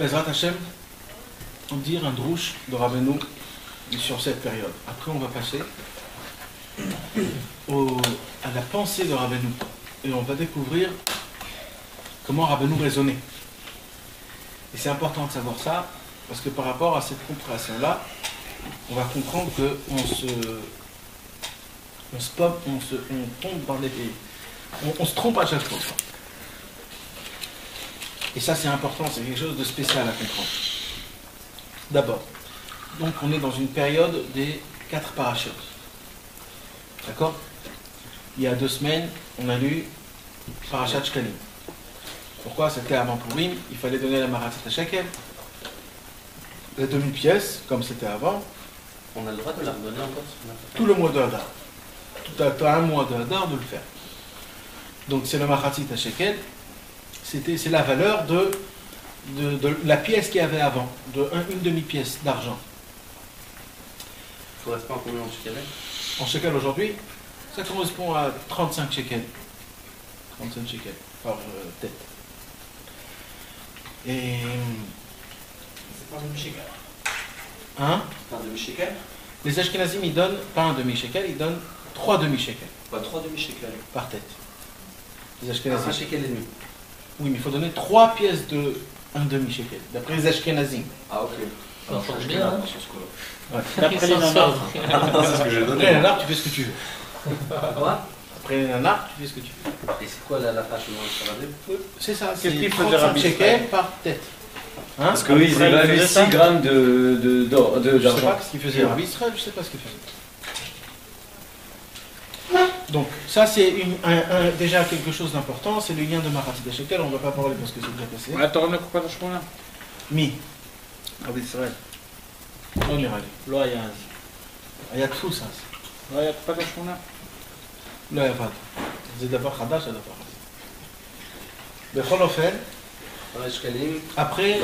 Bezrat Hashem, dire un drouche de Rabbeinu sur cette période. Après, on va passer à la pensée de Rabbeinu. Et on va découvrir comment Rabbeinu raisonnait. Et c'est important de savoir ça, parce que par rapport à cette compréhension-là, on va comprendre qu'on tombe dans des pays. On se trompe à chaque fois. Et ça, c'est important, c'est quelque chose de spécial à comprendre. D'abord, donc on est dans une période des 4 parachutes. D'accord? Il y a 2 semaines, on a lu Parashat Shkalim. Pourquoi? C'était avant Purim, il fallait donner la maratzat à shekel, la demi-pièce, comme c'était avant. On a le droit de la redonner encore tout le mois de Hadar. Tu as un mois de Hadar de le faire. Donc c'est le maratzat à shekel. C'est la valeur de la pièce qu'il y avait avant, une demi-pièce d'argent. Il correspond à combien en shekel? En shekel aujourd'hui, ça correspond à 35 shekels. 35 shekels par tête. Et. C'est pas un demi-shekel. Hein? C'est un demi-shekel? Les Ashkenazim, ils donnent pas un demi-shekel, ils donnent 3 demi-shekels. Pas 3 demi-shekels. Par tête. Les Ashkenazim. 1 shekel et demi. Oui, mais il faut donner 3 pièces de un demi-shekel, d'après les Ashkenazim. Ah, ok. Alors, je bien, hein. Ouais. D'après les nanars. C'est ce que j'ai donné. Après les nanars, tu fais ce que tu veux. Quoi? Après les nanars, tu fais ce que tu veux. Et c'est quoi la tâche de Rabbi? C'est ça, Qu'est-ce c'est qu'il faisait 35 Rabbi shekels par tête. Hein? Parce que oui, ils Israël avaient faisait 6 ça grammes Je sais d'argent. pas ce qu'il faisait. Rabbi Israël, je sais pas ce qu'il faisait. Donc, ça c'est déjà quelque chose d'important, c'est le lien de Maratzat shekel, on ne va pas parler parce que c'est déjà passé. אתה רואה קופת השכונה? מי? רבי ישראל. לא נראה לי. לא היה אז. היה דפוס אז. לא היה קופת השכונה? לא היה ועד. זה דבר חדש הדבר הזה. בכל אופן, après,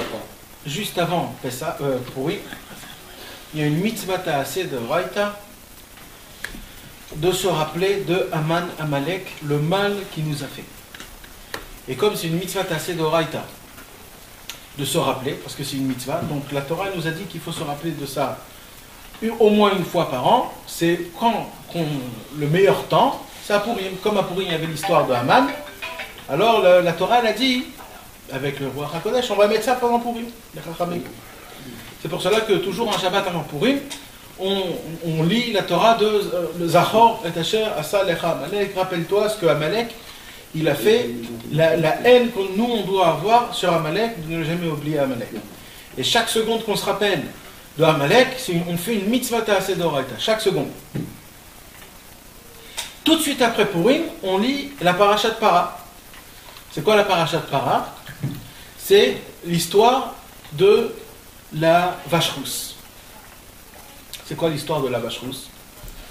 juste avant Purim, il y a une mitzvah ta'aseh de Raïta de se rappeler de Aman Amalek, le mal qu'il nous a fait. Et comme c'est une mitzvah ta'aseh de Raïta, de se rappeler, parce que c'est une mitzvah, donc la Torah nous a dit qu'il faut se rappeler de ça au moins une fois par an, c'est quand le meilleur temps, c'est à Purim. Comme à Purim il y avait l'histoire de Haman, alors la Torah elle a dit, avec le roi HaKodesh, on va mettre ça pendant Purim. C'est pour cela que toujours un Shabbat avant Purim, on lit la Torah de Zachor et Asher Asa Lecha Amalek. Rappelle-toi ce que Amalek il a fait, la haine que nous on doit avoir sur Amalek, de ne jamais oublier Amalek. Et chaque seconde qu'on se rappelle de Amalek, on fait une mitzvah ta'aseh d'oraita, chaque seconde. Tout de suite après Purim, on lit la parashat Para. C'est quoi la parashat Para? C'est l'histoire de la vache rousse. C'est quoi l'histoire de la vache rousse?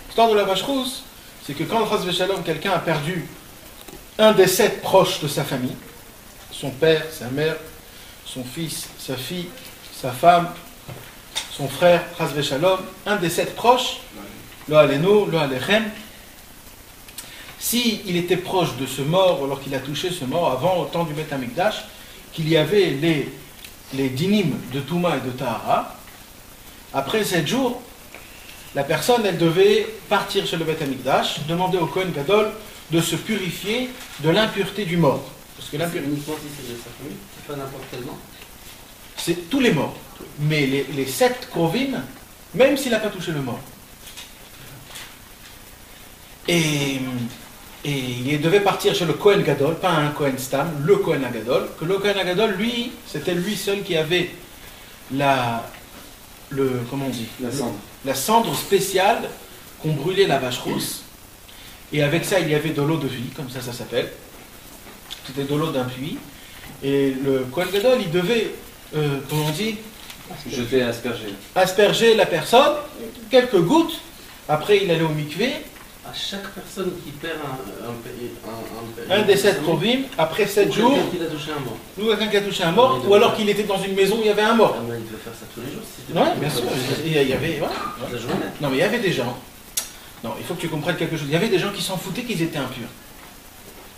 L'histoire de la vache rousse, c'est que quand Chas v'Shalom, quelqu'un a perdu un des 7 proches de sa famille, son père, sa mère, son fils, sa fille, sa femme, son frère, Chas v'Shalom, un des 7 proches, Lo Alenu, Lo Alechem, si il était proche de ce mort, alors qu'il a touché ce mort avant, au temps du Beth Amikdash, qu'il y avait les dinim de Touma et de Tahara, après 7 jours, la personne, elle devait partir chez le Beth Amikdash, demander au Kohen Gadol de se purifier de l'impureté du mort. Parce que l'impureté, uniquement si c'est de sa famille, c'est pas n'importe quel mort. c'est tous les morts. Mais les 7 Krovim, même s'il n'a pas touché le mort. Et il devait partir chez le Kohen Gadol, pas un Kohen Stam, le Kohen Gadol, que le Kohen Gadol, lui, c'était lui seul qui avait comment on dit, la cendre spéciale qu'on brûlait la vache rousse. Et avec ça, il y avait de l'eau de vie, comme ça s'appelle. C'était de l'eau d'un puits. Et le Kohen Gadol, il devait, comment on dit, Jeter, asperger la personne, quelques gouttes. Après, il allait au mikvé. À chaque personne qui perd Un des 7 Krovim, après 7 jours, qui a touché un mort. nous, quelqu'un qui a touché un mort, ou alors qu'il était dans une maison où il y avait un mort. Ah, mais il devait faire ça tous les jours. Oui, bien sûr. Il y avait. Ouais. La journée. Non, mais il y avait des gens. Non, il faut que tu comprennes quelque chose. Il y avait des gens qui s'en foutaient qu'ils étaient impurs.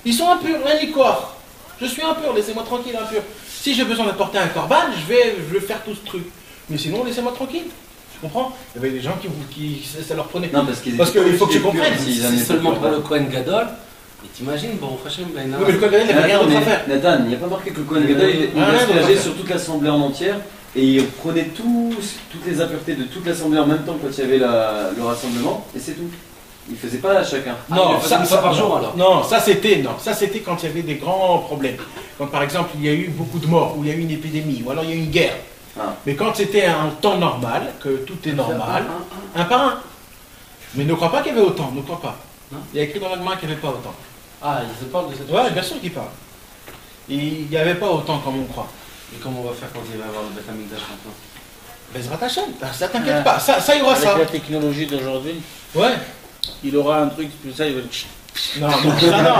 Ils sont impurs, rien n'y croire. Je suis impur, laissez-moi tranquille, impur. Si j'ai besoin d'apporter un corban, je vais faire tout ce truc. Mais sinon, laissez-moi tranquille. Tu comprends? Il y avait des gens qui ça leur prenait. Non, parce qu'il faut que tu comprennes. C'est seulement pour le Kohen Gadol. Et t'imagines, bon, Hachem, ben, Oui, mais le Kohen Gadol, il n'avait rien d'autre à faire. Nathan, il n'y a pas marqué que le Kohen Gadol, il aspergeait sur toute l'assemblée en entière et il prenait toutes les impuretés de toute l'assemblée en même temps quand il y avait le rassemblement et c'est tout. Il faisait pas à chacun. Non, il faisait une fois par jour alors. Non, ça c'était quand il y avait des grands problèmes. Quand par exemple il y a eu beaucoup de morts, ou il y a eu une épidémie, ou alors il y a eu une guerre. Ah. Mais quand c'était un temps normal, que tout est normal, un par un. Mais ne crois pas qu'il y avait autant, ne crois pas. Non. Il y a écrit dans l'allemand qu'il n'y avait pas autant. Ah, ils se parlent de cette Ouais, bien sûr qu'il parle. Il n'y avait pas autant comme on croit. Et comment on va faire quand il va y avoir le Beth Amikdash maintenant? Bezrat Hashem, ça t'inquiète pas, ça il y aura Avec ça. la technologie d'aujourd'hui, Ouais. il aura un truc, ça il va... Non, ça non.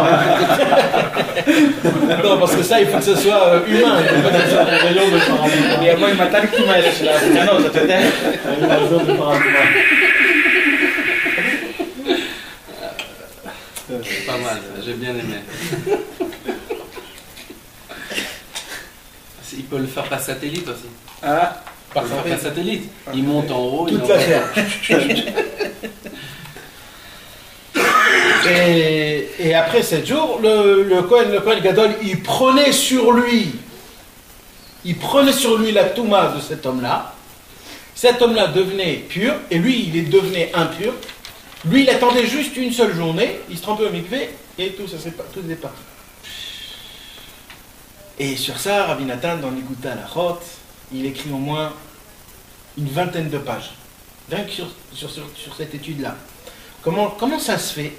Non, parce que ça il faut que ce soit humain. Il faut pas que ce soit un rayon de paradigme. Il y a moi, il m'a tant qui m'a laissé là. Ah non, ça te dit. Un rayon de paradigme. C'est pas mal, ça, j'ai bien aimé. Il peut le faire par satellite aussi. Ah, Il peut le faire par satellite. Il monte en haut. Toute il la envoie- terre. Et après 7 jours, le Kohen Gadol, il prenait sur lui la touma de cet homme-là. Cet homme-là devenait pur, et lui, il devenait impur. Lui, il attendait juste une seule journée, il se trempait au mikvé, et tout est parti. Et sur ça, Rabbi Nathan, dans l'Iguta Lachot, il écrit au moins une vingtaine de pages. Rien que sur cette étude-là. Comment ça se fait?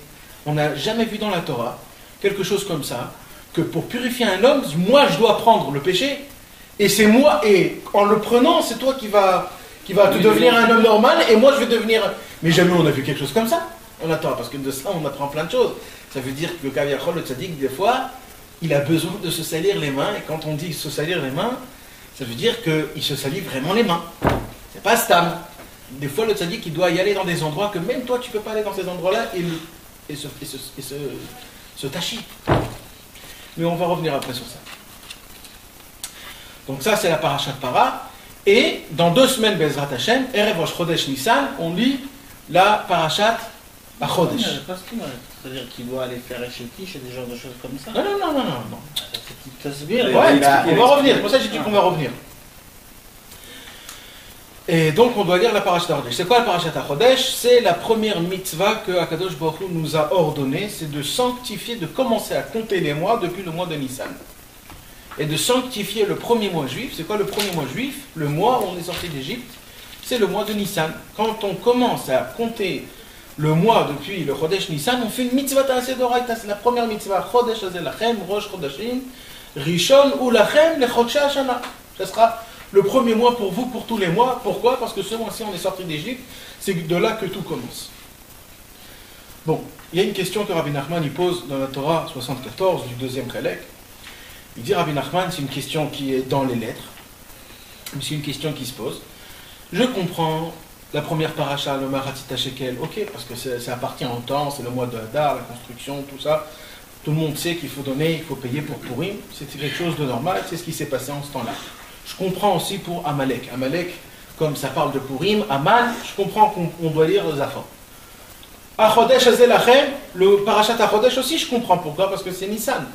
On n'a jamais vu dans la Torah quelque chose comme ça, que pour purifier un homme, moi je dois prendre le péché, et c'est moi, et en le prenant, c'est toi qui va te devenir un homme normal, et moi je vais devenir... Mais jamais on a vu quelque chose comme ça en la Torah, parce que de ça on apprend plein de choses. Ça veut dire que le Kaviachol, le Tzadik, des fois, il a besoin de se salir les mains, et quand on dit se salir les mains, ça veut dire qu'il se salit vraiment les mains. C'est pas stam. Des fois, le tzaddik, il doit y aller dans des endroits que même toi, tu ne peux pas aller dans ces endroits-là et se tâcher. Mais on va revenir après sur ça. Donc ça, c'est la parashat para. Et dans 2 semaines, Bezrat Hashem, Erev Rosh Chodesh Nissan, on lit la parashat à Chodesh. c'est-à-dire qu'il doit aller faire Eshetish et des genres de choses comme ça. Non. Ça se vire. Ouais, on va revenir. C'est pour ça que j'ai dit qu'on va revenir. Et donc on doit lire la parashat HaChodesh. C'est quoi la parashat HaChodesh? C'est la première mitzvah que Akadosh Baruch Hu nous a ordonné, c'est de sanctifier, de commencer à compter les mois depuis le mois de Nissan. Et de sanctifier le premier mois juif. C'est quoi le premier mois juif? Le mois où on est sorti d'Égypte, c'est le mois de Nissan. Quand on commence à compter le mois depuis le Chodesh Nissan, on fait une mitzvah ta'aseh d'oraita. C'est la première mitzvah. Chodesh hazeh lachem, Rosh Chodashim, Rishon ou lachem lechodshei hashana. Ce sera le premier mois pour vous, pour tous les mois. Pourquoi? Parce que ce mois-ci, on est sorti d'Égypte. C'est de là que tout commence. Bon, il y a une question que Rabbi Nachman il pose dans la Torah 74 du deuxième Chelek. Il dit Rabbi Nachman, c'est une question qui est dans les lettres, mais c'est une question qui se pose. Je comprends la première paracha, le Maratita Shekel, ok, parce que ça appartient au temps, c'est le mois de Hadar, la construction, tout ça. Tout le monde sait qu'il faut donner, il faut payer pour Purim. C'était quelque chose de normal, c'est ce qui s'est passé en ce temps-là. Je comprends aussi pour Amalek. Amalek, comme ça parle de Purim, Aman, je comprends qu'on doit lire les Zafan. Achodesh Hazeh Lachem, le parachat Achodesh aussi, je comprends pourquoi, parce que c'est Nissan.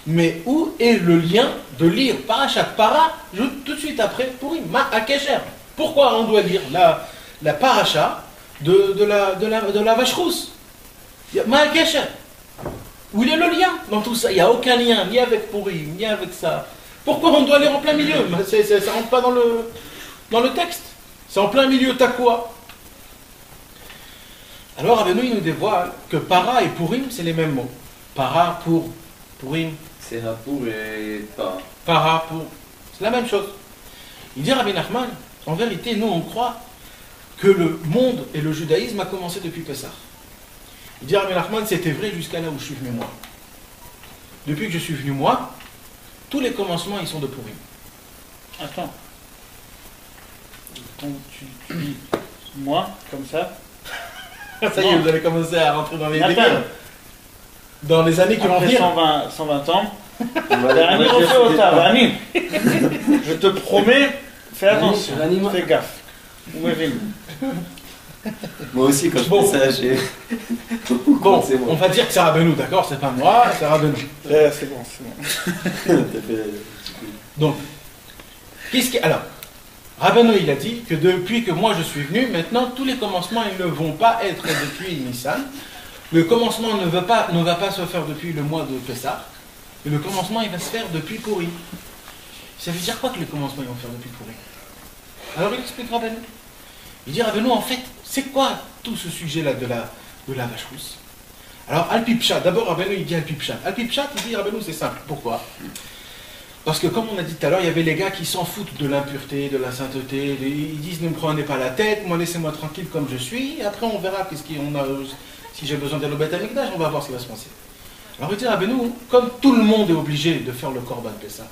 Mais où est le lien de lire parachat Para tout de suite après Purim, Ma Akesher? Pourquoi on doit lire la paracha de la vache rousse? Ma Akesher. Où il est le lien dans tout ça? Il n'y a aucun lien, ni avec Purim, ni avec ça. Pourquoi on doit lire en plein milieu? Ça ne rentre pas dans le texte. C'est en plein milieu, t'as quoi? Alors, avec nous, il nous dévoile que para et Purim, c'est les mêmes mots. Para pour Purim. C'est Hapour et pas. Para pour. C'est la même chose. Il dit Rabbi Nachman, en vérité, nous, on croit que le monde et le judaïsme a commencé depuis Pessah. Il dit Rabbi Nachman, c'était vrai jusqu'à là où je suis venu moi. Depuis que je suis venu moi, tous les commencements, ils sont de Purim. Attends. Quand tu dis moi, comme ça. Ça y est, vous allez commencer à rentrer dans les Nathan, délires. Dans les années qui vont après venir. 120 ans, Dani refait autant, Dani. Je te promets, fais attention, fais gaffe. Où est venu? Moi aussi, quand je Bon. fais ça, j'ai. Bon, C'est bon. on va dire que c'est Rabbeinu, d'accord? C'est pas moi, c'est Rabbeinu. C'est bon, c'est bon. T'as fait- Donc, alors, Rabbeinu, il a dit que depuis que moi je suis venu, maintenant tous les commencements ils ne vont pas être depuis Nissan. Le commencement ne va pas se faire depuis le mois de Pessah. Et le commencement il va se faire depuis Pourri. Ça veut dire quoi que les commencements ils vont faire depuis Pourri? Alors il explique Rabbeinu. Il dit Rabbeinu, en fait, c'est quoi tout ce sujet-là de la vache rousse? Alors Al-Pipchat, d'abord Rabbeinu il dit Al-Pipchat. Al-Pipchat il dit Rabbeinu c'est simple. Pourquoi? Parce que comme on a dit tout à l'heure, il y avait les gars qui s'en foutent de l'impureté, de la sainteté. Ils disent ne me prenez pas la tête, moi laissez-moi tranquille comme je suis. Et après on verra si j'ai besoin d'aller au Beth Amikdash, on va voir ce qui va se passer. Alors il dit Rabbeinu, comme tout le monde est obligé de faire le Korban Pessah,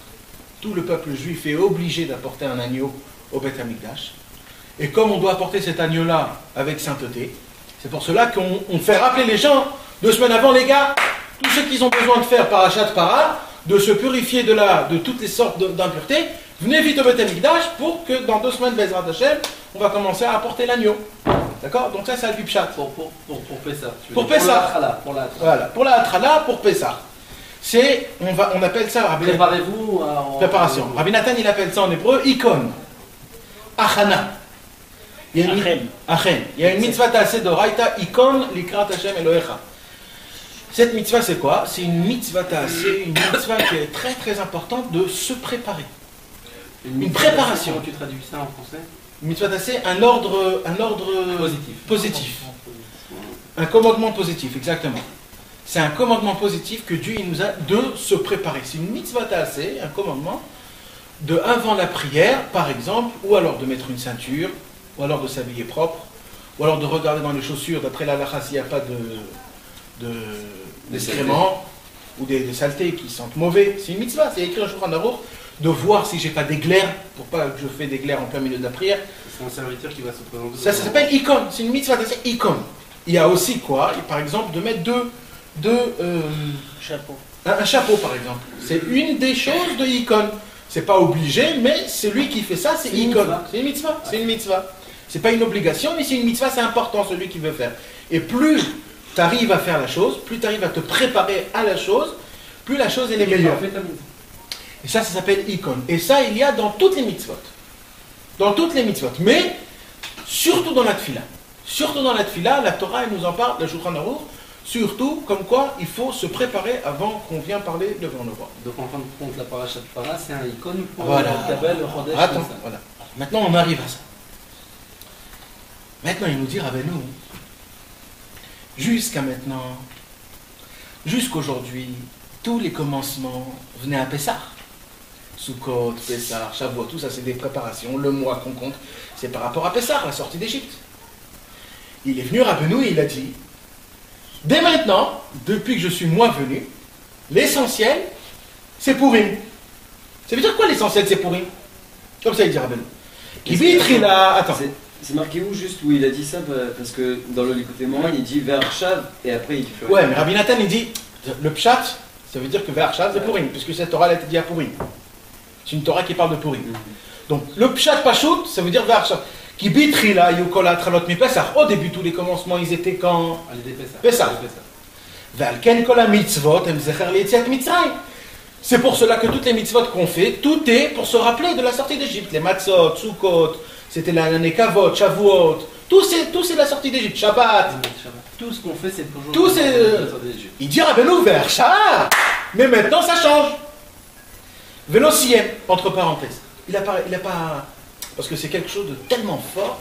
tout le peuple juif est obligé d'apporter un agneau au Beth Amikdash. Et comme on doit apporter cet agneau-là avec sainteté, c'est pour cela qu'on fait rappeler les gens 2 semaines avant, les gars, tout ce qu'ils ont besoin de faire par achat de para, de se purifier de toutes les sortes d'impuretés, venez vite au Beth Amikdash pour que dans 2 semaines, Bezrat Hashem, on va commencer à apporter l'agneau. D'accord? Donc ça, c'est Al-Pipchat. Pour Pessah. Pour Pessah. Pour la Voilà, pour la Hatrala, pour Pessah. On appelle ça, Préparez-vous en préparation. Rabbi Nathan, il appelle ça en hébreu, Ikon. Achana. Il y a une, Achen. Achen. Il y a une mitzvah tassée de Raïta, Ikon, Likrat Hashem Elohecha. Cette mitzvah, c'est quoi? C'est une mitzvah tassée, une mitzvah qui est très très importante de se préparer. Une préparation. Comment tu traduis ça en français? Une mitzvah tassée, un ordre positif. Un commandement positif, exactement. C'est un commandement positif que Dieu il nous a de se préparer. C'est une mitzvah tassée, un commandement de avant la prière, par exemple, ou alors de mettre une ceinture, ou alors de s'habiller propre, ou alors de regarder dans les chaussures, d'après la lacha, s'il n'y a pas d'excréments ou des saletés qui sentent mauvais. C'est une mitzvah, c'est écrit un Shulchan Aruch, de voir si j'ai pas d'éclairs, pour pas que je fais d'éclairs en plein milieu de la prière. C'est un serviteur qui va se présenter. Ça s'appelle Ikon, c'est une mitzvah, c'est Ikon. Il y a aussi quoi? Par exemple, de mettre Chapeau. un chapeau, par exemple. C'est une des choses de Ikon. C'est pas obligé, mais celui qui fait ça, c'est C'est une Ikon. mitzvah. C'est une mitzvah. C'est une mitzvah. C'est pas une obligation, mais c'est une mitzvah, c'est important, celui qui veut faire. Et plus tu arrives à faire la chose, plus tu arrives à te préparer à la chose, plus la chose elle est meilleure. Et ça s'appelle Ikon. Et ça, il y a dans toutes les mitzvot. Dans toutes les mitzvot. Mais, surtout dans la tfila. Surtout dans la tfila, la Torah, elle nous en parle, le Shulchan Aruch, surtout comme quoi il faut se préparer avant qu'on vienne parler devant le roi. Donc en fin de compte, la paracha de Para, c'est un icône pour Voilà. le Tabel, le Chodesh. Attends, comme ça. voilà. Maintenant, on arrive à ça. Maintenant, il nous dit, Rabbeinu, jusqu'à maintenant, jusqu'aujourd'hui, tous les commencements venaient à Pessah. Sukkot, Pessah, Shavuot, tout ça, c'est des préparations. Le mois qu'on compte, c'est par rapport à Pessah, la sortie d'Égypte. Il est venu, Rabbeinu, et il a dit, dès maintenant, depuis que je suis moi venu, l'essentiel, c'est Purim. Ça veut dire quoi l'essentiel, c'est Purim? Comme ça, il dit Rabbeinu. Qui vitrila. Attends. C'est marqué où juste où il a dit ça? Parce que dans le Likutei Moharan, il dit vers Shav et après il dit plus rien. Ouais, mais Rabbi Nathan, il dit, le pshat, ça veut dire que vers Shav, c'est Purim, puisque cette Torah, elle a été dit à Purim. C'est une Torah qui parle de Purim. Donc, le pshat pashut, ça veut dire vers Shav. Qui bitrila yukol atralot mi Pesach. Au début, tous les commencements, ils étaient quand? Allez, des Pessah. Pessah. Allez, Pessah. Valken kol mitzvot em zecher lietziat Mitzrayim. C'est pour cela que toutes les mitzvot qu'on fait, tout est pour se rappeler de la sortie d'Égypte. Les matzot, Sukkot, c'était l'année Kavot, Shavuot, tout c'est la sortie d'Égypte. Shabbat. Tout ce qu'on fait, c'est toujours. Tout c'est. Il dit Rabbeinu vers Shah. Mais maintenant, ça change. Vélociem, entre parenthèses. Il a pas. Parce que c'est quelque chose de tellement fort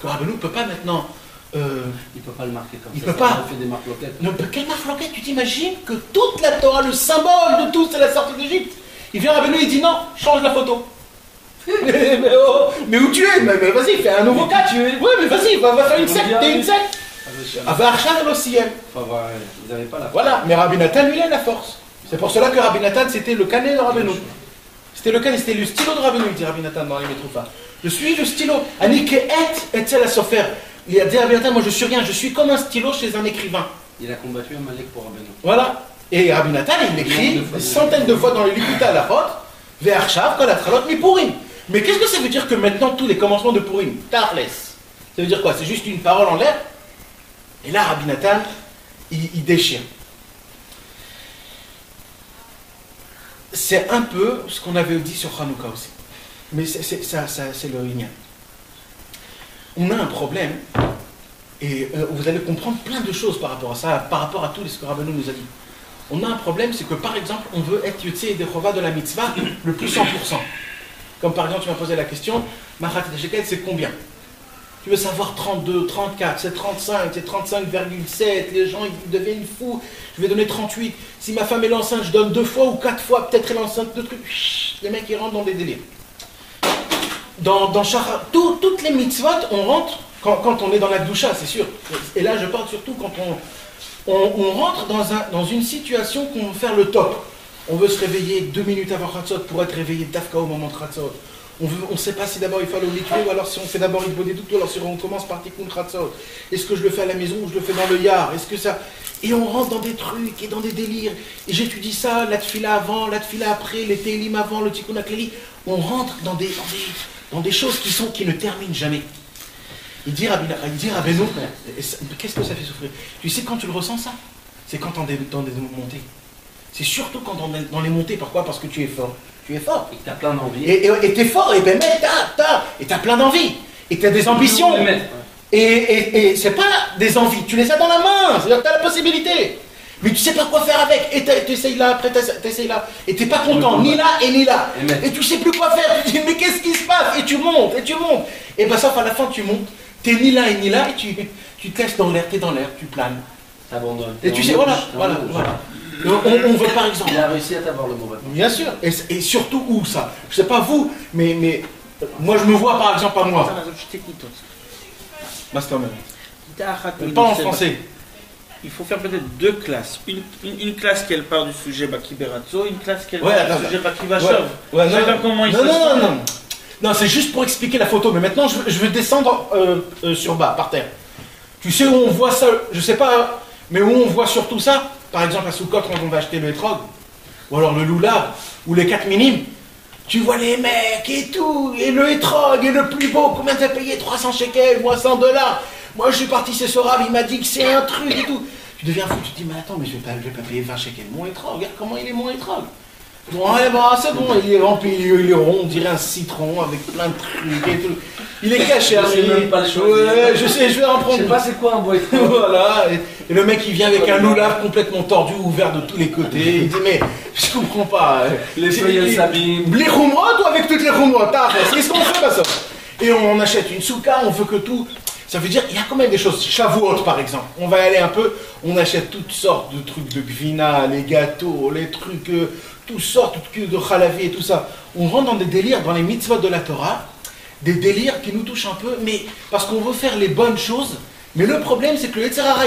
que Rabbeinu ne peut pas maintenant. Il ne peut pas le marquer comme Il ça. peut pas. On fait des marques loquettes. Non, quelle marque loquette? Tu t'imagines que toute la Torah, le symbole de tout, c'est la sortie d'Égypte. Il vient Rabbeinu, il dit non, change la photo. mais où tu es? Mais vas-y, fais un nouveau cas. Ouais, mais vas-y, va faire une secte. T'es une secte. Avarchar Elosiem. Faut avoir. Ils n'avaient pas la. Voilà, mais Rabbi Nathan, lui, il a la force. C'est pour cela que Rabbi Nathan, c'était le canet de Rabbeinu. C'était le stylo de Rabbeinu, il dit Rabbi Nathan dans les Métrophas. Je suis le stylo. Anike et la sofer. Il a dit Rabbi Nathan, moi je suis rien, je suis comme un stylo chez un écrivain. Il a combattu Amalek pour Rabbeinu. Voilà. Et Rabbi Nathan, il l'écrit des centaines de fois dans les Likuta à la rote, Ve'arshav kol hatralot mi-Purim. Mais qu'est-ce que ça veut dire que maintenant tous les commencements de Purim, Tachles, ça veut dire quoi? C'est juste une parole en l'air? Et là, Rabbi Nathan, il déchire. C'est un peu ce qu'on avait dit sur Hanouka aussi. Mais c'est le lien. On a un problème, et vous allez comprendre plein de choses par rapport à ça, par rapport à tout ce que Rabbeinu nous a dit. On a un problème, c'est que par exemple, on veut être Yotzei et Chova de la mitzvah le plus 100%. Comme par exemple, tu m'as posé la question, Machat Shekel, c'est combien? Tu veux savoir 32, 34, c'est 35, c'est 35,7, les gens ils deviennent fous, je vais donner 38. Si ma femme est enceinte, je donne 2 fois ou 4 fois, peut-être elle est enceinte de trucs. Les mecs ils rentrent dans des délires. Dans Shachar, toutes les mitzvot, on rentre quand on est dans la doucha, c'est sûr. Et là je parle surtout quand on rentre dans une situation qu'on veut faire le top. On veut se réveiller 2 minutes avant Khatzot pour être réveillé d'Afka au moment de Khatzot. On ne sait pas si d'abord il faut le rituel ou alors si on fait d'abord il faut des doutes ou alors si on commence par Tikkun Khatzot. Est-ce que je le fais à la maison ou je le fais dans le yard? Est-ce que ça... Et on rentre dans des trucs et dans des délires. Et j'étudie ça, la tfila avant, la tfila après, les télim avant, le Tikkun Akleli. On rentre dans des choses qui ne terminent jamais. Il dit Rabbeinu, qu'est-ce que ça fait souffrir? Tu sais quand tu le ressens ça? C'est quand on est dans des montées. C'est surtout quand on est dans les montées. Pourquoi? Parce que tu es fort. Tu es fort. Et que tu as plein d'envie. Et tu es fort, et ben mec, tu as plein d'envie. Et tu as des ambitions. Et c'est pas des envies, tu les as dans la main. C'est-à-dire que tu as la possibilité. Mais tu sais pas quoi faire avec. Et tu essayes là, après tu essayes là. Et tu n'es pas content, ni là et ni là. Et tu sais plus quoi faire. Tu te dis, mais qu'est-ce qui se passe? Et tu montes, et tu montes. Et ben sauf à la fin, tu montes. Tu n'es ni là et ni là. Et tu te laisses dans l'air, tu es dans l'air, tu planes. T'abandonnes. Et tu sais, voilà. On veut par exemple. Il a réussi à t'avoir le mot. Bien sûr. Et surtout où ça? Je sais pas vous, mais moi je me vois par exemple à moi. Pas en français. Il faut faire peut-être 2 classes. Une classe qui elle part du sujet Bakiberatzo, une classe qui elle part du sujet Bakivachov. Comment il Non, c'est juste pour expliquer la photo. Mais maintenant, je vais descendre sur bas, par terre. Tu sais où on voit ça? Je sais pas, mais où on voit surtout ça? Par exemple, à Soukot, quand on va acheter le Etrog, ou alors le Lulav, ou les 4 minimes, tu vois les mecs et tout, et le Etrog, et le plus beau, combien t'as payé? 300 shekels, moi 100 $. Moi je suis parti chez Sorav, il m'a dit que c'est un truc et tout. Tu deviens fou, tu te dis, mais attends, mais je vais pas payer 20 shekels mon Etrog, regarde comment il est mon Etrog. Bon, allez, bah, c'est bon, il est rempli, il est rond, on dirait un citron avec plein de trucs et tout. Il est caché, je sais même pas le choisir. Ouais, je sais, je vais en prendre. Je sais pas c'est quoi un bois Etrog. Voilà, et le mec il vient avec un loulave complètement tordu, ouvert de tous les côtés. Il dit, mais je comprends pas. Les feuilles elles s'abîment. Les khumrot ou avec toutes les khumrot? Qu'est-ce qu'on fait, bah ça? Et on achète une souka, on veut que tout. Ça veut dire, il y a quand même des choses. Shavuot, par exemple. On va aller un peu, on achète toutes sortes de trucs de gvina, les gâteaux, les trucs, toutes sortes de chalavi et tout ça. On rentre dans des délires, dans les mitzvot de la Torah, des délires qui nous touchent un peu, mais parce qu'on veut faire les bonnes choses. Mais le problème, c'est que le Yetzer Hara,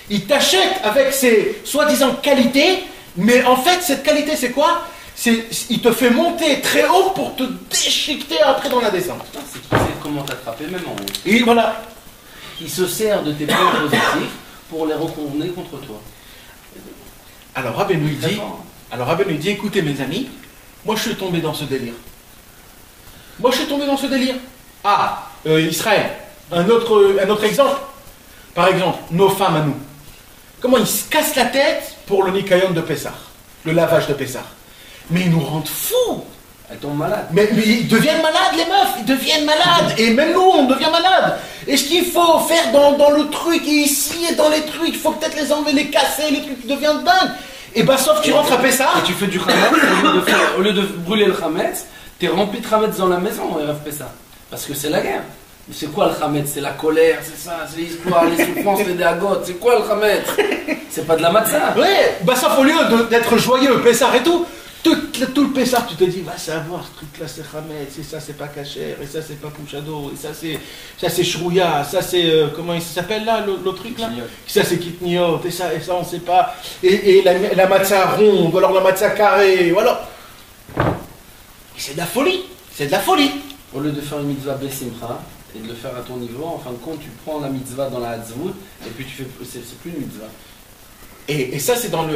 il t'achète avec ses soi-disant qualités, mais en fait, cette qualité, c'est quoi? Il te fait monter très haut pour te déchiqueter après dans la descente. C'est comment t'attraper même en haut. Et voilà. Il se sert de tes points positifs pour les retourner contre toi. Alors Rabbeinu dit, écoutez mes amis, moi je suis tombé dans ce délire. Israël, un autre exemple. Par exemple, nos femmes à nous. Comment ils se cassent la tête pour le Nikayon de Pessah, le lavage de Pessah. Mais ils nous rendent fous. Elles tombent malades. Mais ils deviennent malades, les meufs, ils deviennent malades. Et même nous, on devient malades. Et ce qu'il faut faire dans le truc, et ici, et dans les trucs, il faut peut-être les enlever, les casser, les trucs deviennent dingues. Et bah, sauf tu rentres à Pessah. Et tu fais du Hametz, au lieu de brûler le Hametz, t'es rempli de Hametz dans la maison, Erev Pessah. Parce que c'est la guerre. C'est quoi le Hametz? C'est la colère, c'est ça, c'est l'histoire, les souffrances, les dagotes. C'est quoi le Hametz? C'est pas de la matzah. Ouais, bah, sauf au lieu d'être joyeux, Pessah et tout le Pessah, tu te dis, va savoir, ce truc-là c'est Hametz, et ça c'est pas Kacher, et ça c'est pas Pouchado, et ça c'est Shrouya, ça c'est, comment il s'appelle là, le truc là? Ça c'est Kitniot, et ça on sait pas, et la matzah ronde, ou alors la matzah carrée, ou alors... C'est de la folie. Au lieu de faire une mitzvah Bessimcha, et de le faire à ton niveau, en fin de compte, tu prends la mitzvah dans la Hatzvut, et puis tu fais, c'est plus une mitzvah. Et ça, c'est dans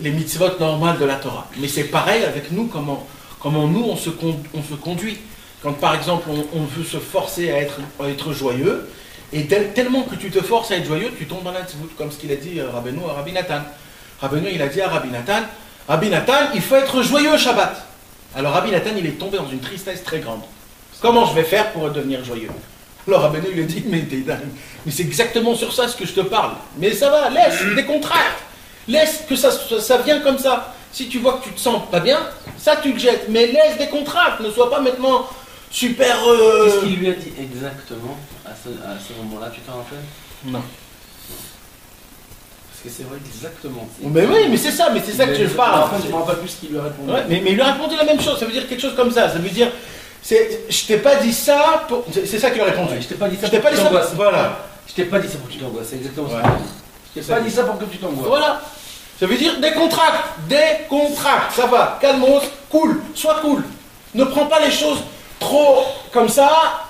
les mitzvot normales de la Torah. Mais c'est pareil avec nous, comment nous, on se conduit. Quand, par exemple, on veut se forcer à être joyeux, et tellement que tu te forces à être joyeux, tu tombes dans la tzvout, comme ce qu'il a dit Rabbeinu à Rabbi Nathan. Rabbeinu, il a dit à Rabbi Nathan, il faut être joyeux au Shabbat. Alors Rabbi Nathan, il est tombé dans une tristesse très grande. Comment je vais faire pour devenir joyeux? Alors Rabbeinu, il a dit, mais c'est exactement sur ça ce que je te parle. Mais ça va, laisse, décontracte. Laisse que ça vient comme ça. Si tu vois que tu te sens pas bien, ça tu le jettes. Mais laisse décontracte, ne sois pas maintenant super... Qu'est-ce qu'il lui a dit exactement à ce moment-là, tu t'en rappelles? Non. Parce que c'est vrai exactement. Mais oui, mais c'est ça que je parle. Je ne me rappelle plus ce qu'il lui a répondu. Ouais, mais il lui a répondu la même chose, ça veut dire quelque chose comme ça. Ça veut dire, je t'ai pas dit ça pour... C'est ça qu'il a répondu. Ouais, je t'ai pas dit ça pour que tu t'angoisses. Voilà. Je t'ai pas dit ça pour que tu t'angoisses, c'est exactement ça. Ouais. Je t'ai pas dit ça pour que tu t'angoisses. Voilà. Ça veut dire décontracte, ça va, calmos, cool, sois cool. Ne prends pas les choses trop comme ça,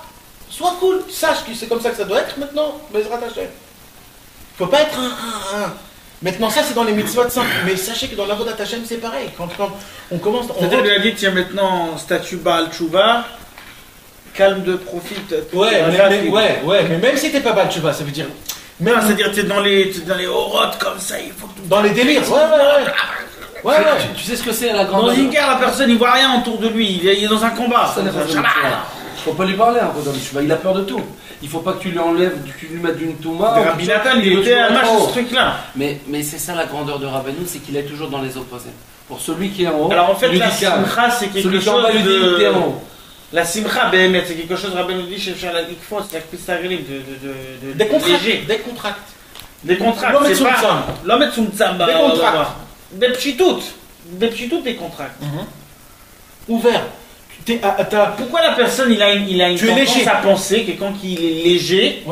sois cool. Sache que c'est comme ça que ça doit être maintenant, Bezrat Hashem. Faut pas être un. Maintenant ça c'est dans les mitzvot simples, mais sachez que dans l'avodat Hashem c'est pareil. Quand on commence... C'est-à-dire qu'il a dit, tiens maintenant, statut Baal Tshuva, calme de profite. Ouais, mais même si t'es pas Baal Tshuva, ça veut dire... Non, c'est-à-dire que t'es dans les orotes comme ça, il faut que tu... Dans les délires, ouais. Tu sais ce que c'est la Dans grandeur? une guerre, la personne, il voit rien autour de lui, il est dans un combat. Ça n'est pas Il faut pas lui parler un peu dans le Shuba, il a peur de tout. Il faut pas que tu lui enlèves, que tu lui mettes d'une touma. Rabbi Nathan, il était à match ce truc-là. Mais c'est ça la grandeur de Rabbeinu, c'est qu'il est toujours dans les opposés. Pour celui qui est en haut, Alors en fait, lui la dit calme. simcha, c'est quelque Celui chose qui est en bas lui dit t'es en de... haut. La simcha, BMT, c'est quelque chose, Rabbeinu dit, chez la Ikfo, c'est la pistarelim de léger. Décontracte. Des contracts, c'est pas... L'homme est sous tsamba. Des contracts. Des pchitoutes, des contracts. Ouvert. Pourquoi la personne, il a une tendance à penser que quand il est léger,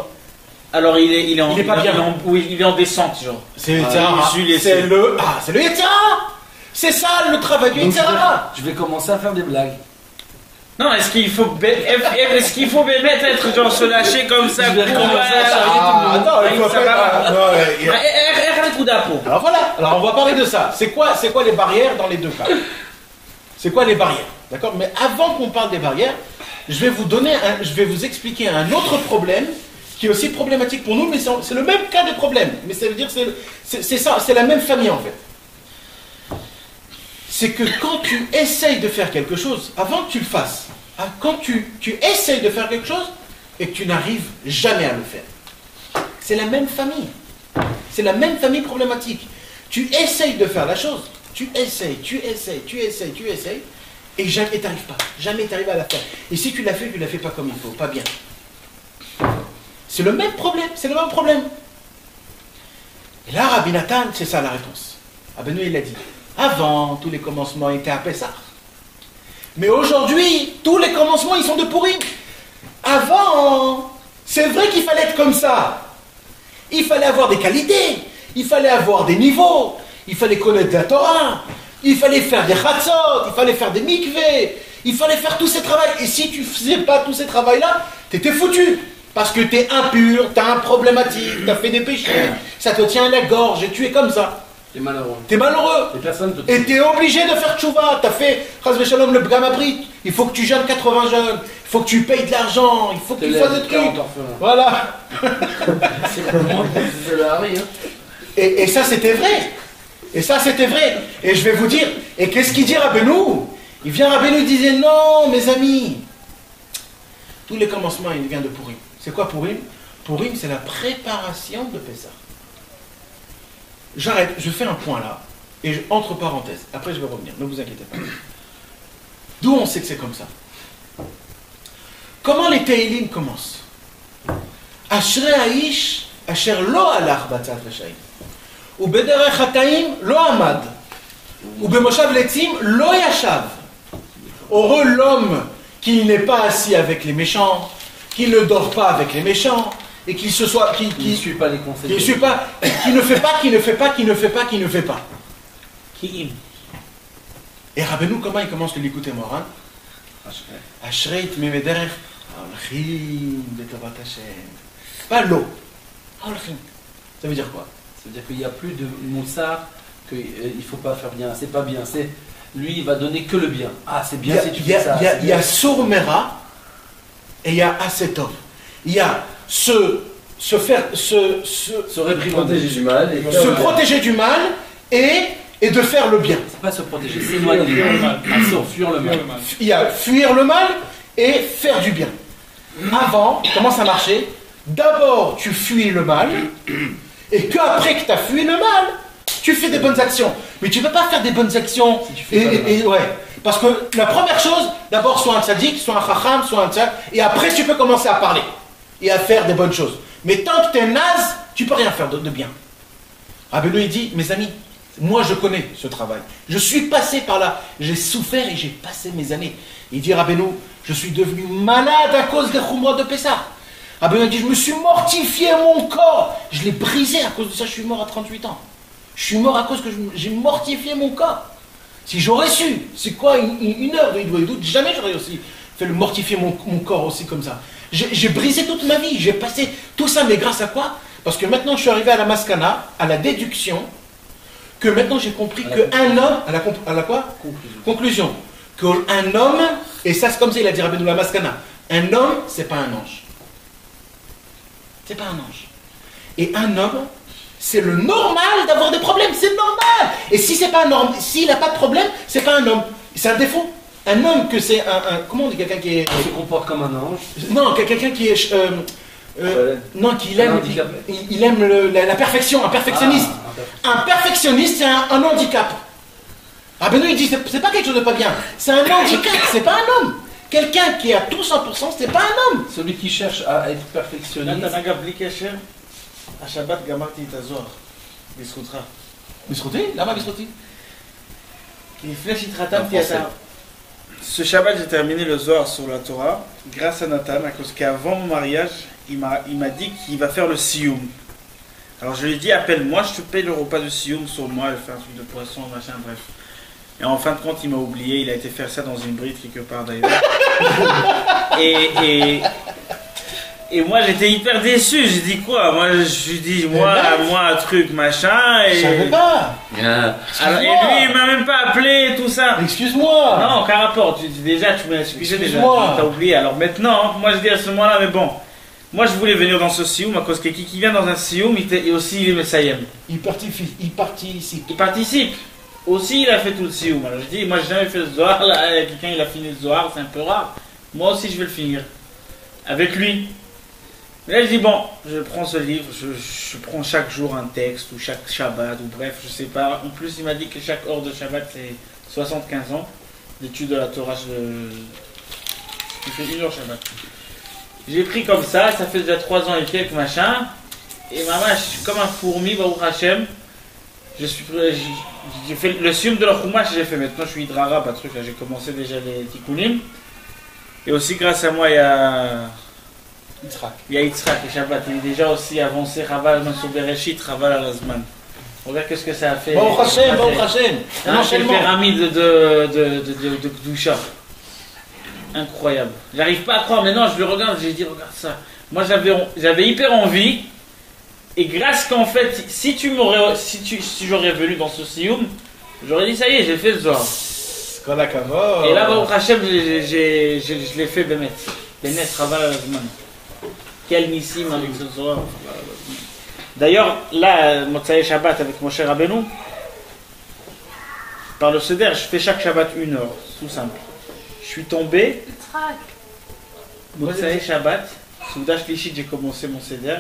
alors il est pas bien. Il est en descente, genre. C'est le Yetzirah. C'est ça le travail du Yetzirah. Je vais commencer à faire des blagues. Non, est-ce qu'il faut mettre être genre se lâcher comme ça? Je vais commencer à charrier tout le monde. Attends, il faut pas. Alors voilà, alors on va parler de ça. C'est quoi les barrières dans les deux cas? C'est quoi les barrières? D'accord? Mais avant qu'on parle des barrières, je vais vous expliquer un autre problème qui est aussi problématique pour nous, mais c'est le même cas de problème. Mais ça veut dire c'est ça, c'est la même famille en fait. C'est que quand tu essayes de faire quelque chose, avant que tu le fasses, quand tu essayes de faire quelque chose et que tu n'arrives jamais à le faire, c'est la même famille. C'est la même famille problématique. Tu essayes de faire la chose, tu essayes, et jamais tu n'arrives pas. Jamais tu arrives à la faire. Et si tu la fais pas comme il faut, pas bien. C'est le même problème, Et là, Rabbi Nathan, c'est ça la réponse. Rabbeinu, il a dit. Avant, tous les commencements étaient à Pessah. Mais aujourd'hui, tous les commencements, ils sont de Purim. Avant, c'est vrai qu'il fallait être comme ça. Il fallait avoir des qualités, il fallait avoir des niveaux, il fallait connaître la Torah, il fallait faire des chatzot, il fallait faire des mikveh, il fallait faire tous ces travaux. Et si tu faisais pas tous ces travaux-là, t'étais foutu. Parce que t'es impur, t'as un problématique, t'as fait des péchés, ça te tient à la gorge et tu es comme ça. T'es malheureux. Et t'es obligé de faire tchouva. T'as fait, Chas v'shalom, le Bgam Abrit. Il faut que tu jeûnes 80 jeûnes. Il faut que tu payes de l'argent. Il faut que tu fasses des trucs. Voilà. Et ça, c'était vrai. Et je vais vous dire, et qu'est-ce qu'il dit Rabbeinu? Il vient Rabbeinu, il disait, non, mes amis. Tous les commencements, il vient de Purim. C'est quoi Purim? Purim, c'est la préparation de Pessah. J'arrête, je fais un point là, et entre parenthèses, après je vais revenir, ne vous inquiétez pas. D'où on sait que c'est comme ça? Comment les Teilim commencent? Ashrei Aish, Asher lo alach batzat reshaim, ou bederech hataim lo amad, ou bemoshav letzim lo yashav. Heureux l'homme qui n'est pas assis avec les méchants, qui ne dort pas avec les méchants, et qu'il se soit, qui ne suit pas les conseils, qui ne fait pas. Et Rabbeinu, comment il commence de l'écouter Moran? Ashrei t'memederech Aolchim betovat Hashem. Pas l'eau. Aolchim. Ça veut dire quoi? C'est-à-dire qu'il n'y a plus de moussard, qu'il ne faut pas faire bien, c'est pas bien, c'est lui il va donner que le bien. Ah c'est bien si tu fais ça. Il y a Sourmera et il y a Asetov. Il y a se réprimander protéger du mal. Se protéger du mal et de faire le bien. C'est pas se protéger, c'est éloigner du mal. Fuir le mal. Il y a fuir le mal et faire du bien. Avant, comment ça marchait? D'abord, tu fuis le mal, et qu'après que tu as fui le mal, tu fais des bonnes actions. Mais tu ne peux pas faire des bonnes actions. Si tu fais ouais. Parce que la première chose, d'abord, soit un tzaddik, soit un chacham, soit un tzad, et après tu peux commencer à parler et à faire des bonnes choses. Mais tant que tu es naze, tu ne peux rien faire de bien. Rabbeinu, il dit, mes amis, moi je connais ce travail. Je suis passé par là. J'ai souffert et j'ai passé mes années. Il dit, Rabbeinu, je suis devenu malade à cause des Khumra de Pessah. Rabbeinu dit, je me suis mortifié mon corps. Je l'ai brisé à cause de ça, je suis mort à 38 ans. Je suis mort à cause que j'ai mortifié mon corps. Si j'aurais su, c'est quoi une heure de Hidoudou, jamais j'aurais aussi fait le mortifier mon corps aussi comme ça. J'ai brisé toute ma vie, j'ai passé tout ça, mais grâce à quoi? Parce que maintenant je suis arrivé à la maskana, à la déduction, que maintenant j'ai compris qu'un homme, à la quoi? Conclusion. Qu'un homme, et ça c'est comme ça il a dit Rabbeinu la maskana, un homme c'est pas un ange. C'est pas un ange. Et un homme, c'est le normal d'avoir des problèmes, c'est normal. Et si c'est pas un homme, s'il n'a pas de problème, c'est pas un homme. C'est un défaut. Un homme que c'est comment on dit quelqu'un qui est... Il se comporte comme un ange. Non, quelqu'un qui est... non, qu'il aime, il aime la perfection, un perfectionniste. Un perfectionniste, c'est un handicap. Ah ben non, il dit, c'est pas quelque chose de pas bien. C'est un handicap, c'est pas un homme. Quelqu'un qui est à tout 100%, c'est pas un homme. Celui qui cherche à être perfectionniste. השבת גמרתי את הזוהר, בזכותך. בזכותי? למה בזכותי? כי לפני שהתחתנתי אתה... Ce Shabbat, j'ai terminé le Zohar sur la Torah grâce à Nathan, à cause qu'avant mon mariage, il m'a dit qu'il va faire le Sioum. Alors je lui ai dit, appelle-moi, je te paye le repas de Sioum sur moi, je vais faire un truc de poisson, machin, bref. Et en fin de compte, il m'a oublié, il a été faire ça dans une bride quelque part d'ailleurs. Et moi j'étais hyper déçu, j'ai dit quoi? Moi je lui dis, moi un truc machin et... Je savais pas. Alors, et lui il m'a même pas appelé et tout ça. Excuse-moi. Non, aucun rapport, déjà tu m'as excusé déjà, t'as oublié. Alors maintenant, moi je dis à ce moment-là, mais bon, moi je voulais venir dans ce sioum à cause que qui vient dans un sioum, et aussi il est Messayem. Il participe. Il participe. Aussi il a fait tout le sioum. Alors je dis, moi j'ai jamais fait le Zohar, là, quelqu'un il a fini le Zohar, c'est un peu rare. Moi aussi je vais le finir. Avec lui. Mais là, je dis, bon, je prends ce livre, je prends chaque jour un texte, ou chaque Shabbat, ou bref, je sais pas. En plus, il m'a dit que chaque heure de Shabbat, c'est 75 ans d'étude de la Torah. Je fais une heure Shabbat. J'ai pris comme ça fait déjà 3 ans et quelques, machin. Et maman, je suis comme un fourmi, Baruch Hashem. J'ai fait le sium de la Chumash, j'ai fait. Maintenant, je suis Hidrara, pas truc, là, j'ai commencé déjà les Tikkunim. Et aussi, grâce à moi, il y a Yitzhak et Shabbat, il est déjà aussi avancé, Raval Mansou Bereshit, Raval Al-Azman. Regarde qu'est-ce que ça a fait. Baruch Hashem. C'est une pyramide de Kdusha. Incroyable. J'arrive pas à croire, mais non, je le regarde, j'ai dit, regarde ça. Moi j'avais hyper envie, et grâce qu'en fait, si j'aurais venu dans ce Sioum, j'aurais dit, ça y est, j'ai fait le Zohar. Et là, Baruch Hashem, je l'ai fait Bemet. Benet, Raval Al-Azman. Quel nissim avec ce Zohar. D'ailleurs, là, Motsai Shabbat avec Moshe Rabbeinu, par le Seder, je fais chaque Shabbat 1 heure, tout simple. Je suis tombé, Motsai Shabbat, Souda Shlichit, j'ai commencé mon Seder,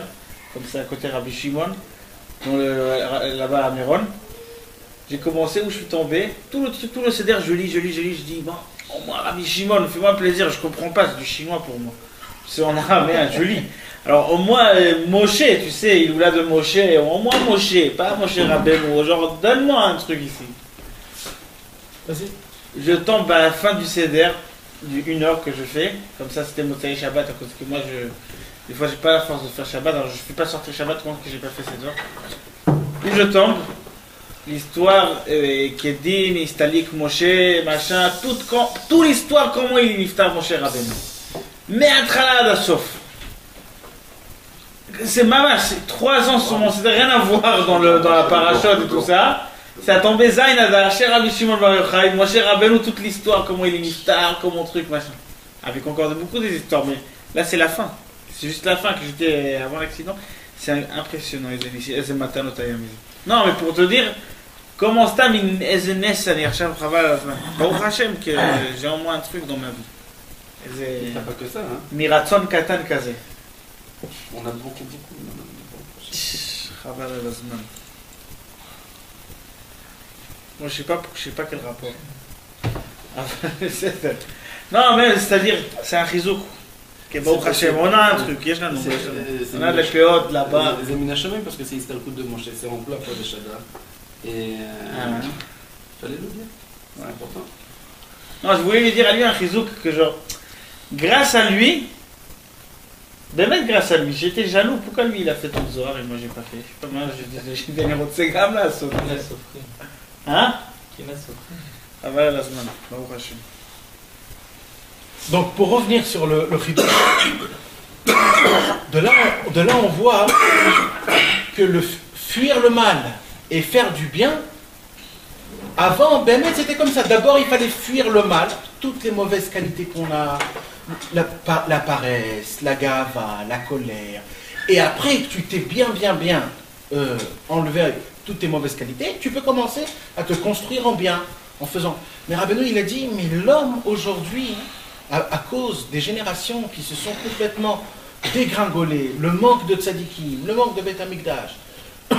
comme ça à côté Rabbi Shimon, là-bas à Méron. J'ai commencé où je suis tombé, tout le Seder, je lis, je dis, bon, au moins Rabbi Shimon, fais-moi plaisir, je comprends pas, c'est du chinois pour moi. C'est en araméen, je lis. Alors au moins Moshe, tu sais, il oula de Moshe, au moins Moshe, pas Moshe Rabbeinu, genre donne-moi un truc ici. Vas-y. Je tombe à la fin du Seder, du 1 heure que je fais, comme ça c'était Motsai Shabbat, à cause que moi des fois j'ai pas la force de faire Shabbat, alors je ne fais pas sortir Shabbat quand j'ai pas fait Seder. Puis je tombe, l'histoire Kedim, Istalik, Moshe, machin, toute l'histoire comment il niftar Moshe Rabbeinu. Mais à Tralad à Sof. c'est maman, c'est 3 ans sur mon, c'était rien à voir dans la parachute et tout ça. Ça a tombé Zayn Adar, cher Rabbi Shimon Bar Yochai, moi cher Rabbeinu, toute l'histoire, comment il est niftar, comment truc, machin. Avec encore beaucoup des histoires, mais là c'est la fin. C'est juste la fin que j'étais avant l'accident. C'est impressionnant, les matins, non, mais pour te dire, comment c'est une SNS, Baruch Hashem, que j'ai au moins un truc dans ma vie. Il n'y a pas que ça, hein. Miratson Katan Kaze. On a beaucoup. Chaval al-Azman. Moi je sais pas quel rapport. Non mais c'est-à-dire c'est un chizouk. On a un truc, on a les péotes là-bas. Les Aminachamim parce que c'est Istalkout de Moshe, c'est en plein pour les Shadda. Et fallait le dire, c'est important. Non, je voulais lui dire à lui un chizouk que genre, grâce à lui, grâce à lui, j'étais jaloux. Pourquoi lui il a fait tout le Zohar et moi j'ai pas fait? Je sais pas, moi j'ai gagné votre ségam là, sauf. Hein? Qui m'a souffert. Ah voilà la semaine, Baruch Hashem. Donc pour revenir sur le chidouch, de là on voit que fuir le mal et faire du bien, avant, c'était comme ça. D'abord il fallait fuir le mal, toutes les mauvaises qualités qu'on a, la paresse, la gava, la colère. Et après que tu t'es bien enlevé toutes tes mauvaises qualités, tu peux commencer à te construire en bien, en faisant. Mais Rabbeinu il a dit, mais l'homme aujourd'hui, à cause des générations qui se sont complètement dégringolées, le manque de tzadikim, le manque de Beth Amikdash,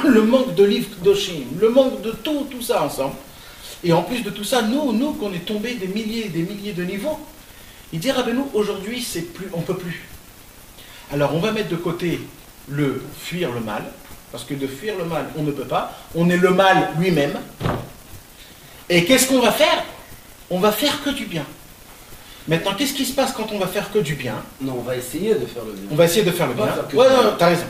le manque de livres Kedoshim, le manque de tout ça ensemble, et en plus de tout ça, nous qu'on est tombés des milliers et des milliers de niveaux, il dit Rabbeinu, aujourd'hui on peut plus. Alors on va mettre de côté le fuir le mal, parce que de fuir le mal, on ne peut pas, on est le mal lui-même, et qu'est-ce qu'on va faire? On va faire que du bien. Maintenant, qu'est-ce qui se passe quand on va faire que du bien? Non, on va essayer de faire le bien. On va essayer de faire le bien. Ouais, non, t'as raison.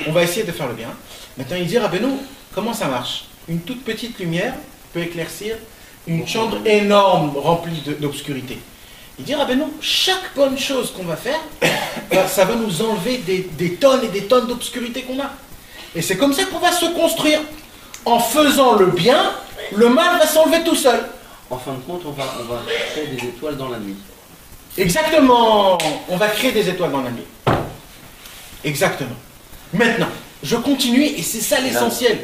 On va essayer de faire le bien. Maintenant, il dit, Rabbeinu, comment ça marche? Une toute petite lumière peut éclaircir une chambre énorme remplie d'obscurité. Il dit, Rabbeinu, chaque bonne chose qu'on va faire, ça va nous enlever des tonnes et des tonnes d'obscurité qu'on a. Et c'est comme ça qu'on va se construire. En faisant le bien, le mal va s'enlever tout seul. En fin de compte, on va créer des étoiles dans la nuit. Exactement. On va créer des étoiles dans la nuit. Exactement. Maintenant, je continue et c'est ça l'essentiel.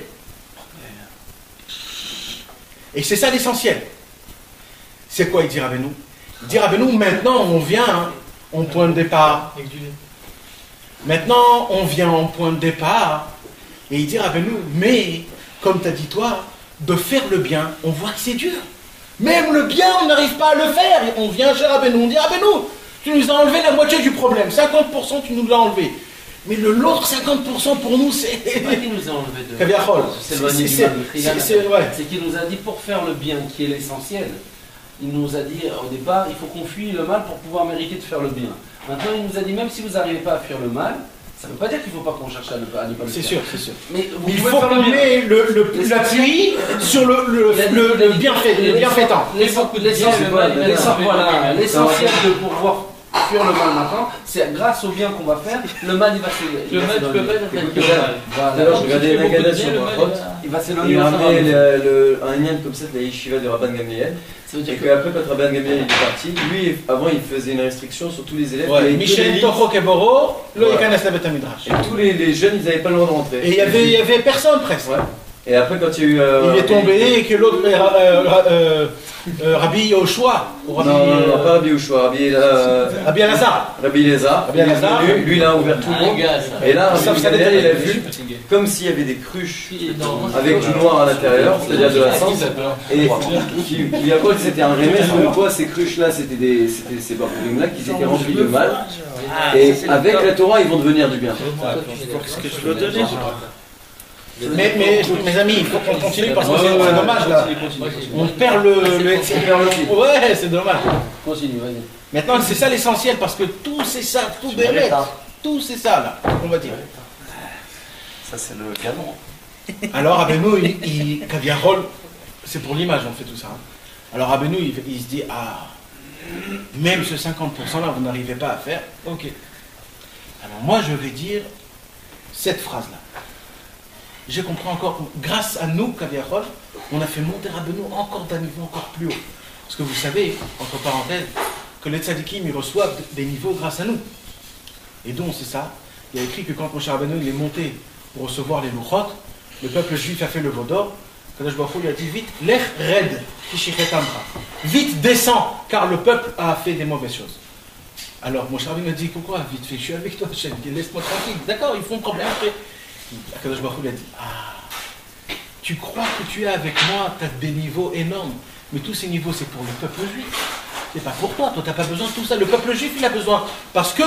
Et c'est ça l'essentiel. C'est quoi il dit Rabbeinu? Il dit Rabbeinu, maintenant on vient en point de départ. Maintenant on vient en point de départ. Et il dit Rabbeinu, mais comme tu as dit toi, de faire le bien, on voit que c'est dur. Même le bien, on n'arrive pas à le faire. On vient chez Rabbeinu, on dit Rabbeinu, tu nous as enlevé la moitié du problème. 50% tu nous l'as enlevé. Mais l'autre 50% pour nous, c'est... C'est pas qu'il nous a enlevé de... Kaviachol. C'est qu'il nous a dit pour faire le bien, qui est l'essentiel. Il nous a dit au départ, il faut qu'on fuit le mal pour pouvoir mériter de faire le bien. Maintenant, il nous a dit, même si vous n'arrivez pas à fuir le mal, ça ne veut pas dire qu'il ne faut pas qu'on cherche à ne pas le faire. C'est sûr, c'est sûr. Mais il faut qu'on ait l'appui sur le bienfaitant. L'essentiel de pouvoir fuir le mal maintenant, c'est grâce au bien qu'on va faire, le mal il va s'éloigner. Le mal, tu peux pas être quelque chose. D'ailleurs, je regardais une Agada sur Brachot, il va s'éloigner. il a ramené un lien comme ça de la yeshiva de Rabban Gamliel. Et qu'après, quand Rabban Gamliel est parti, lui, avant, il faisait une restriction sur tous les élèves. Michel Tocho Keboro, le Ikanes la Beth Midrash. Et tous les jeunes, ils n'avaient pas le droit de rentrer. Et il y avait personne presque. Et après, quand il y a eu. Il est tombé et que l'autre. Rabbi Yoshua. Non, pas Rabbi Yoshua, Rabbi Elazar. Rabbi Elazar. Lui, il a ouvert tout le monde. Et là, Rabbi Gamliel, il a vu comme s'il y avait des cruches avec du noir à l'intérieur, c'est-à-dire de la cendre. Et il a cru que c'était un remède comme quoi ces cruches-là, c'était ces barbourines-là qui étaient remplies de mal. Et avec la Torah, ils vont devenir du bien. Qu'est-ce que je veux donner? Mais mes amis, il faut qu'on continue parce que c'est dommage là. On perd le ouais, c'est dommage. Continue, vas-y. Maintenant, c'est ça l'essentiel parce que tout c'est ça, tout béret, tout c'est ça là, on va dire. Ça, c'est le canon. Alors, Rabbeinu, Kaviachol, c'est pour l'image, on fait tout ça. Alors, Rabbeinu, il se dit, même ce 50% là, vous n'arrivez pas à faire. Ok. Alors, moi, je vais dire cette phrase-là. J'ai compris encore, grâce à nous, Kaviachol, on a fait monter Rabbeinu encore d'un niveau encore plus haut. Parce que vous savez, entre parenthèses, que les tzadikim, ils reçoivent des niveaux grâce à nous. Et donc, c'est ça. Il y a écrit que quand Moshe Rabbeinu il est monté pour recevoir les louchot, le peuple juif a fait le veau d'or. Kadosh Baruch Hu lui a dit vite, lech red, kishichet amra. Vite descends, car le peuple a fait des mauvaises choses. Alors Moshe Rabbeinu a dit, pourquoi vite fait, je suis avec toi, Hachem, laisse-moi tranquille. D'accord, ils font problème après. Kadosh Baruch Hu lui a dit, tu crois que tu es avec moi, tu as des niveaux énormes, mais tous ces niveaux c'est pour le peuple juif. C'est pas pour toi, tu n'as pas besoin de tout ça. Le peuple juif, il a besoin. Parce que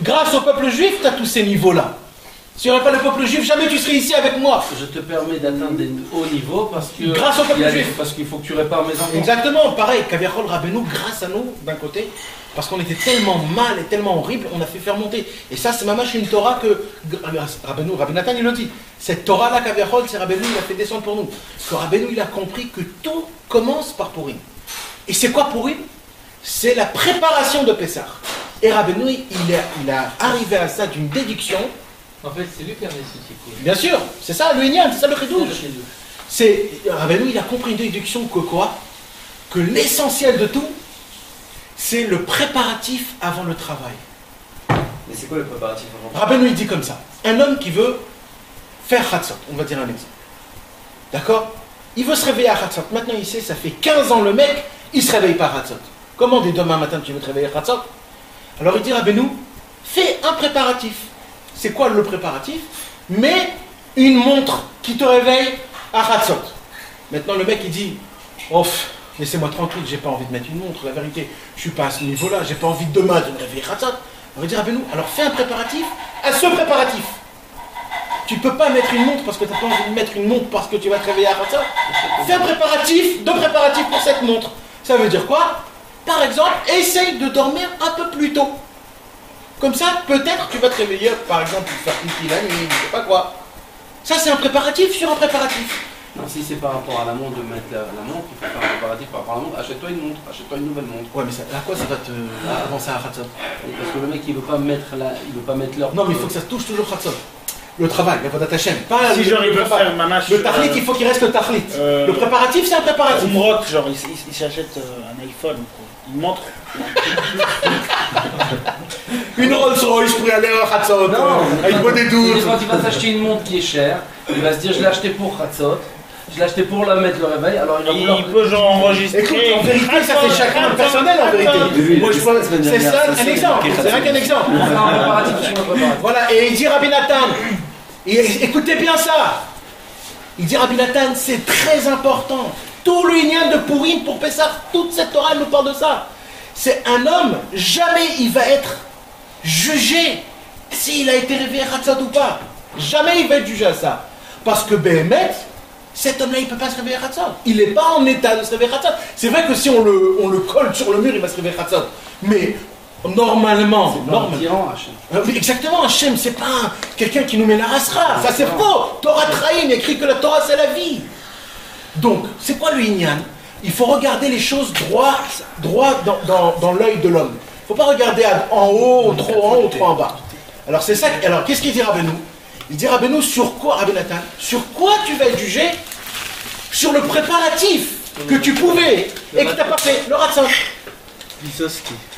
grâce au peuple juif, tu as tous ces niveaux-là. S'il n'y aurait pas le peuple juif, jamais tu serais ici avec moi. Je te permets d'atteindre des hauts niveaux parce que grâce au peuple juif. Parce qu'il faut que tu répares mes enfants. Exactement, pareil, Kaviachol Rabbeinu, grâce à nous, d'un côté, parce qu'on était tellement mal et tellement horrible, on a fait faire monter. Et ça, c'est mamash une Torah que Rabbeinu, Rabbi Nathan, il le dit. Cette Torah-là, Kaviachol, c'est Rabbeinu, il a fait descendre pour nous. Que Rabbeinu, il a compris que tout commence par Purim. Et c'est quoi Purim? C'est la préparation de Pessah. Et Rabbeinu, il a arrivé à ça d'une déduction. En fait, c'est lui qui a ressuscité. Bien sûr, c'est ça le Inyan, c'est ça le Chidouch. Rabbeinu, il a compris une déduction que quoi? Que l'essentiel de tout, c'est le préparatif avant le travail. Mais c'est quoi le préparatif avant? Rabbeinu, il dit comme ça. Un homme qui veut faire Chatzot, on va dire un exemple. D'accord? Il veut se réveiller à Chatzot. Maintenant, il sait, ça fait 15 ans le mec, il se réveille pas à Chatzot. Comment dès demain matin tu veux te réveiller à Chatzot? Alors il dit Rabbeinu, fais un préparatif. C'est quoi le préparatif? Mets une montre qui te réveille à Chatzot. Maintenant le mec il dit, oh, laissez-moi tranquille, j'ai pas envie de mettre une montre, la vérité, je suis pas à ce niveau-là, j'ai pas envie de demain de me réveiller à Chatzot. Alors il dit Rabbeinu, alors fais un préparatif à ce préparatif. Tu peux pas mettre une montre parce que tu n'as pas envie de mettre une montre parce que tu vas te réveiller à Chatzot. Fais un préparatif, deux préparatifs pour cette montre. Ça veut dire quoi? Par exemple, essaye de dormir un peu plus tôt. Comme ça, peut-être tu vas te réveiller, par exemple, pour faire pipi la nuit, je sais pas quoi. Ça, c'est un préparatif sur un préparatif. Non, si c'est par rapport à la montre, de mettre la montre, il faut faire un préparatif par rapport à la montre. Achète-toi une montre, achète-toi une nouvelle montre. Ouais, mais ça, à quoi ça va te avancer à Chatzot? Parce que le mec, il veut pas mettre l'heure. Non, mais il faut que ça se touche toujours Chatzot. Le travail, la Vodat Hashem. Pas si genre il veut faire mamash. Le tahlit, il faut qu'il reste le tahlit. Le préparatif, c'est un préparatif. Umrot, genre il s'achète un iPhone, quoi. Il montre. Une Rolls Royce pour aller à Chatzot. Non, avec beau des doutes. Quand il va s'acheter une montre qui est chère, il va se dire je l'ai acheté pour Chatzot, je l'ai acheté pour la mettre le réveil, alors il va vouloir. Il peut genre enregistrer. Écoute, en vérité, ça c'est chacun personnel en vérité. Moi je pense, c'est ça un exemple, c'est rien qu'un exemple. Voilà, et il dit Rabbi Nathan, écoutez bien ça. Il dit Rabbi Nathan, c'est très important. Tout le Inyan de Purim pour Pessah, toute cette Torah nous parle de ça. C'est un homme, jamais il va être jugé s'il a été réveillé à Chatzot ou pas. Jamais il va être jugé à ça. Parce que Béhémet, cet homme-là, il ne peut pas se réveiller à Chatzot. Il n'est pas en état de se réveiller à Chatzot. C'est vrai que si on le colle sur le mur, il va se réveiller à Chatzot. Mais normalement, oui, exactement, Hachem, c'est pas quelqu'un qui nous met la rasra. Ça c'est faux. Torah Traïm écrit que la Torah c'est la vie. Donc, c'est quoi le Inyan? Il faut regarder les choses droit dans l'œil de l'homme. Il ne faut pas regarder en haut, trop en haut, trop en bas. Alors c'est ça. Alors qu'est-ce qu'il dit Rabbeinu? Il dit Rabbeinu sur quoi, Rabbi Nathan? Sur quoi tu vas être jugé? Sur le préparatif que tu pouvais et que tu n'as pas fait, le ratson.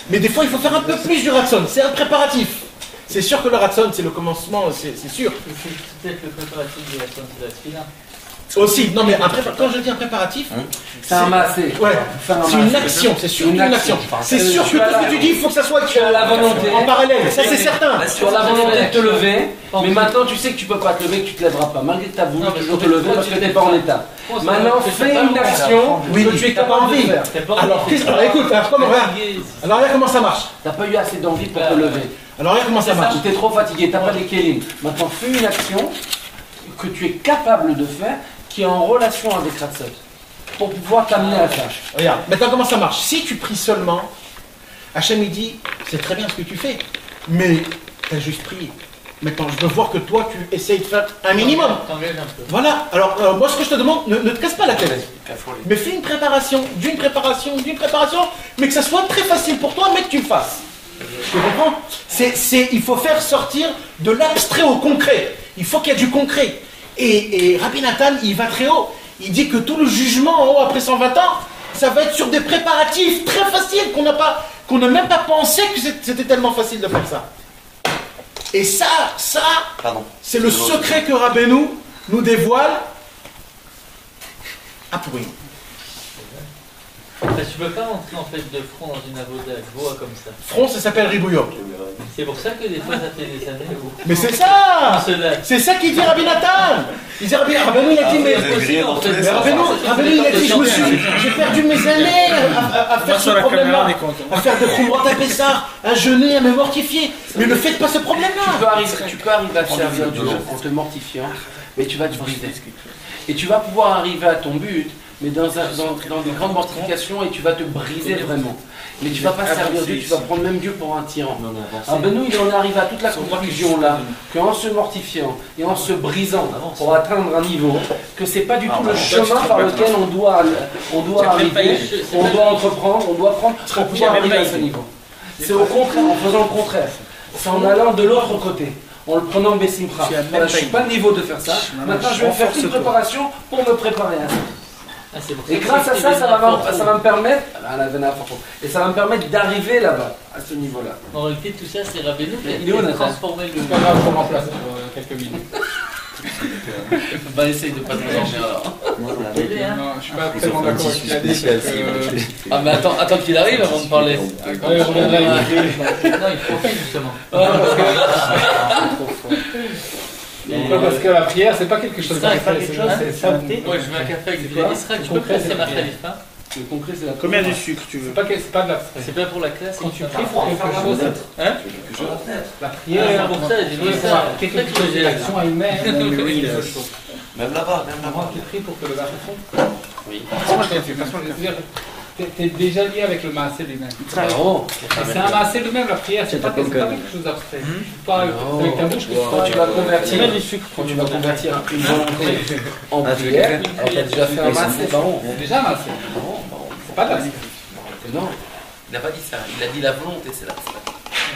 Mais des fois il faut faire un peu plus du ratson, c'est un préparatif. C'est sûr que le ratson c'est le commencement, c'est sûr. Peut-être le préparatif de la science de la Tfila. Aussi, non mais quand je dis un préparatif, c'est un massé. Ouais, c'est une action, c'est surtout une action. C'est sûr que tout ce que tu dis, il faut que ça soit la volonté en parallèle, ça c'est certain. Sur la volonté de te lever, mais maintenant tu sais que tu peux pas te lever, que tu te lèveras pas, malgré que tu as voulu toujours te lever parce que tu n'es pas en état. Maintenant fais une action que tu es capable de faire. Alors écoute, alors regarde comment ça marche. Tu n'as pas eu assez d'envie pour te lever. Alors regarde comment ça marche. Tu es trop fatigué, tu n'as pas les kélim. Maintenant fais une action que tu es capable de faire, qui est en relation avec Chatzot, pour pouvoir t'amener à ça. Regarde, maintenant comment ça marche? Si tu pries seulement, Hachem il dit, c'est très bien ce que tu fais, mais tu as juste prié. Maintenant, je veux voir que toi, tu essayes de faire un minimum. Voilà, alors moi ce que je te demande, ne te casse pas la tête, mais fais une préparation, d'une préparation, mais que ça soit très facile pour toi, mais que tu le fasses. Tu comprends? Il faut faire sortir de l'abstrait au concret. Il faut qu'il y ait du concret. Et Rabbi Nathan, il va très haut. Il dit que tout le jugement en haut après 120 ans, ça va être sur des préparatifs très faciles qu'on n'a même pas pensé que c'était tellement facile de faire ça. Et ça, c'est le secret que Rabbeinu nous dévoile à Purim. Tu peux pas entrer en fait de front dans une avoda voix comme ça. Front, ça s'appelle Ribouillot. C'est pour ça que des fois ça fait des années où... Mais c'est ça! On se lève. C'est ça qu'il dit Rabbi Nathan! Il dit Rabbeinu, il a dit, mais Rabbeinu, il a dit, j'ai perdu mes années à faire ce problème-là, à faire des khumrat à Pessah, à jeûner, à me mortifier. Mais ne faites pas ce problème-là! Tu peux arriver à te servir Dieu en te mortifiant, mais tu vas te briser. Et tu vas pouvoir arriver à ton but, mais dans des grandes mortifications, et tu vas te briser vraiment. Mais tu ne vas pas servir Dieu, tu vas prendre même Dieu pour un tyran. Nous, il en arrive à toute la conclusion là, qu'en se mortifiant et en se brisant pour atteindre un niveau, que c'est pas du tout le chemin par lequel on doit arriver, on doit entreprendre, on doit prendre pour pouvoir arriver à ce niveau. C'est au contraire, en faisant le contraire. C'est en allant de l'autre côté. En le prenant Bessimcha. Voilà, je ne suis pas le niveau de faire ça. Maintenant, je vais faire une préparation pour me préparer à ça. Et grâce à ça, ça va me permettre, et ça va me permettre d'arriver là-bas, à ce niveau-là. En réalité, tout ça, c'est Rabbeinu qui a transformé le... C'est pas grave, on remplace pour quelques minutes. Bah, essaye de pas te mélanger alors. Non, je suis pas tellement d'accord avec ce qu'il a dit. Ah, mais attends qu'il arrive avant de parler. On reviendra avec lui. Non, il faut faire justement. Parce que la prière, c'est pas quelque chose C'est pas quelque chose, c'est ça. Moi, je veux un café avec du lait d'Israël. Tu peux passer ma khalifa? Le concret, c'est la Combien de sucre tu veux? C'est pas de l'abstrait. C'est pas pour la classe. Quand tu pries pour quelque chose, Hein? la prière, pour ça, j'ai dit ça. quelque chose de l'action elle-même. Même là-bas, Avant, tu pries pour que le verre fonde. Oui. T'es déjà lié avec le maasé lui-même. Bravo. C'est un maasé lui-même, la prière, c'est pas quelque chose d'abstrait. Pas avec ta bouche. Quand tu vas convertir une volonté en prière, tu as déjà fait un massé, baron. Déjà un maasé. C'est pas de l'abstrait. Non, il n'a pas dit ça. Il a dit la volonté, c'est la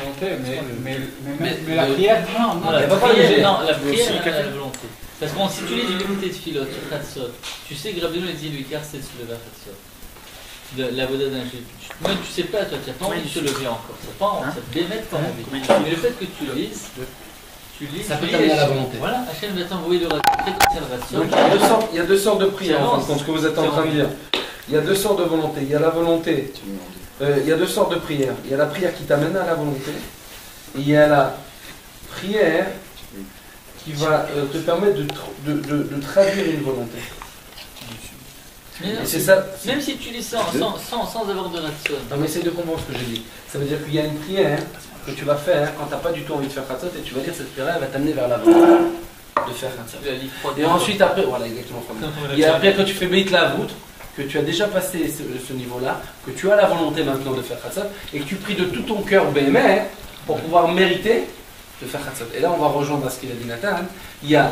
Volonté, mais la prière, non, La il y a pas prière, léger. non, la prière, la volonté. Parce que si tu lis du comité de philo, tu Khatsot, tu sais que Rabbeinu dit lui car c'est de se lever à Khatsot. La voda d'un juif. Même tu sais pas, toi, tu n'as pas envie de te lever encore. Ça te démette pas envie. Mais le fait que tu lises, ça peut t'amener à la volonté. Voilà, Hachem va t'envoyer le Ratsot. Donc il y a deux sortes de prières, en fin de compte, ce que vous êtes en train de dire. Il y a deux sortes de volonté. Il y a la volonté. Il y a deux sortes de prières. Il y a la prière qui t'amène à la volonté. Et il y a la prière qui va te permettre de traduire une volonté. Et c'est ça. Même si tu lis ça sans avoir de Ratsot. Non, mais essaye de comprendre ce que j'ai dit. Ça veut dire qu'il y a une prière que tu vas faire quand tu n'as pas du tout envie de faire Khatsot et tu vas dire cette prière elle va t'amener vers la volonté de faire Khatsot. Et ensuite, après, voilà, exactement. Et après, quand tu fais Beit Lavut, que tu as déjà passé ce niveau-là, que tu as la volonté maintenant de faire Khatsot et que tu pries de tout ton cœur Béhémer pour pouvoir mériter de faire Khatsot. Et là, on va rejoindre ce qu'il a dit Nathan. Il y a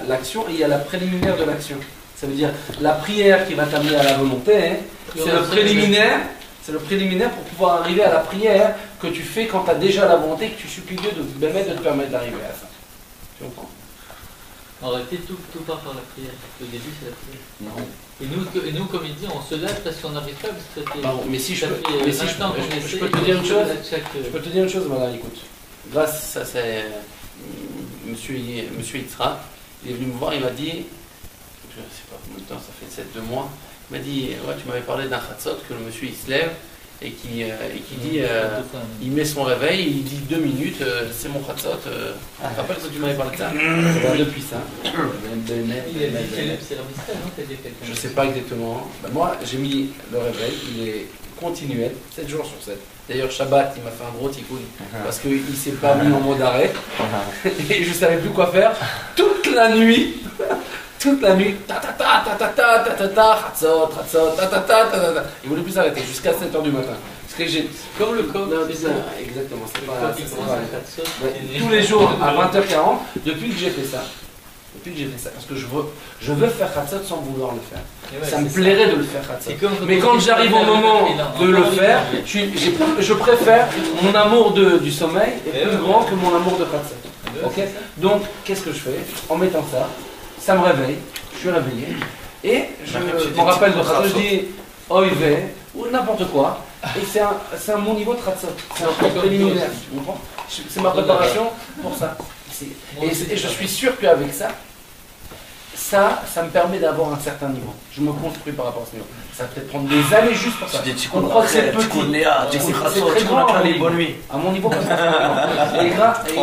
l'action et il y a la préliminaire de l'action. Ça veut dire la prière qui va t'amener à la volonté, hein, c'est le préliminaire. C'est le préliminaire pour pouvoir arriver à la prière que tu fais quand tu as déjà la volonté, que tu supplies Dieu de te permettre d'arriver à ça. Tu comprends? En réalité, tout part par la prière. Le début, c'est la prière. Non. Et nous, comme il dit, on se lève parce qu'on n'arrive pas, parce que ça fait... Bon, mais si je peux te dire une chose, voilà, écoute. Grâce à monsieur Yitzhak, il est venu me voir, il m'a dit, je ne sais pas combien de temps, ça fait 7-2 mois, il m'a dit, ouais, tu m'avais parlé d'un Khatsot, que le monsieur il se lève et qui dit, il met son réveil, il dit 2 minutes, c'est mon Khatsot. Tu te rappelles que tu m'avais parlé de ça? Depuis ça. Je ne sais pas exactement. Ben moi, j'ai mis le réveil, il est continuel, 7 jours sur 7. D'ailleurs, Shabbat, il m'a fait un gros ticoun parce qu'il ne s'est pas mis en mode arrêt et je ne savais plus quoi faire toute la nuit. Toute la nuit, il voulait plus s'arrêter jusqu'à 7h du matin. Parce que j'ai... Comme le coq. Exactement, c'est pas tous les jours à 20h40, depuis que j'ai fait ça, Depuis que j'ai fait ça, parce que je veux faire Khatsot sans vouloir le faire. Ouais, Ça me c'est plairait de le faire Khatsot. C'est comme Mais quand j'arrive au moment de le faire, je préfère mon amour du sommeil est plus grand que mon amour de Khatsot. Ok. Donc, qu'est-ce que je fais? En mettant ça, ça me réveille, je suis réveillé, et je me rappelle de Khatsot, je dis Oive, ou n'importe quoi, et c'est mon niveau de Khatsot. C'est un truc préliminaire, tu comprends? C'est ma préparation pour ça. Et je suis sûr qu'avec ça me permet d'avoir un certain niveau. Je me construis par rapport à ce niveau. Ça va peut-être prendre des années juste pour ça. On croit que c'est petit. C'est très grand à mon niveau. Et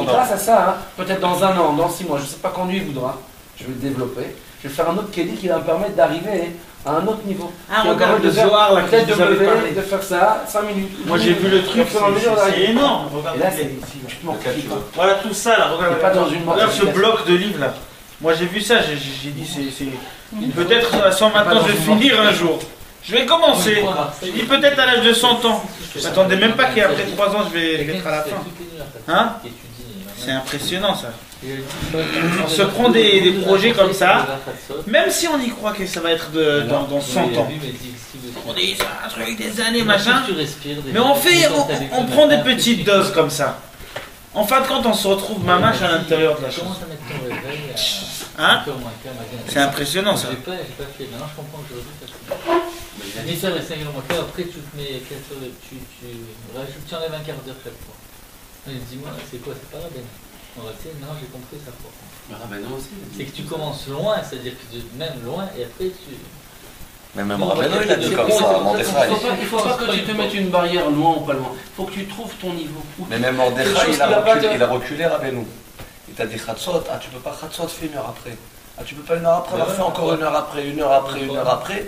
grâce à ça, peut-être dans un an, dans 6 mois, je ne sais pas quand lui voudra, je vais le développer. Je vais faire un autre Kéli qui va me permettre d'arriver à un autre niveau. Ah, regarde le Zohar là, peut-être de me lever, de faire ça 5 minutes. Moi j'ai vu le truc, c'est énorme. Et là, tu te mortifies pas. Voilà tout ça là, regarde. Pas dans une Regarde ce bloc de livres là. Moi j'ai vu ça, j'ai dit c'est. Peut-être sans maintenant je vais finir un jour. Je vais commencer. Je dis peut-être à l'âge de 100 ans. Je m'attendais même pas qu'après 3 ans je vais être à la fin. Hein? C'est impressionnant ça. On se prend des projets comme ça, même si on y croit que ça va être dans 100 ans. On dit c'est un truc des années machin. Mais on prend des petites doses comme ça. En fin de compte, on se retrouve mamache à l'intérieur de la chose. Hein? C'est impressionnant ça. J'ai pas fait, maintenant je comprends que je dis ça les 5 km, après tu te mets, tu enlèves un quart d'heure chaque fois. Dis-moi, c'est quoi, c'est pas la peine. Non, j'ai compris ça. C'est que tu commences loin, c'est-à-dire que même loin, et après tu. Mais même Rabbeinu, il a dit comme ça, Mordechai. Il ne faut pas que tu te mettes une barrière loin ou pas loin. Il faut que tu trouves ton niveau. Mais même Mordechai, il a reculé Rabbeinu. Il t'a dit Khatsot, tu peux pas Khatsot, fais 1 heure après. Tu peux pas 1 heure après, on fait encore 1 heure après, 1 heure après, 1 heure après,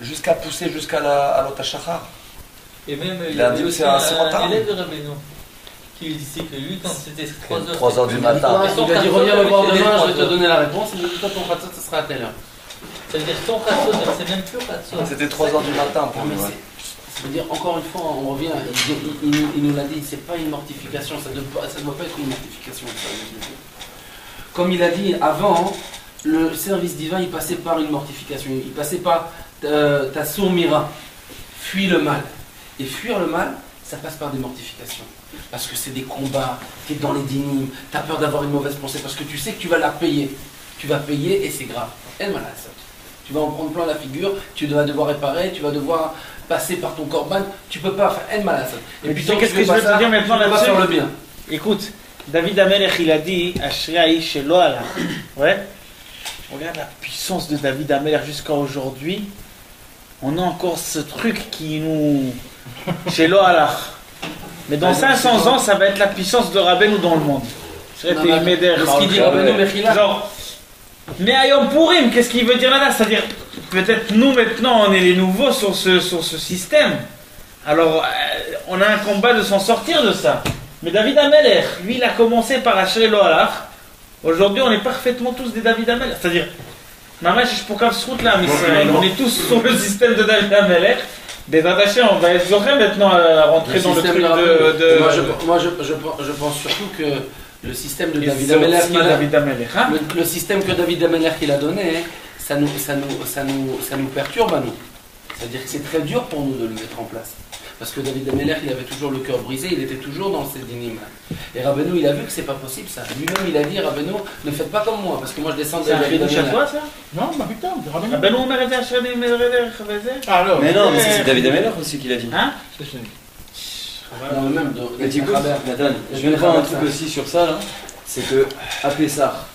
jusqu'à pousser jusqu'à l'Otashachar. Et même il a dit que c'est un élève de Rabbeinu qui lui disait que lui, quand c'était 3 heures du matin, il a dit reviens me voir demain, je vais te donner la réponse. Il dit toi ton Khatsot, ça sera à telle heure. Ça veut dire ton Khatsot, c'est même plus Khatsot. C'était 3 heures du matin pour lui. Ça veut dire, encore une fois, on revient, il nous l'a dit, c'est pas une mortification, ça doit pas être une mortification. Comme il a dit avant, le service divin, il passait par une mortification, il passait par ta sourmira, fuis le mal. Et fuir le mal, ça passe par des mortifications. Parce que c'est des combats, tu es dans les dynimes, tu as peur d'avoir une mauvaise pensée, parce que tu sais que tu vas la payer. Tu vas payer et c'est grave. Elle m'a la sorte. Tu vas en prendre plein la figure, tu vas devoir réparer, tu vas devoir passer par ton corban, tu peux pas faire elle malade. Et puis qu'est-ce que je veux te dire maintenant là-dessus? Faire le bien. Écoute, David Amelech il a dit Ashriaï Shelo Allah. Ouais. Regarde la puissance de David Amelech jusqu'à aujourd'hui. On a encore ce truc qui nous Shelo Allah. Mais dans 500 ans, ça va être la puissance de Rabbeinu dans le monde. Ce qu'il dit Rabbeinu Mechila. Genre, mais à Yom Purim, qu'est-ce qu'il veut dire là? C'est-à-dire, peut-être nous maintenant, on est les nouveaux sur ce système. Alors, on a un combat de s'en sortir de ça. Mais David Amelech, lui, il a commencé par Asher Lo Halach. Aujourd'hui, on est parfaitement tous des David Amelech. C'est-à-dire, Mamash, je pourrais se route là, mais on est tous sur le système de David Amelech. Des attachés, on va être maintenant à rentrer dans le truc de... Moi, je pense surtout que le système de David Amelech, le système que David Amelech il a donné, ça nous perturbe à nous. C'est-à-dire que c'est très dur pour nous de le mettre en place. Parce que David Amelech, il avait toujours le cœur brisé, il était toujours dans ces dynimes. Et Rabbeinu, il a vu que c'est pas possible ça. Lui-même, il a dit, Rabbeinu, ne faites pas comme moi, parce que moi je descends de David Amelech. C'est toi ça? Non, ma putain, de Rabbeinu. Rabbeinu, on m'a dit mais non, mais c'est David Amelech aussi qui l'a dit. Hein? Mais tu écoutes, Nathan, je viens de voir un truc aussi sur ça là. C'est que à Pessah,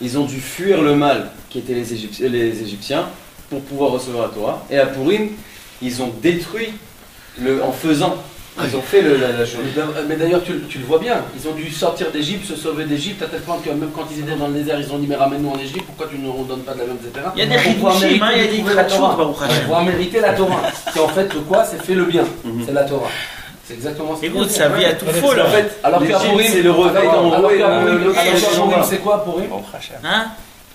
ils ont dû fuir le mal qui étaient les Égyptiens pour pouvoir recevoir la Torah. Et à Purim, ils ont détruit en faisant. Ils ont fait la chose. Mais d'ailleurs, tu le vois bien. Ils ont dû sortir d'Égypte, se sauver d'Égypte, à tel point que même quand ils étaient dans le désert, ils ont dit mais ramène-nous en Égypte, pourquoi tu ne nous redonnes pas de la même, etc. Il y a des chidushim, il y a des kratchout, pour pouvoir mériter la Torah. C'est en fait le quoi? C'est fait le bien. C'est la Torah. C'est exactement ce que écoute, sa vie à tout faux là. En fait, alors qu'à Purim, c'est le réveil d'en haut et Purim, c'est quoi Purim? Hein?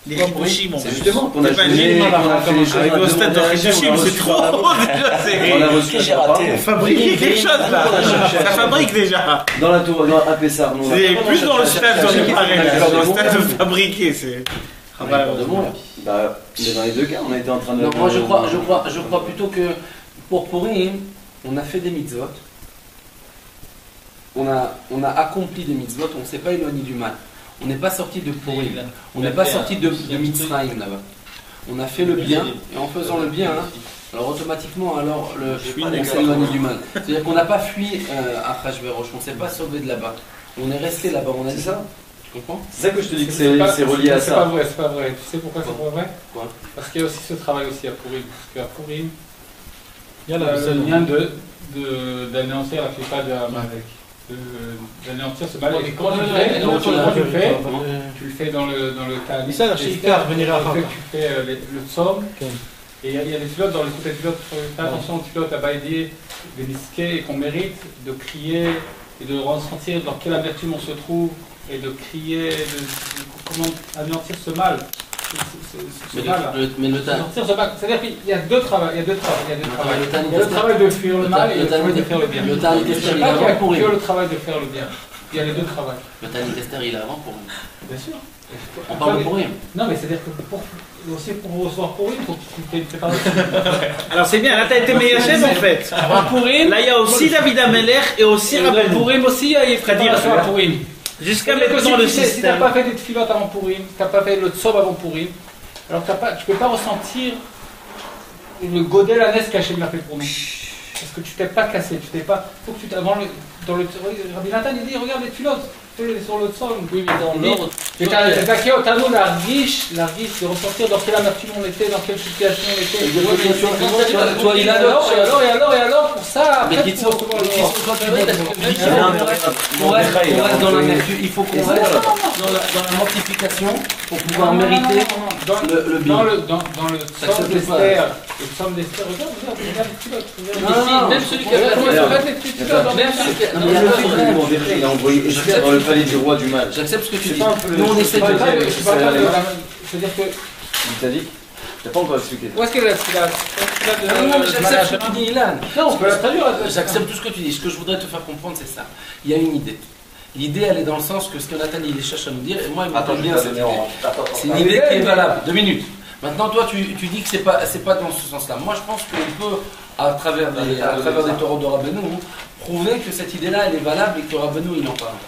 Les chidushim, c'est justement qu'on a fait les choses avec le stade de chidushim, c'est trop. On a reçu, j'ai raté. On fabrique quelque chose là. Ça fabrique déjà. Dans la tour, à Pessah, c'est plus dans le stade qu'on est parlé là. Dans le stade de fabriquer, c'est. Bah, dans les deux cas, on a été en train de. Non, moi je crois plutôt que pour Purim, on a fait des mitzvot. On a accompli des mitzvot, on ne s'est pas éloigné du mal. On n'est pas sorti de Purim. On n'est pas sorti de Mitzrayim là-bas. On a fait le bien, et en faisant le bien, alors automatiquement, on s'est éloigné du mal. C'est-à-dire qu'on n'a pas fui à Achashverosh, on ne s'est pas sauvé de là-bas. On est resté là-bas, on a dit ça. Tu comprends? C'est ça que je te dis que c'est relié à ça. C'est pas vrai. Tu sais pourquoi c'est pas vrai? Quoi? Parce qu'il y a aussi ce travail aussi à Purim. Parce qu'à Purim, Il y a le lien d'anéantir la fifa de Amalek. D'anéantir ce mal. Et comment tu le fais? Tu le fais dans le Ta'anit. Ça, l'archicar, venir à tu fais le psaume. Et il y a des pilotes dans les côtés de pilotes. Fais attention aux pilotes à Baïdi, des disquets, et qu'on mérite de crier et de ressentir dans quelle amertume on se trouve et de crier, comment anéantir ce mal. C'est-à-dire qu'il y a deux travaux. Il y a le travail de fuir le mal et le travail de faire le bien. Le Ta'anit Esther, il est avant avant Purim. que le travail de faire le bien. Il y a les deux travails. Le Ta'anit Esther, il est avant Purim. Bien sûr. On parle de Purim. Non, mais c'est-à-dire que aussi pour recevoir Purim, il faut que tu fais une préparation. Alors c'est bien, là t'as été meilleur chef en fait. Là il y a aussi David Ameler et aussi Rabbeinu. Purim aussi, il y a une préparation à Purim. Jusqu'à maintenant le système. Si tu n'as pas fait des filotes avant Purim, si tu n'as pas fait le tsob avant Purim, alors tu ne peux pas ressentir le godet la nesse qu'Hachem l'a fait pour nous. Parce que tu t'es pas cassé, tu t'es pas. Faut que tu avant dans le Rabbi Nathan il dit regarde les filotes, fais sur le tsob. Oui, mais dans l'ordre. Et t'as nous la riche de ressentir dans quelle amertume on était, dans quelle situation on était. Toi, il adore. Et alors, pour ça, mais après, on reste dans l'amertume. Il faut qu'on reste dans la mortification pour pouvoir mériter le bien. Dans le psaume d'Esther, regarde les pilotes. Même celui qui Il a envoyé Esther dans le palais du roi du mal. J'accepte ce que tu dis. Nous on essaie de dire. C'est-à-dire que. Il t'a dit? T'as pas encore expliqué. Où est-ce qu'elle a j'accepte ce que tu dis, Ilan. Non, j'accepte tout ce que tu dis. Ce que je voudrais te faire comprendre, c'est ça. Il y a une idée. L'idée, elle est dans le sens que ce que Nathan il cherche à nous dire, et moi, il m'entend bien cette idée. C'est une idée qui est valable. 2 minutes. Maintenant, toi, tu dis que c'est pas dans ce sens-là. Moi, je pense qu'on peut, à travers des taureaux de Rabbeinu, prouver que cette idée-là, elle est valable et que Rabbeinu, il en parle.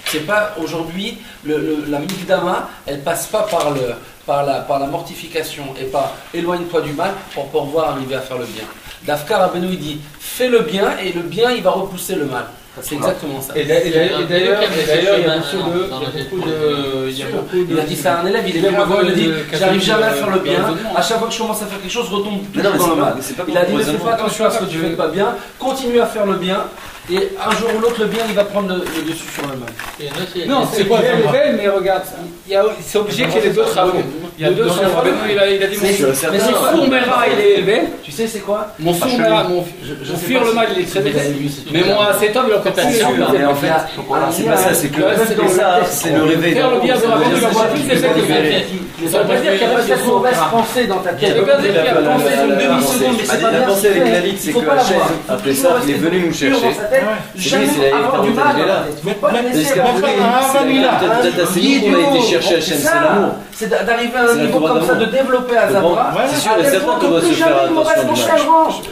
C'est pas aujourd'hui, la Mikdama, elle passe pas par la mortification et par éloigne-toi du mal pour pouvoir arriver à faire le bien. Dafka Rabbeinu, il dit fais le bien et le bien, il va repousser le mal. C'est exactement ça. Et d'ailleurs, il y a beaucoup de. Il a dit ça à un élève, il est venu me voir, il a dit j'arrive jamais à faire le bien, à chaque fois que je commence à faire quelque chose, je retombe toujours dans le mal. Il a dit ne fais pas attention à ce que tu fais pas bien, continue à faire le bien, et un jour ou l'autre, le bien il va prendre le dessus sur le mal. Non, c'est quoi mais regarde, c'est obligé qu'il y ait les deux travaux. Il y a deux travaux. Il a dit mon sourmera il est élevé. Tu sais c'est quoi? Mon sourmera, mon fuir le mal il est très élevé. Mais mon cet homme il en fait pas sûr. Mais en fait, c'est pas ça, c'est que c'est le réveil. Faire le bien de Rabbeinu, il envoie tous les effets. Ça veut pas dire qu'il y a pas de mauvaise pensée dans ta tête. Ça veut pas dire qu'il y a pensé d'une demi-seconde, mais c'est pas bien. La pensée avec David, c'est que Hachem, après ça, il est venu nous chercher. Jamais avoir du mal. T'as ces mots qu'on a été chercher Hachem, c'est l'amour. C'est d'arriver à un niveau comme ça, de développer à Zabra. C'est sûr, et certain qu'on doit se faire attention du mal.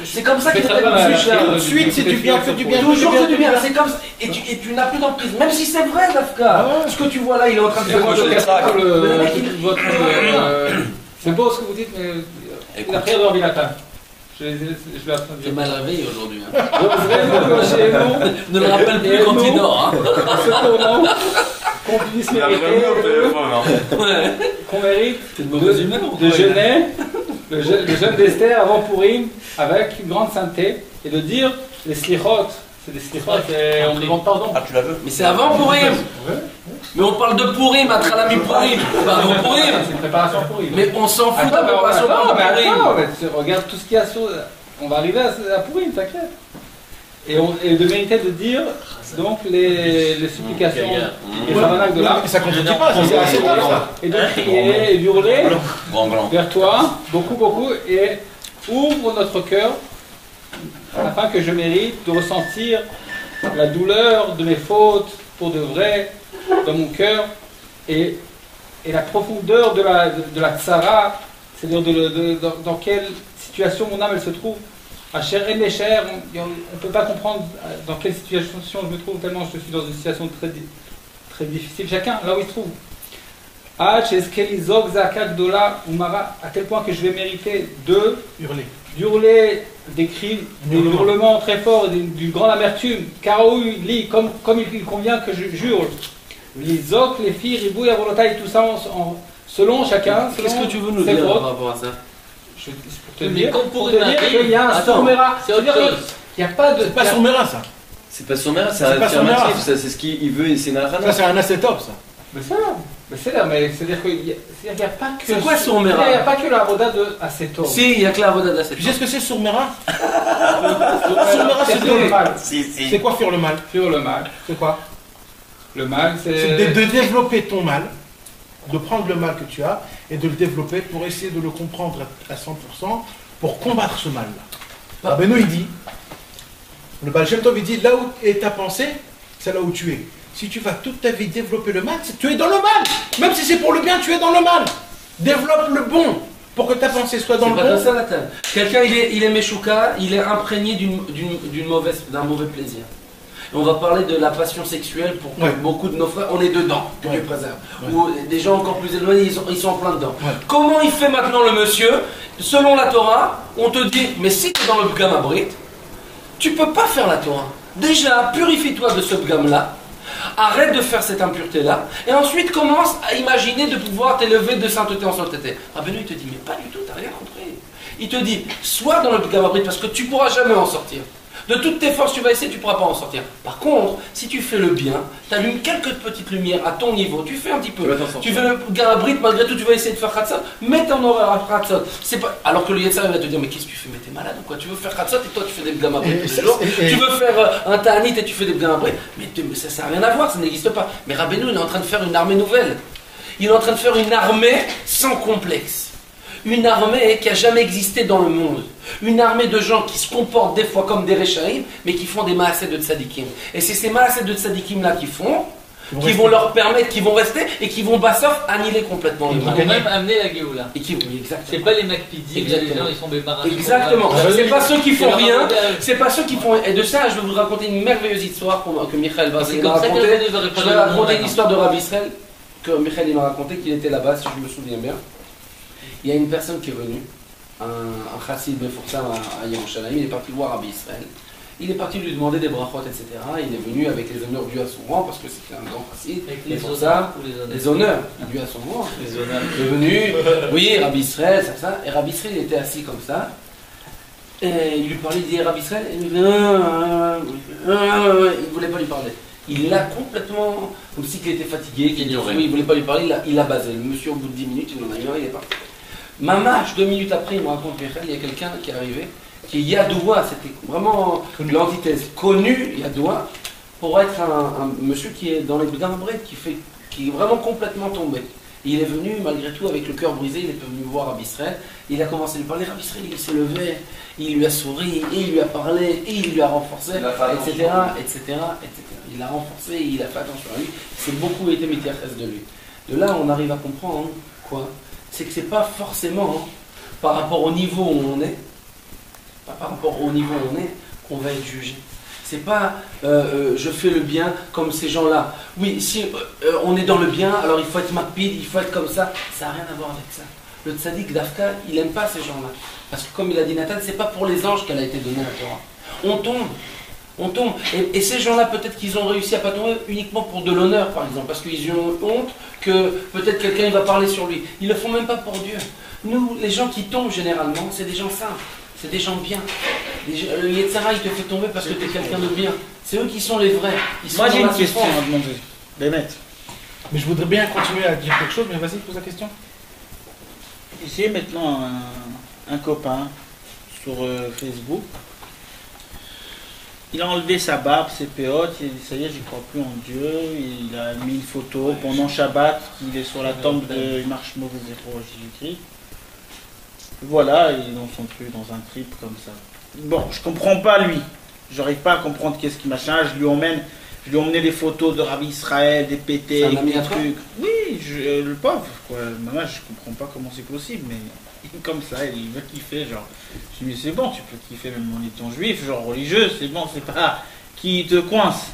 C'est comme ça qu'il faut tout de suite, c'est du bien, que du bien. Toujours que du bien, c'est comme ça. Et tu n'as plus d'emprise. Même si c'est vrai, Dafka. Ce que tu vois là, il est en train de faire c'est beau ce que vous dites, mais la prière de Rabbi Nathan. J'ai mal réveillé aujourd'hui. Ne le rappelle plus quand il dort. Qu'on puisse mériter, qu'on mérite de jeûner le jeûne d'Esther avant Purim avec une grande sainteté et de dire les slichot. C'est des slichot et on demande pardon. Ah, tu la veux? Mais c'est avant Purim. Mais on parle de Purim, à Tralami Purim. C'est pas avant Purim. C'est une préparation Purim. Mais on s'en fout de la préparation Purim. Regarde tout ce qu'il y a sur. On va arriver à Purim, t'inquiète. Et de mériter de dire donc les supplications et de l'âme. Ça ne contredit pas, c'est assez bien ça. Et de crier et d'hurler vers toi, beaucoup, et ouvre notre cœur afin que je mérite de ressentir la douleur de mes fautes pour de vrai dans mon cœur et et la profondeur de la tsara, c'est-à-dire dans quelle situation mon âme elle se trouve. À cher et cher, on ne peut pas comprendre dans quelle situation je me trouve, tellement je suis dans une situation très, très difficile. Chacun, là où il se trouve. À tel point que je vais mériter de d'hurler, des cris, des hurlements très forts, d'une grande amertume. Comme il convient que je jure. Les ocs, les filles, ribou et avolotaï, tout ça selon chacun. Qu'est-ce que tu veux nous dire par rapport à ça? Pour te dire qu'il y a un sourmera. C'est autre chose. Il n'y a pas de. C'est pas sourmera ça. C'est pas sourmera, c'est un affirmatif. C'est ce qu'il veut, c'est une Ça, c'est un acétop ça. Mais ça, c'est là, mais c'est-à-dire qu'il n'y a pas que. C'est quoi sourmera? Il n'y a pas que la voda de acétop. Si, il n'y a que la voda de acétop. Tu sais ce que c'est sourmera? Sourmera, c'est fuir le mal. C'est quoi fuir le mal? Fuir le mal. C'est quoi? Le mal, C'est de développer ton mal, de prendre le mal que tu as et de le développer pour essayer de le comprendre à 100% pour combattre ce mal-là. Rabbeinu il dit, le Baal Shem Tov il dit, là où est ta pensée, c'est là où tu es. Si tu vas toute ta vie développer le mal, tu es dans le mal. Même si c'est pour le bien, tu es dans le mal. Développe le bon pour que ta pensée soit dans le bon. C'est pas comme ça, Nathan. Quelqu'un il est Meshuka, il est imprégné d'un mauvais plaisir. Et on va parler de la passion sexuelle pour que beaucoup de nos frères, on est dedans, que Dieu préserve. Ou des gens encore plus éloignés, ils sont en plein dedans. Comment il fait maintenant le monsieur? Selon la Torah, on te dit, mais si tu es dans le Bgam Abrit, tu peux pas faire la Torah. Déjà, purifie-toi de ce Bgam-là, arrête de faire cette impureté-là, et ensuite commence à imaginer de pouvoir t'élever de sainteté en sainteté. Rabbeinu, il te dit, mais pas du tout, t'as rien compris. Il te dit, sois dans le Bgam Abrit parce que tu pourras jamais en sortir. De toutes tes forces, tu vas essayer, tu ne pourras pas en sortir. Par contre, si tu fais le bien, tu allumes quelques petites lumières à ton niveau, tu fais un petit peu. Tu fais le Garabrit, malgré tout, tu vas essayer de faire Khatsot, mets ton horaire à Khatsot. Alors que le Yetzirah va te dire, mais qu'est-ce que tu fais? Mais t'es malade ou quoi? Tu veux faire Khatsot et toi tu fais des Gamabrit tous les jours. Tu veux faire un Ta'anit et tu fais des Gamabrit. Mais ça n'a rien à voir, ça n'existe pas. Mais Rabbeinu, il est en train de faire une armée nouvelle. Il est en train de faire une armée sans complexe. Une armée qui n'a jamais existé dans le monde. Une armée de gens qui se comportent des fois comme des Rechaïm, mais qui font des Maaseh de Tzadikim. Et c'est ces Maaseh de Tzadikim là qui vont leur permettre, qui vont rester et qui vont Bassof annihiler complètement le monde. Ils vont même amener la Géoula. C'est pas les Makpidi, les gens ils sont bébarrassés. Exactement. C'est pas ceux qui font rien, c'est pas ceux qui font. Et de ça, je vais vous raconter une merveilleuse histoire que Michael va raconter. Je vais raconter l'histoire de Rabbi Israël que Michael m'a raconté, qu'il était là-bas, si je me souviens bien. Il y a une personne qui est venue, un chassid Befoursan à Yerushalayim, il est parti voir Rabbi Israël. Il est parti lui demander des brachot, etc. Il est venu avec les honneurs dus à son rang, parce que c'était un grand chassid. Les honneurs ou les honneurs dus à son rang. Les honneurs. Il est venu, oui, Rabbi Israël, ça. Et Rabbi Israël, il était assis comme ça. Et il lui parlait, il disait Rabbi Israël, et il ne voulait pas lui parler. Il l'a complètement, comme si il était fatigué, il ne voulait pas lui parler, il l'a basé. Le monsieur, au bout de 10 minutes, il en a eu un, il est parti. Mamache, 2 minutes après, il me raconte, il y a quelqu'un qui est arrivé, qui est Yadoua, c'était vraiment l'antithèse, connu Yadoua, pour être un monsieur qui est dans les Bgam-Abrit, qui est vraiment complètement tombé. Et il est venu, malgré tout, avec le cœur brisé, il est venu voir Rabbi Israël, il a commencé à lui parler, Rabbi Israël, il s'est levé, il lui a souri, et il lui a parlé, et il lui a renforcé, etc. Il l'a renforcé, il a fait attention à lui, c'est beaucoup été métier-reste de lui. De là, on arrive à comprendre, quoi? C'est que c'est pas forcément par rapport au niveau où on est, qu'on va être jugé. C'est pas je fais le bien comme ces gens-là. Oui, si on est dans le bien, alors il faut être makpid, il faut être comme ça. Ça n'a rien à voir avec ça. Le tzaddik d'Afka, il n'aime pas ces gens-là. Parce que comme il a dit Nathan, c'est pas pour les anges qu'elle a été donnée la Torah. On tombe. Et ces gens-là, peut-être qu'ils ont réussi à pas tomber uniquement pour de l'honneur, par exemple, parce qu'ils ont honte que peut-être quelqu'un va parler sur lui. Ils ne le font même pas pour Dieu. Nous, les gens qui tombent généralement, c'est des gens simples, c'est des gens bien. Le Yetzirah, il te fait tomber parce que tu es quelqu'un de bien. C'est eux qui sont les vrais. Moi, j'ai une question à demander. Bémet. Mais je voudrais bien continuer à dire quelque chose, mais vas-y, pose la question. J'ai maintenant un copain sur Facebook. Il a enlevé sa barbe, ses péotes, il a dit ça y est, j'y crois plus en Dieu. Il a mis une photo pendant Shabbat, il est sur la tombe de Il marche mauvais zéro Jésus-Christ. Voilà, ils n'en sont plus dans un trip comme ça. Bon, je comprends pas lui. J'arrive pas à comprendre qu'est-ce qui machin. Je lui ai emmené des photos de Rabbi Israël, des pétés, des trucs. Oui, le pauvre, quoi. Maman, je comprends pas comment c'est possible, mais comme ça, il veut kiffer, genre. Je lui dis, c'est bon, tu peux kiffer même en étant juif, genre religieux, c'est bon, c'est pas qui te coince.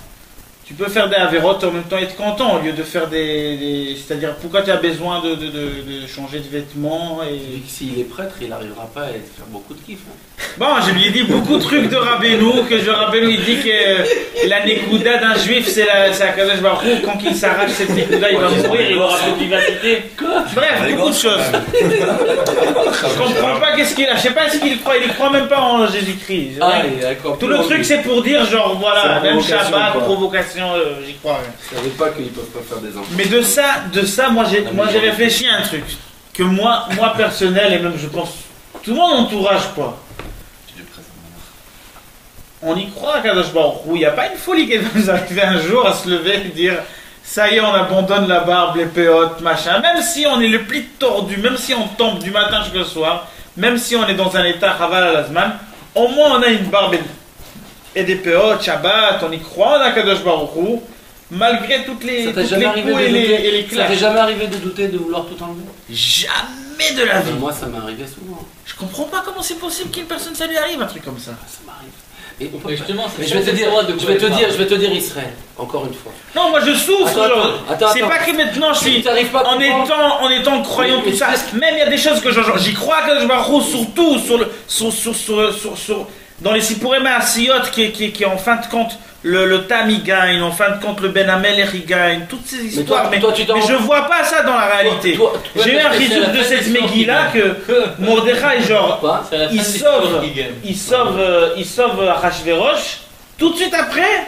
Tu peux faire des avérotes en même temps être content, au lieu de faire c'est-à-dire, pourquoi tu as besoin de changer de vêtements et... S'il est prêtre, il n'arrivera pas à faire beaucoup de kiff. Hein. Bon, je lui ai dit beaucoup de trucs de Rabbeinu, que Rabbeinu il dit que la Nekouda d'un juif, c'est la Kadosh Baruch Hu, quand il s'arrache cette Nekouda, il va mourir, il aura plus de vivacité. Bref, beaucoup de choses. Je comprends pas qu'est-ce qu'il a, je sais pas ce qu'il croit, il croit même pas en Jésus-Christ. Tout le truc c'est pour dire genre voilà, même Shabbat, provocation, j'y crois. Je savais pas qu'ils peuvent pas faire des enfants. Mais de ça, moi j'ai réfléchi à un truc, que moi personnel, et même je pense, tout mon entourage quoi. On y croit à Kadosh Baruch Hu. Il n'y a pas une folie qui va nous arriver un jour à se lever et dire ça y est, on abandonne la barbe, les péotes, machin. Même si on est le pli tordu, même si on tombe du matin jusqu'au soir, même si on est dans un état Chaval à l'Azman, au moins on a une barbe et des péotes, Shabbat, on y croit à Kadosh Baruch Hu, malgré toutes les coups et les clashs. Ça t'est jamais arrivé de douter de vouloir tout enlever? Jamais de la vie. Moi, ça m'est arrivé souvent. Je comprends pas comment c'est possible qu'une personne ça lui arrive un truc comme ça. Ça m'arrive. Mais je vais te dire Israël, encore une fois. Non, moi je souffre. Attends, c'est pas que maintenant je suis en étant croyant tout ça. Même il y a des choses que j'y crois que je m'arrose surtout sur dans les Sipurim Asiyot qui est en fin de compte le Tam il gagne, en fin de compte le Ben Amelech il gagne, toutes ces histoires. Mais je vois pas ça dans la réalité. J'ai eu un résumé de cette Megillah que Mordechai genre il sauve Achashverosh. Tout de suite après,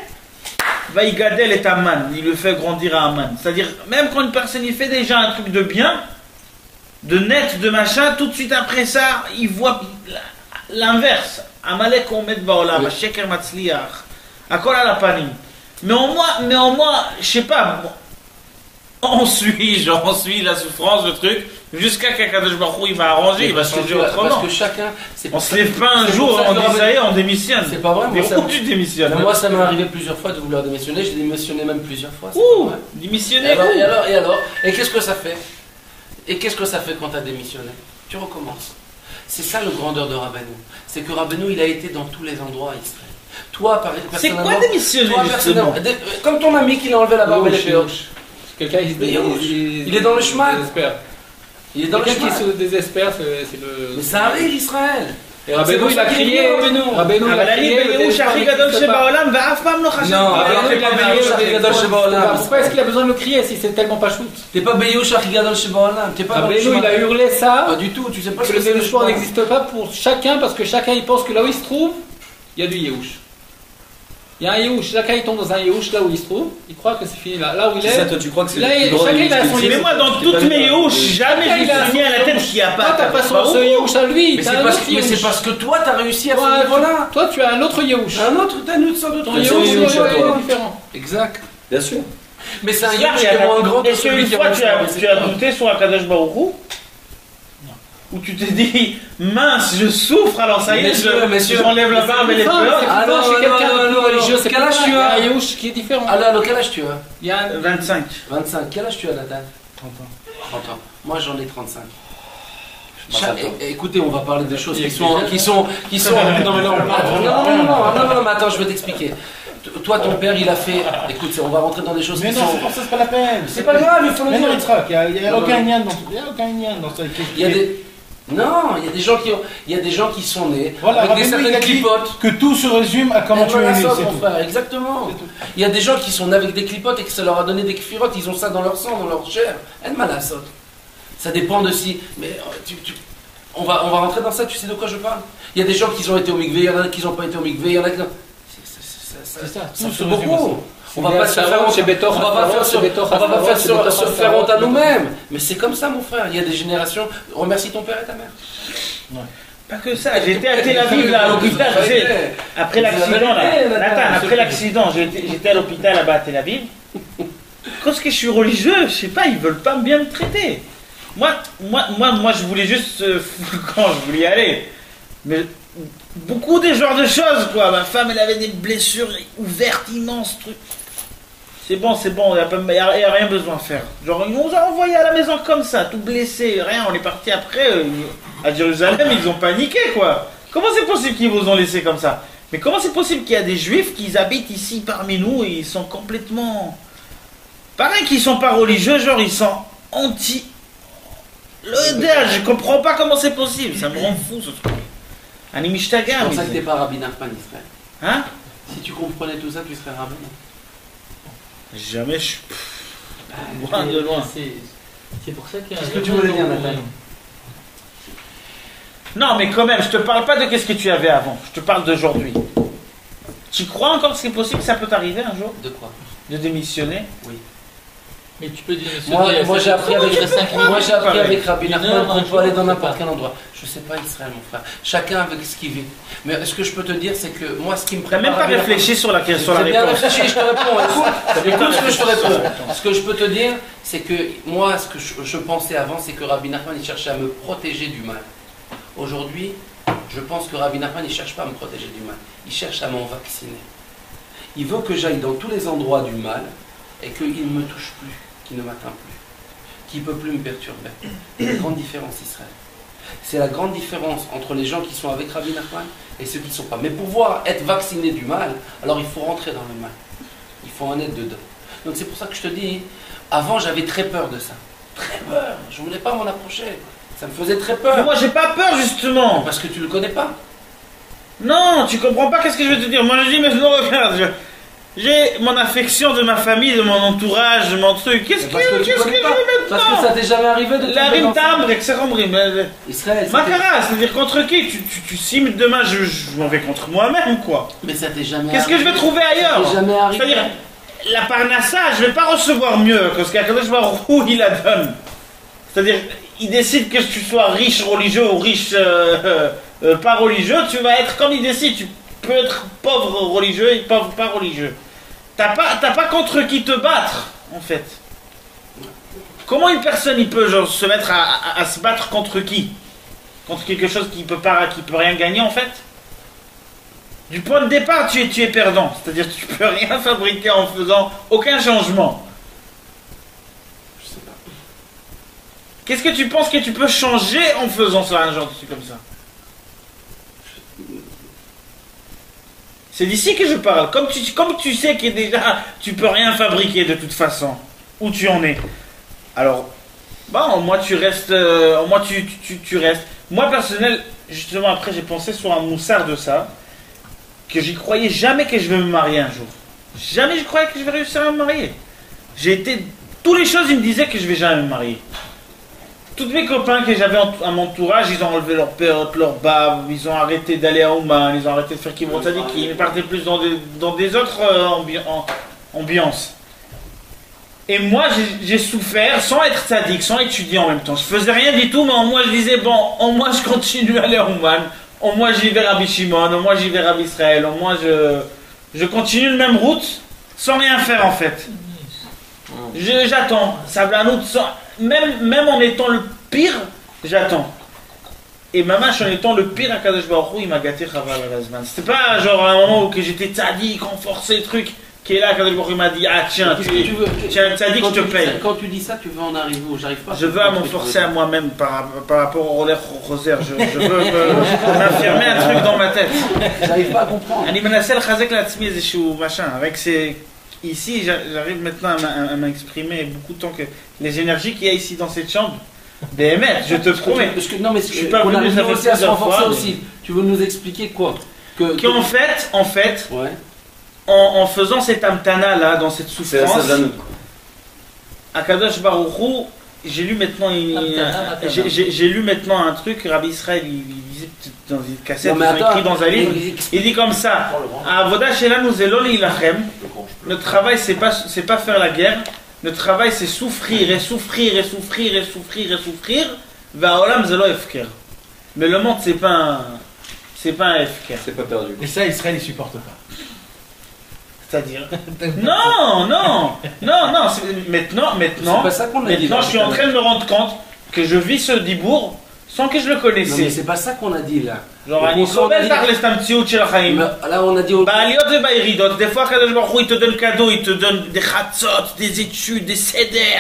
Vaïgadel est Aman, il le fait grandir à Aman. C'est-à-dire même quand une personne il fait déjà un truc de bien, de net, de machin, tout de suite après ça, il voit l'inverse. Amalek omed baolam, sheker matzliach. Akol à la panim. Mais au moins, je sais pas, on suit la souffrance, le truc, jusqu'à qu'Akadosh Baruch Hu il va arranger, il va changer autrement. Parce que chacun, on se lève pas un jour, on dit ça y est, on démissionne. C'est pas vrai, mais où tu démissionnes? Moi, ça m'est arrivé plusieurs fois de vouloir démissionner, j'ai démissionné même plusieurs fois. Ouh, démissionner. Et alors Et qu'est-ce que ça fait? Et qu'est-ce que ça fait quand tu as démissionné? Tu recommences. C'est ça le grandeur de Rabbeinu. C'est que Rabbeinu, il a été dans tous les endroits à Israël. Toi, c'est quoi démissionner justement? Comme ton ami qui l'a enlevé la barbe et les péotes. Quelqu'un il est dans le chemin. Il est dans le chemin. Quelqu'un qui se désespère, c'est le... Mais ça arrive Israël. Et Rabbeinu il a crié. Rabbeinu il a crié. Pourquoi est-ce qu'il a besoin de le crier si c'est tellement pas shoot? T'es pas Beyouch Achigadol Shebaolam. Rabbeinu il a hurlé ça. Pas du tout, tu sais pas que le Bélouchoir n'existe pas pour chacun parce que chacun il pense que là où il se trouve, il y a du Yehush. Il y a un Yehush, chacun il tombe dans un Yehush là où il se trouve, il croit que c'est fini là. Là où il est. Ça, toi tu crois que c'est là, chacun il a son Yehush. Mais moi dans toutes mes Yehush, jamais je me souviens à la tête qu'il n'y a pas. Toi t'as pas son Yehush à lui. Mais c'est parce que toi t'as réussi à ce niveau-là. Toi tu as un autre Yehush. Un autre, t'as un autre sans doute. Ton Yehush est différent. Exact. Bien sûr. Mais c'est un Yehush qui est moins grand que celui qui a. Est-ce tu as douté sur Akadosh Baruch Hu? Où tu t'es dit, mince, je souffre, alors ça y est, j'enlève la barbe et les fleurs. Ah non, chez quelqu'un de religieux, c'est quel âge tu as? Il y a un Yehush qui est différent. Alors, quel âge tu as? Il y a 25. 25. Quel âge tu as, Nathan? 30 ans. 30 ans. Moi, j'en ai 35. Écoutez, on va parler de choses qui sont. Non, mais attends, je vais t'expliquer. Toi, ton père, il a fait. Écoute, on va rentrer dans des choses mais qui non, sont. c'est pour ça, c'est pas la peine. C'est pas grave, il faut le dire. Il n'y a aucun lien dans ça. Non, il y a des gens qui sont nés voilà, avec des certaines clipotes. Que tout se résume à comment tu es né, c'est tout. Frère, exactement. Il y a des gens qui sont nés avec des clipotes et que ça leur a donné des kfirotes, ils ont ça dans leur sang, dans leur chair. Elle m'a la saute. Ça dépend de si. Mais on va rentrer dans ça, tu sais de quoi je parle? Il y a des gens qui ont été au mikvé, il y en a qui n'ont pas été au mikvé, il y en a qui. C'est ça, c'est beaucoup. On va pas se faire honte à nous-mêmes. Mais c'est comme ça, mon frère. Il y a des générations. Remercie ton père et ta mère. Ouais. Pas que ça. J'étais à Tel Aviv, là, à l'hôpital. Après l'accident, là. Nathan, après l'accident, j'étais à l'hôpital là-bas à Tel Aviv. Parce que je suis religieux, je sais pas, ils veulent pas bien me traiter. Moi, je voulais juste quand je voulais y aller. Mais beaucoup des genres de choses, quoi. Ma femme, elle avait des blessures ouvertes, immenses, trucs. c'est bon, il n'y a rien besoin de faire. Genre, ils nous ont envoyé à la maison comme ça, tout blessé, rien, on est parti après, à Jérusalem, ils ont paniqué, quoi. Comment c'est possible qu'ils vous ont laissé comme ça? Mais comment c'est possible qu'il y a des juifs qui habitent ici parmi nous et ils sont complètement... Pareil qu'ils sont pas religieux, genre ils sont anti... Je comprends pas comment c'est possible, ça me rend fou ce truc. C'est pour ça que t'es pas Rabbi Nachman Israël. Hein? Si tu comprenais tout ça, tu serais rabbin. Jamais je... Loin de loin. C'est pour ça qu'il y a... Qu'est-ce que tu voulais dire, Nathalie? Non, mais quand même, je te parle pas de qu'est-ce que tu avais avant. Je te parle d'aujourd'hui. Tu crois encore que c'est possible que ça peut t'arriver un jour? De quoi? De démissionner? Oui. Mais tu peux dire... Moi j'ai appris avec Rabbi Nachman qu'on peut aller dans n'importe quel endroit. Je sais pas Israël, mon frère. Chacun avec ce qu'il vit. Mais ce que je peux te dire, c'est que moi, ce qui me T'as prépare... même pas réfléchi sur la réponse. J'ai bien réfléchi, je te réponds. Écoute ce que je te réponds. Ce que je peux te dire, c'est que moi, ce que je pensais avant, c'est que Rabbi Nachman, il cherchait à me protéger du mal. Aujourd'hui, je pense que Rabbi Nachman, il ne cherche pas à me protéger du mal. Il cherche à m'en vacciner. Il veut que j'aille dans tous les endroits du mal et qu'il ne me touche plus, qu'il ne m'atteint plus, qu'il ne peut plus me perturber. C'est la grande différence, Israël. C'est la grande différence entre les gens qui sont avec Rabbi Nachman et ceux qui ne sont pas. Mais pour pouvoir être vacciné du mal, alors il faut rentrer dans le mal. Il faut en être dedans. Donc c'est pour ça que je te dis, avant j'avais très peur de ça. Très peur. Je ne voulais pas m'en approcher. Ça me faisait très peur. Mais moi j'ai pas peur justement. Parce que tu le connais pas. Non, tu comprends pas qu'est-ce que je vais te dire. Moi je dis, mais non, regarde, j'ai mon affection de ma famille, de mon entourage, de mon truc. Qu'est-ce que je veux maintenant? Parce que ça t'est jamais arrivé de la rime d'ambre, etc. Israël. Makara, c'est-à-dire contre qui tu cimes demain, je m'en vais contre moi-même, quoi. Mais ça t'est jamais Qu'est-ce que je vais trouver ailleurs? Ça t'est jamais arrivé. C'est-à-dire, la parnassa, je vais pas recevoir mieux, parce qu'Akadosh Baruch Hu, il la donne. C'est-à-dire, il décide que tu sois riche religieux ou riche pas religieux, tu vas être comme il décide. Tu peux être pauvre religieux et pauvre pas religieux. T'as pas contre qui te battre, en fait. Comment une personne il peut genre, se mettre à se battre contre qui? Contre quelque chose qui peut rien gagner, en fait? Du point de départ, tu es perdant. C'est-à-dire que tu peux rien fabriquer en faisant aucun changement. Qu'est-ce que tu penses que tu peux changer en faisant ça, un genre de truc comme ça? C'est d'ici que je parle. Comme tu sais que déjà tu peux rien fabriquer de toute façon, où tu en es. Alors, bon, moi tu restes. Tu restes. Moi personnel, justement après j'ai pensé sur un moussard de ça, que j'y croyais jamais que je vais me marier un jour. Jamais je croyais que je vais réussir à me marier. Toutes les choses ils me disaient que je vais jamais me marier. Tous mes copains que j'avais à mon entourage, ils ont enlevé leur perruque, leur barbe, ils ont arrêté d'aller à Ouman, ils ont arrêté de faire Kibbutz Tzadikim, ils partaient plus dans des autres ambiances. Et moi, j'ai souffert sans être tzaddik, sans étudier en même temps. Je faisais rien du tout, mais en moi je disais, bon, en moi je continue à aller à Ouman, en moi j'y vais Rabbi Shimon, en moi j'y vais Rabbi Israël, en moi je continue la même route, sans rien faire en fait. J'attends, ça va un autre sans... Même en étant le pire, j'attends. Et mamash, en étant le pire, Akadosh Baruch Hu, il m'a gâté Chaval Al-Azman. C'était pas genre un moment où j'étais tzaddik, renforcé le truc, qui est là, Akadosh Baruch Hu m'a dit, ah tiens, tu es un tzaddik, je te paye. Quand tu dis ça, tu veux en arriver où? J'arrive pas. Je veux à m'enforcer à moi-même par rapport au roller rosaire. Je veux m'affirmer un truc dans ma tête. J'arrive pas à comprendre. Ani menacel chazek latzmi ezeshu machin. Avec ces... Ici, j'arrive maintenant à m'exprimer beaucoup de temps que les énergies qu'il y a ici dans cette chambre, des émettes, je te promets. Non, mais je suis pas venu aussi à se renforcer aussi. Tu veux nous expliquer quoi? Qu'en fait, ouais. en faisant cette amtana là, dans cette souffrance, Akadosh Baruch Hu, j'ai lu maintenant un truc, Rabbi Israël, il disait dans une cassette, écrit dans un livre, il dit comme ça, Avoda shelanu ze lo leilachem. Notre travail, c'est pas faire la guerre. Notre travail, c'est souffrir et souffrir et souffrir et souffrir et souffrir. Va'olam zelo efker. Mais le monde, c'est pas un efker. C'est pas perdu. Et ça, Israël, il supporte pas. C'est-à-dire Non. Maintenant, je suis en train de me rendre compte que je vis ce dibour sans que je le Non, connaissais. mais c'est pas ça qu'on a dit là. Genre, Donc, on a dit- Là, on a dit. Bah, des fois, Kadosh Baruch Hu, il te donne cadeau, il te donne des chatzot, des études, des seder,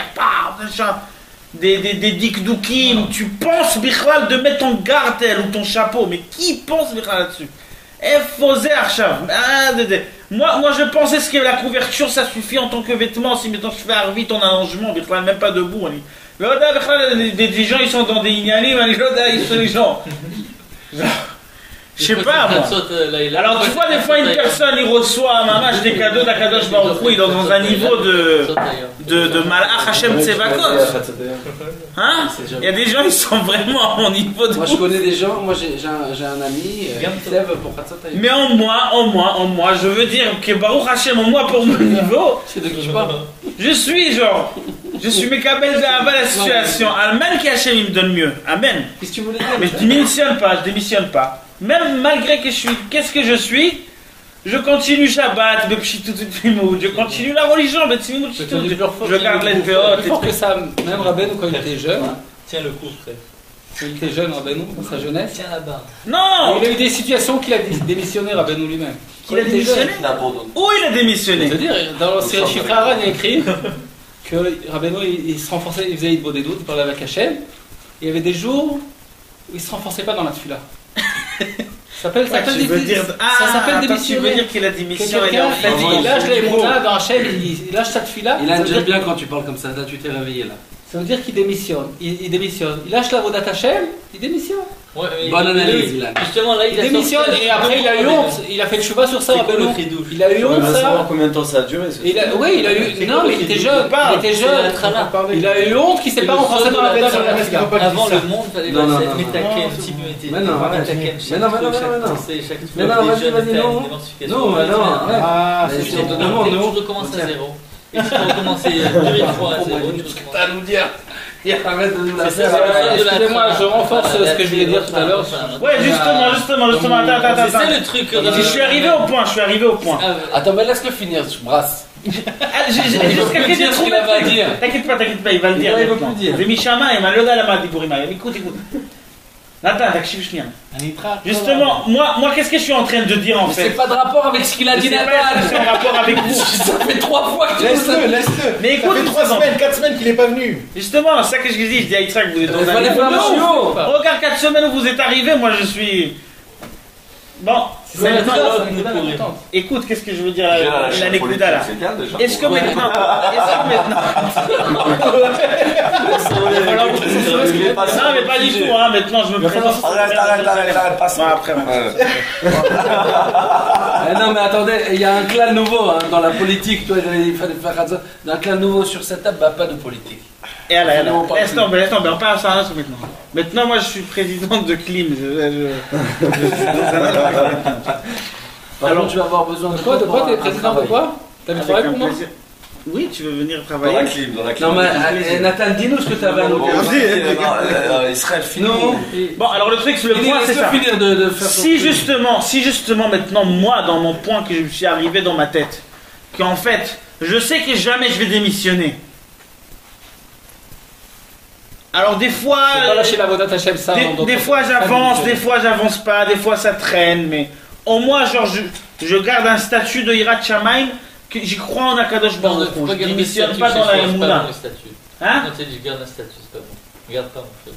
des dikdoukim. Tu penses, Bichral, de mettre ton gartel ou ton chapeau, mais qui pense, Bichral, là-dessus? Moi, je pensais que la couverture, ça suffit en tant que vêtement. Si maintenant je fais arvi ton allongement, Bichral, même pas debout. Des gens, ils sont dans des ignalim, ils sont les gens. Je sais pas, moi. Alors, tu vois, des fois, une personne, il reçoit à Mamash des cadeaux d'Akadosh Baruch Hu, il est dans un niveau de Malach Hashem Tsevakot. Hein? Il y a des gens, ils sont vraiment au niveau de. Moi, je connais des gens, moi j'ai un ami qui lève pour Khatsatayim. Mais en moi, je veux dire que Baruch Hashem, en moi, pour mon niveau, C'est de qui je parle. je suis Mekabel de la situation. Amen, que Hashem, il me donne mieux. Amen. Qu'est-ce que tu voulais dire? Mais je démissionne pas. Même malgré que je suis, qu'est-ce que je suis? Je continue Shabbat, je continue la religion, je garde les Il faut que ça, même Rabbeinu quand il était jeune, Tiens le coup, frère. quand il était jeune, Rabbeinu, dans sa jeunesse, Tiens la barre. Non! il a eu des situations qu'il a démissionné, Rabbeinu lui-même. Qu'il a démissionné? Où il a démissionné? C'est-à-dire, dans le Chiffre Haran, il y a écrit que Rabbeinu, il se renforçait, il faisait Idbo des doutes, il parlait avec Hachem. Il y avait des jours où il ne se renforçait pas dans la tefila. Ça s'appelle Tu veux dire, tu veux dire qu'il a démissionné? Il lâche les mots-là dans Hachem, il lâche sa tefila. Il a bien quand tu parles comme ça, là tu t'es réveillé là. Ça veut dire qu'il démissionne. Il démissionne. Il lâche la Vodat Hachem, il démissionne. Ouais, mais Bonne analyse, lui, Ilan. Justement, là, Il démissionne et après il a eu honte. Il a fait le chouva sur ça, C'est quoi le Rabbeinu. tridouche? Il a eu honte, On va savoir ça. combien de temps ça a duré. Oui, il a eu. Non, mais il était jeune. Il était jeune. Il a eu honte qu'il s'est pas renforcé dans la tête sur la Mesca. Avant le monde, fallait Non, non, passer non, Metaken, non. Tibumete. Mais non, arrête. Mais non, Mais non, vas-y, non. Non, arrête. Ah, Mais c'est je te bon. demande, Tu non. recommences à zéro. Et si tu recommences 2003 à zéro, tu recommences. T'as à nous dire. Arrête de nous la C'est faire. ça. Excusez-moi, je renforce ce que je voulais dire tout à l'heure. Ouais, justement, attends. C'est ça le truc. Je suis arrivé au point. Attends, mais laisse-le finir, je brasse. Jusqu'à que j'ai trouvé va le truc. dire. T'inquiète pas, il va le dire. Il va plus dire. Vemishama, il m'a le gars là-bas, écoute. Nathan, justement, moi, qu'est-ce que je suis en train de dire en Mais fait? c'est pas de rapport avec ce qu'il a dit, C'est Nathan. en rapport avec vous. Ça fait 3 fois que tu Laisse-le. Mais écoute, Ça fait 4 semaines qu'il est pas venu. Justement, c'est ça que je dis, je dis à Yitzhak, vous êtes dans Il un fallait niveau faire de un ouf. chiot. Regarde 4 semaines où vous êtes arrivés, moi je suis. Bon, écoute, qu'est-ce que je veux dire la Nekuda là? Est-ce que maintenant. Non, mais pas du tout, hein, maintenant je me présente. Arrête, passe. Après. Non, mais attendez, il y a un clan nouveau dans la politique. Toi, il fallait faire ça. Un clan nouveau sur cette table, pas de politique. Et là, laisse tomber, on parle ça maintenant. Maintenant, moi je suis présidente de Klim. Alors, tu vas avoir besoin de De quoi t'es président de quoi? T'as Avec travaillé un pour moi? plaisir. Oui, tu veux venir Dans travailler? la clim. Non, mais Nathan, dis-nous ce que tu avais à nous dire. Israël fini. Non. Bon, alors le truc, le point, c'est ça. finir de faire Si justement maintenant, moi, dans mon point que je me suis arrivé dans ma tête, qu'en fait, je sais que jamais je vais démissionner. Alors des fois, Faut pas lâcher la Vodat Hachem, ça. des fois j'avance, des fois j'avance pas, des fois ça traîne, mais au moins genre je garde un statut de Hirat Shamaim, que j'y crois en Akadosh Baruch Hu. Je démissionne pas dans la Emouna. Hein? Non, tu sais, je garde un statut, c'est pas bon. Garde pas mon frère.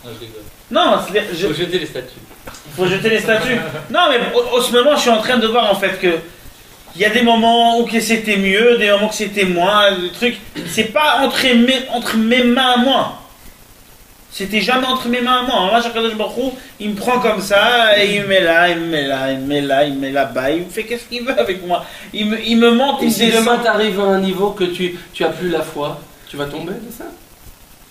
Non, je rigole. Non, c'est-à-dire, Faut jeter les statuts. faut jeter les statuts. Non, mais au ce moment, je suis en train de voir en fait que il y a des moments où que c'était mieux, des moments que c'était moins, des trucs. C'est pas entre mes mains à moi. C'était jamais entre mes mains à moi. Moi, Akadosh Baruch Hu, il me prend comme ça, et il me met là, il me met là-bas, il me fait qu'est-ce qu'il veut avec moi. Il me monte, il Et me si descend. demain t'arrives à un niveau que tu as plus la foi, tu vas tomber de ça?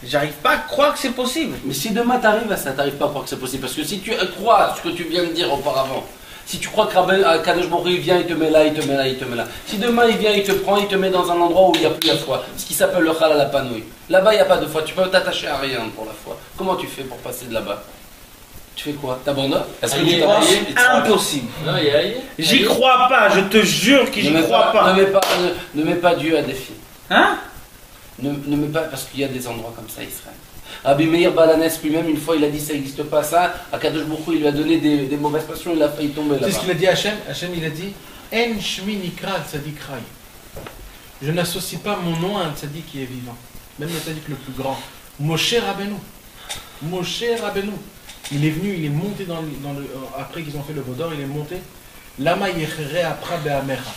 J'arrive pas à croire que c'est possible. Mais si demain t'arrives à ça, t'arrives pas à croire que c'est possible. Parce que si tu crois à ce que tu viens de dire auparavant, si tu crois que Kadosh Baruch Hu, il vient, il te met là, il te met là, il te met là. Si demain il vient, il te prend, il te met dans un endroit où il n'y a plus la foi, ce qui s'appelle le Chalal Apanouï. Là-bas, il n'y a pas de foi, tu peux t'attacher à rien pour la foi. Comment tu fais pour passer de là-bas? Tu fais quoi? T'abandonnes? Est-ce que Il tu est penses Impossible. Non, il y a. J'y crois pas, je te jure que j'y crois pas. Ne mets pas Dieu à défi. Hein? Ne mets pas, parce qu'il y a des endroits comme ça, Israël. Rabbi Meir Balanes lui-même, une fois, il a dit ça n'existe pas ça. Akadosh Baruch Hu, il lui a donné des mauvaises passions, il a failli tomber là-bas. C'est ce qu'il a dit à Hachem. Hachem, il a dit En shmi nikra tzadik rai. Je n'associe pas mon nom à un tzadik qui est vivant. Même le tzadik le plus grand. Moshe Rabbeinu. Moshe Rabbeinu. Il est venu, il est monté après qu'ils ont fait le Vaudor, il est monté. Lama yechere apra be'amecha.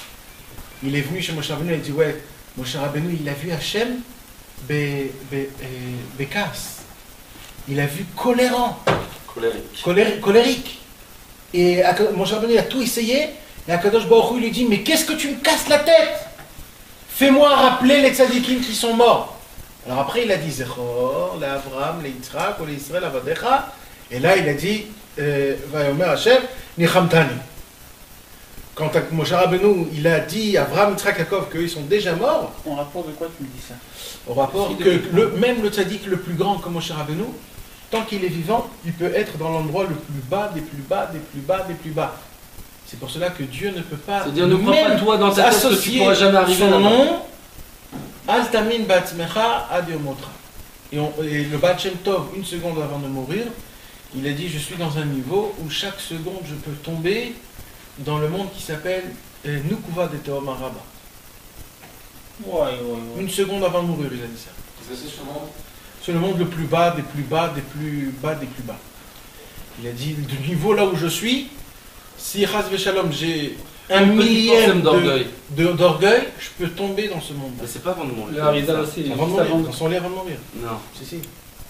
Il est venu chez Moshe Rabbeinu, il a dit ouais, Moshe Rabbeinu, il a vu Hachem bekas. Il a vu colérant. Colérique. Et Moshe Rabbeinu a tout essayé. Et Akadosh Baruch Hu lui dit mais qu'est-ce que tu me casses la tête? Fais-moi rappeler les tzadikim qui sont morts. Alors après il a dit Zechor, le Avraham, le Yitzhak, le Israël, Avadecha. Et là il a dit Vayomer Hashem, Nichamtani. Quand Moshe Rabbeinu il a dit à Avraham, Yitzhak, Yaakov qu'ils sont déjà morts. En rapport de quoi tu me dis ça? Au rapport que même le tzadik le plus grand comme Moshe Rabbeinu, tant qu'il est vivant, il peut être dans l'endroit le plus bas, des plus bas, des plus bas, des plus bas. C'est pour cela que Dieu ne peut pas. C'est-à-dire, ne prends pas toi dans ta tête que tu pourras jamais arriver son là-bas. nom, Altamin Batmecha Adiomotra. Et le Baal Shem Tov, une seconde avant de mourir, il a dit je suis dans un niveau où chaque seconde je peux tomber dans le monde qui s'appelle Nukuva de Teom Araba. Une seconde avant de mourir, il a dit ça. C'est le monde le plus bas, des plus bas, des plus bas, des plus bas. Il a dit du niveau là où je suis. Si Chas Veshalom, j'ai un millième d'orgueil, je peux tomber dans ce monde. Mais c'est pas avant de mourir. Le Harizal aussi, il est Avant de mourir, dans son lit avant de mourir. Non. Si.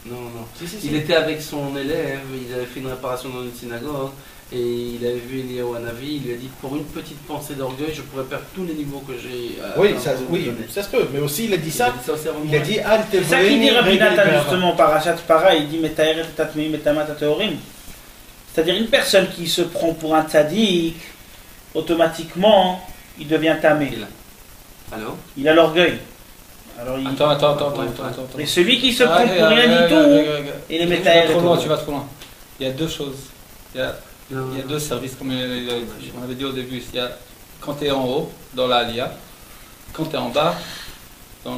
Non. Si. Il était avec son élève, il avait fait une réparation dans une synagogue, et il avait vu Eliyahu Hanavi, il lui a dit pour une petite pensée d'orgueil, je pourrais perdre tous les niveaux que j'ai. Ça se peut, mais aussi il a dit ça. Il a dit Al C'est ça qu'il dit Rabbi Nathan justement, Parashat Para, il dit Metaeret Tatmeim Metamat Teorim. C'est-à-dire une personne qui se prend pour un tzaddik, automatiquement, il devient tamé. Alors il a l'orgueil. Alors, Attends. Et celui qui se prend pour rien du tout, il est Metaeret. Tu vas trop loin. Il y a deux choses. Il y a deux services, comme on avait dit au début. Il y a quand tu es en haut, dans la Aliyah, quand tu es en bas, mais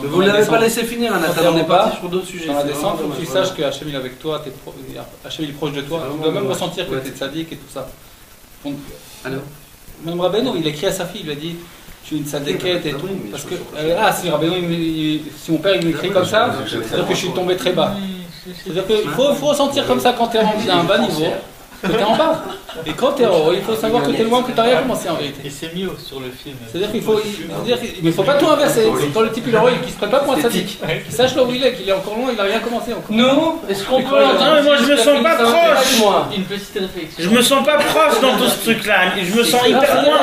vous ne l'avez pas laissé finir, Nathan, on est parti sur d'autres sujets. Dans la descente, il faut que tu saches que Hachem il est avec toi, Hachem il est proche de toi, tu dois même ressentir que tu es tzaddik et tout ça. Donc, même Rabbeinu, il écrit à sa fille, il lui a dit tu es une tzaddiket et tout. Parce que, si Rabbeinu, si mon père il m'écrit comme ça, c'est-à-dire que je suis tombé très bas. C'est-à-dire qu'il faut ressentir comme ça quand tu es à un bas niveau. Que tu es en bas. Et quand tu es en haut, il faut savoir que tu es loin, que tu n'as rien commencé en vérité. Et c'est mieux sur le film. C'est-à-dire qu'il faut. Mais il faut pas tout inverser. C'est quand le type il est en haut, qu'il se prenne pas pour un sadique. Qu'il sache là où il est, qu'il est encore loin, il n'a rien commencé encore. Non, est-ce qu'on peut. Non, mais moi je me sens pas proche. Une petite réflexion. Je me sens pas proche dans tout ce truc-là. Je me sens hyper loin.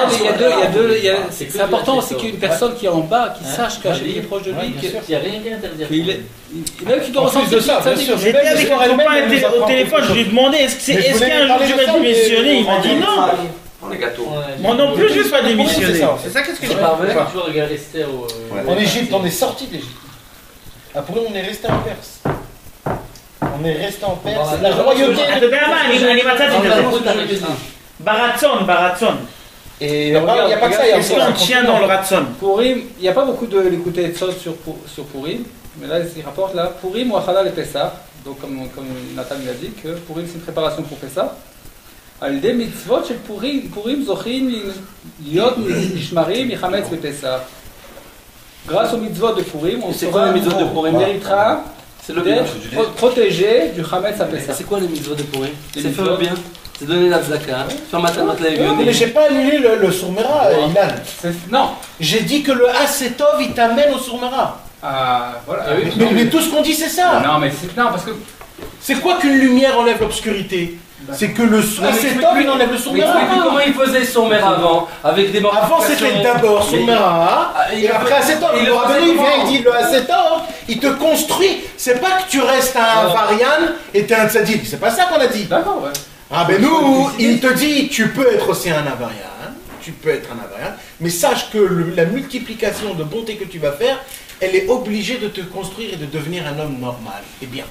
C'est important aussi qu'une personne qui est en bas, qui sache qu'Hachem est proche de lui. Il n'y a rien qui interdit. Même qu'il doit ressentir ça, bien sûr. J'étais avec mon copain au téléphone, je lui ai demandé est-ce qu'un jour je vais démissionner? Il m'a dit non. Les gâteaux. Moi non plus je vais pas démissionner. C'est ça qu'est-ce que je parle. Tu regardes Esther en Égypte, on est sorti d'Égypte. Après, on est resté en Perse. On est resté en Perse. La royauté. Baratson. Et il n'y a pas que ça. Est-ce qu'on tient dans le Ratson? Purim, il n'y a pas beaucoup de l'écouter de choses sur Purim. Mais là, il rapporte là, Purim ou Achala le Pessah. Donc, comme Nathan l'a dit, que Purim c'est une préparation pour Pessah. Al des mitzvot chez Purim zochin liot nishmarim michametz bepessah. Grâce aux mitzvot de Purim, on méritera d'être protégé du chametz à Pessah. C'est quoi les mitzvot de Purim? C'est faire bien. C'est donner la tzedaka, faire matin la Non, mais j'ai pas annulé le Sourmera, Ilan. Non. J'ai dit que le Asetov, il t'amène au Sourmera. Voilà. Mais tout ce qu'on dit, c'est ça. Non, mais non, parce que. C'est quoi qu'une lumière enlève l'obscurité? C'est que le Asetov, il enlève le Sourmera. Comment il faisait son mère avant? Avec des Avant, c'était d'abord Sourmera, et après Asetov. Le Rabbeinu, il vient, il dit le Asetov, il te construit. C'est pas que tu restes un varian et t'es un tzaddik. C'est pas ça qu'on a dit. D'accord, ouais. Rabbeinu, il te dit, tu peux être aussi un avarian, mais sache que la multiplication de bonté que tu vas faire, elle est obligée de te construire et de devenir un homme normal et bien.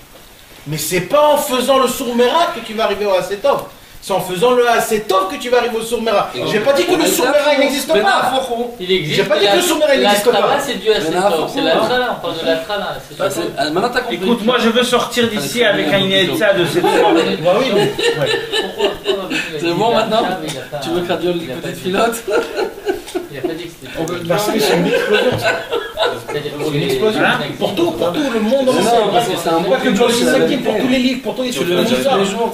Mais c'est pas en faisant le sourmérat que tu vas arriver au Asetov. C'est en faisant le assez tôt que tu vas arriver au Sourmera. J'ai pas dit que le Sourmera il n'existe pas. Il existe. J'ai pas dit que le Sourmera il n'existe pas. La c'est du assez tôt. C'est la trala, on parle de la trala. Maintenant t'as compris. Écoute, moi je veux sortir d'ici avec un Inetza de cette soirée. Bah oui, mais. C'est bon maintenant? Tu veux traduire les petites filottes? Il a pas dit que c'était. Parce que c'est une explosion. Une explosion. Pour tout le monde entier. Parce que c'est un Pas que pour les Isakim, pour tous les livres, pour tous les trucs,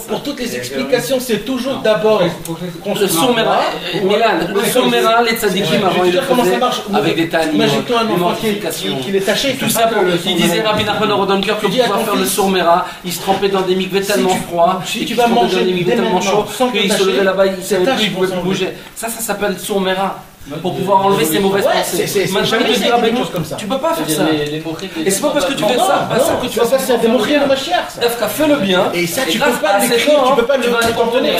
pour toutes les explications, c'est toujours d'abord le Sourmera, Milan, le Sourmera, les tzadikim avant ils le faisaient avec des tannies, imagine-toi un des enfant mortifications. qui est taché. Tout ça pour il disait Rabbi Nachman Rodonker que pour pouvoir faire le Sourmera, il se trempait dans des mikvés tellement froids, si tu vas manger dans des mikvés tellement chauds qu'il se levait là-bas, il savait plus, il pouvait plus bouger. Ça s'appelle Sourmera. Pour pouvoir enlever ces mauvaises pensées. Maintenant, il te dit quelque chose comme ça. Tu peux pas faire ça. Et c'est pas parce que tu fais ça, que tu vas faire ça. C'est démontrer le Mashiach. Dafka, fais le bien. Et ça, tu peux pas l'écrire, tu peux pas le contenir.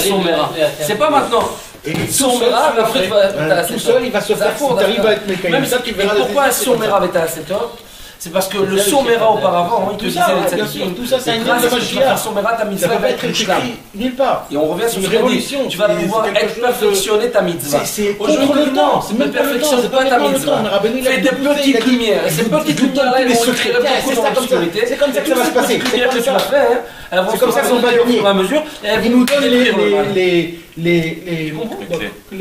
C'est pas maintenant. Et Sourmera, après tu vas. Tout seul, il va se faire foutre. T'arrives à être mécanique. Même ça, tu verras. Pourquoi un Sourmera avec ta top? C'est parce que le Sourmera auparavant, il te disait les tzadikim. Tout ça, c'est un lien de Mashiach. Sourmera, ta mitzvah va être écrit nulle part. Et on revient sur une révolution. Tu vas pouvoir perfectionner ta mitzvah. C'est contre le temps. C'est même perfectionne pas ta mitzvah. Fais des petites lumières. Ces petites lumières-là, elles vont écrire beaucoup dans l'obscurité. C'est comme ça que ça va se passer. C'est comme ça que tu vas faire. Elles vont se faire au fur et à mesure. Ils nous donnent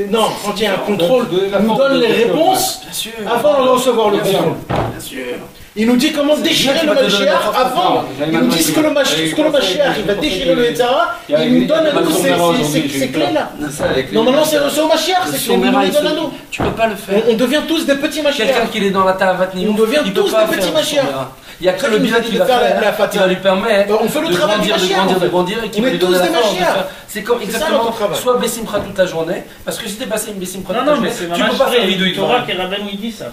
non, quand il y a un contrôle, ils nous donnent les réponses avant de recevoir le contrôle. Bien sûr. Il nous dit comment déchirer le Mashiach avant. Il nous dit ce que le Mashiach, il va déchirer le Yetzara. Il nous donne à nous ces clés-là. Normalement, c'est au Mashiach, c'est ce qu'il nous donne à nous. Tu peux pas le faire. On devient tous des petits Mashiach. Quelqu'un qui est dans la Tahavat Niyut, on devient tous des petits Mashiach. Il n'y a que le bien qui va faire, qui va lui permettre on fait le travail de grandir et qui va lui donner la force. C'est comme exactement, soit Bessimcha toute la journée, parce que si t'es passé une Bessimcha toute la journée, tu peux pas faire vidéo. Tu vois que Rabban il dit ça.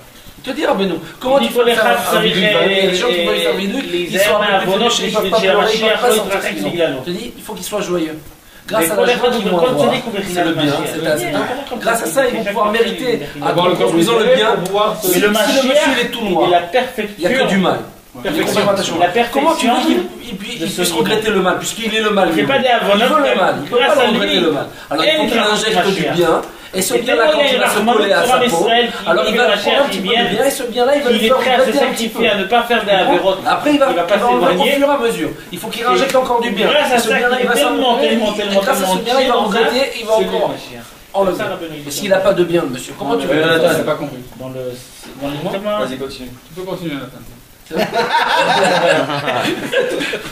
Te dire, Beno, comment tu peux faire un vidéo? Il y a des gens qui veulent faire vidéo, ils sont un peu plus ils peuvent pas pleurer, ils peuvent pas sortir. Je te dis, il faut qu'ils soient joyeux. Grâce à la joie qu'ils vont avoir, c'est le bien, grâce à ça, ils vont pouvoir mériter, en construisant le bien. Mais le si le monsieur il est tout noir, il n'y a que du mal. Comment tu veux qu'il puisse regretter le mal, puisqu'il est le mal? Il veut le mal, il ne peut pas regretter le mal. Alors il faut qu'il injecte du bien. Et ce bien-là, quand il va se coller à sa peau, alors il va prendre un petit peu de bien, et ce bien-là, il va lui faire regretter un petit peu. À ne pas faire des avérotes. Après, il va enlever au fur et à mesure. Il faut qu'il injecte encore du bien. Grâce à ça, il va tellement, grâce à ce bien-là, il va regretter, il va encore enlever. Parce qu'il n'a pas de bien, monsieur. Comment tu veux? Nathan, j'ai pas compris. Dans le Vas-y, continue. Tu peux continuer, Nathan.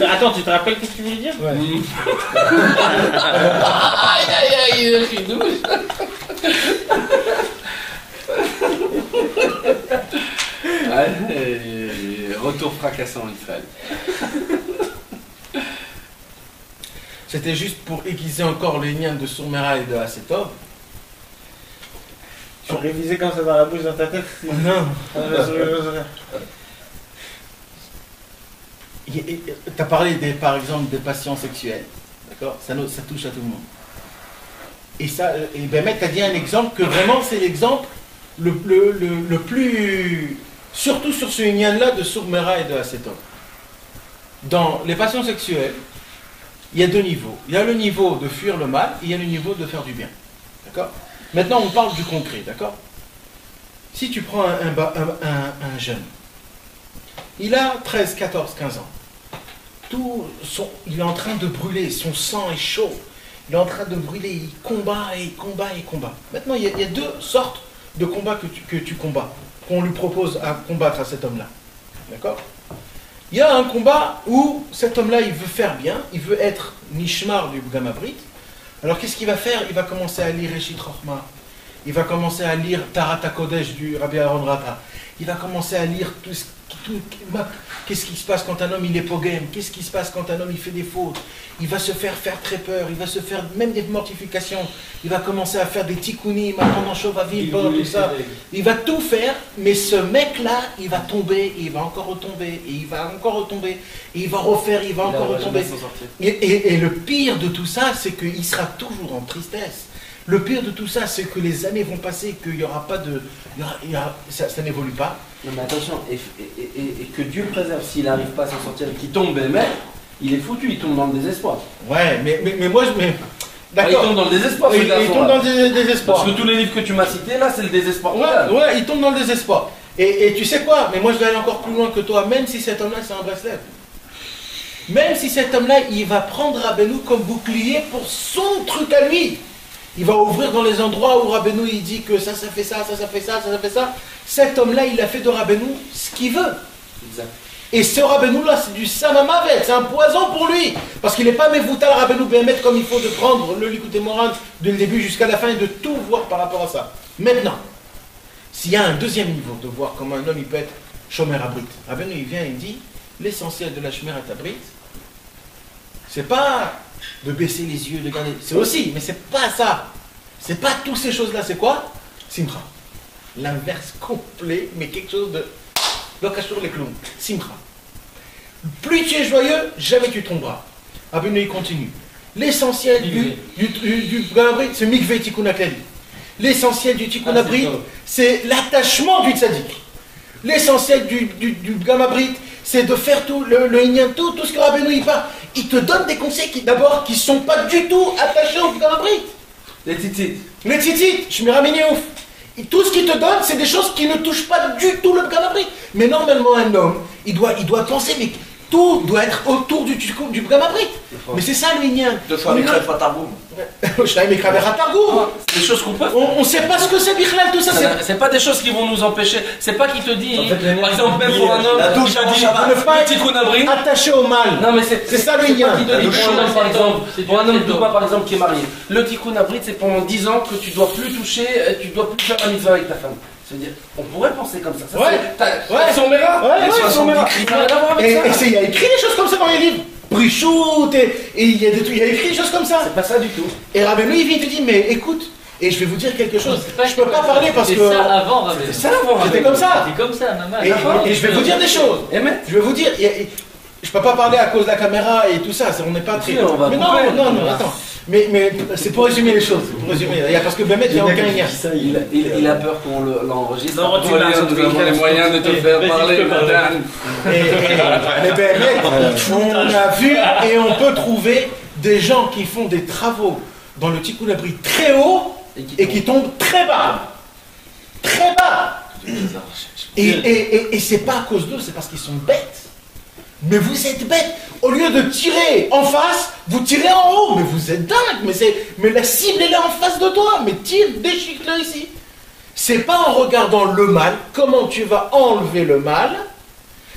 Attends, tu te rappelles ce que tu voulais dire? Ouais. Retour fracassant en Israël. C'était juste pour aiguiser encore les liens de Sourmera et de Asetov. Tu révisais comme ça dans la bouche, dans ta tête? Non. Tu as parlé, par exemple, des patients sexuels. D'accord, ça touche à tout le monde. Et ça, et Bémet a dit un exemple que vraiment c'est l'exemple le plus. Surtout sur ce lien-là de Sourmera et de Asetov. Dans les patients sexuels, il y a deux niveaux. Il y a le niveau de fuir le mal et il y a le niveau de faire du bien. D'accord? Maintenant, on parle du concret. D'accord? Si tu prends un jeune, il a 13, 14, 15 ans. Il est en train de brûler, son sang est chaud. Il est en train de brûler, il combat et il combat et il combat. Maintenant, il y a deux sortes de combats que tu combats, qu'on lui propose à combattre à cet homme-là. D'accord? Il y a un combat où cet homme-là, il veut faire bien, il veut être Nishmar du Gamabrit. Alors qu'est-ce qu'il va faire? Il va commencer à lire Reshit Chochma. Il va commencer à lire Tarat HaKodesh du Rabbi Aaron Rata. Il va commencer à lire qu'est-ce qui se passe quand un homme il est pogem, qu'est-ce qui se passe quand un homme il fait des fautes. Il va se faire très peur, il va se faire même des mortifications, il va commencer à faire des tikkunim, apprendre en Shovavim, tout ça. Il va tout faire, mais ce mec-là, il va tomber, et il va encore retomber, et il va encore retomber, et il va refaire, il va encore retomber. Et le pire de tout ça, c'est qu'il sera toujours en tristesse. Le pire de tout ça, c'est que les années vont passer, qu'il n'y aura pas de... ça n'évolue pas. Non mais attention, et que Dieu préserve, s'il n'arrive pas à s'en sortir et qu'il tombe, mais il est foutu, il tombe dans le désespoir. Ouais, mais moi, Il tombe dans le désespoir. Il tombe dans le désespoir. Parce que tous les livres que tu m'as cités, là, c'est le désespoir. Ouais, il tombe dans le désespoir. Et tu sais quoi? Mais moi, je vais aller encore plus loin que toi, même si cet homme-là, c'est un Breslev. Même si cet homme-là, il va prendre Rabbeinu comme bouclier pour son truc à lui. Il va ouvrir dans les endroits où Rabbeinu, il dit que ça fait ça, ça fait ça, ça fait ça. Cet homme-là, il a fait de Rabbeinu ce qu'il veut. Exact. Et ce Rabbeinu-là, c'est du samamavet, c'est un poison pour lui. Parce qu'il n'est pas mévoutal Rabbeinu Béhémet comme il faut de prendre le Likutei Moharan dès le début jusqu'à la fin et de tout voir par rapport à ça. Maintenant, s'il y a un deuxième niveau de voir comment un homme il peut être Shomer Abrit, Rabbeinu il vient et il dit l'essentiel de la Shomer Abrit, c'est pas de baisser les yeux, de garder. C'est aussi, mais c'est pas ça. C'est pas toutes ces choses-là, c'est quoi? Simcha. L'inverse complet, mais quelque chose de. Lokashur les clowns. Simcha. Plus tu es joyeux, jamais tu tomberas. Rabbeinu il continue. L'essentiel du Gamabrit, c'est Mikveh Tikkun HaKlali. L'essentiel du Tikkun HaBrit, c'est l'attachement du tzaddik. L'essentiel du Gamabrit, c'est de faire tout le Inyan, tout ce que Rabbeinu il parle. Il te donne des conseils qui ne sont pas du tout attachés au Gamabrit. Les tzitzit. Les tzitzit, Shmira Miniouf. Tout ce qu'il te donne, c'est des choses qui ne touchent pas du tout le Gamabrit. Mais normalement, un homme, il doit penser, mais tout doit être autour du Gamabrit. Mais c'est ça le Inyan. Deux fois avec Rafa Targoum. C'est des choses qu'on peut. On ne sait pas ce que c'est Bichlal, tout ça. C'est pas des choses qui vont nous empêcher. C'est pas qu'il te dit, par exemple, même pour un homme, la douche il dit, ne pas être attaché au mal. Non, mais c'est ça le lien. Pour un homme par exemple, qui est marié, le tikkun abrit, c'est pendant 10 ans que tu dois plus toucher, tu dois plus faire un mitzvah avec ta femme. C'est-à-dire, on pourrait penser comme ça. Ils sont méras. Et il y a écrit des choses comme ça dans les livres. Brichout, et il y a écrit des choses comme ça. C'est pas ça du tout. Et Rabbeinu, il vient te dire, mais écoute, et je vais vous dire quelque chose. Je peux pas parler parce que. C'était ça avant Rabbeinu. C'était comme ça. C'était comme ça, maman. Et je vais vous dire des choses. Je vais vous dire, je peux pas parler à cause de la caméra et tout ça. On n'est pas très. Mais non, attends. Mais c'est pour résumer les choses. Parce que Bémet, il n'y a aucun lien. Il a peur qu'on l'enregistre. Non, tu as les moyens de te faire parler, madame. Mais Bémet, on a vu et on peut trouver des gens qui font des travaux dans le Tikkun HaBrit très haut et qui tombent très bas. Très bas. Et c'est pas à cause d'eux, c'est parce qu'ils sont bêtes. Mais vous êtes bêtes. Au lieu de tirer en face, vous tirez en haut. Mais vous êtes dingue. Mais la cible est là en face de toi. Mais tire, déchique-le ici. C'est pas en regardant le mal, comment tu vas enlever le mal.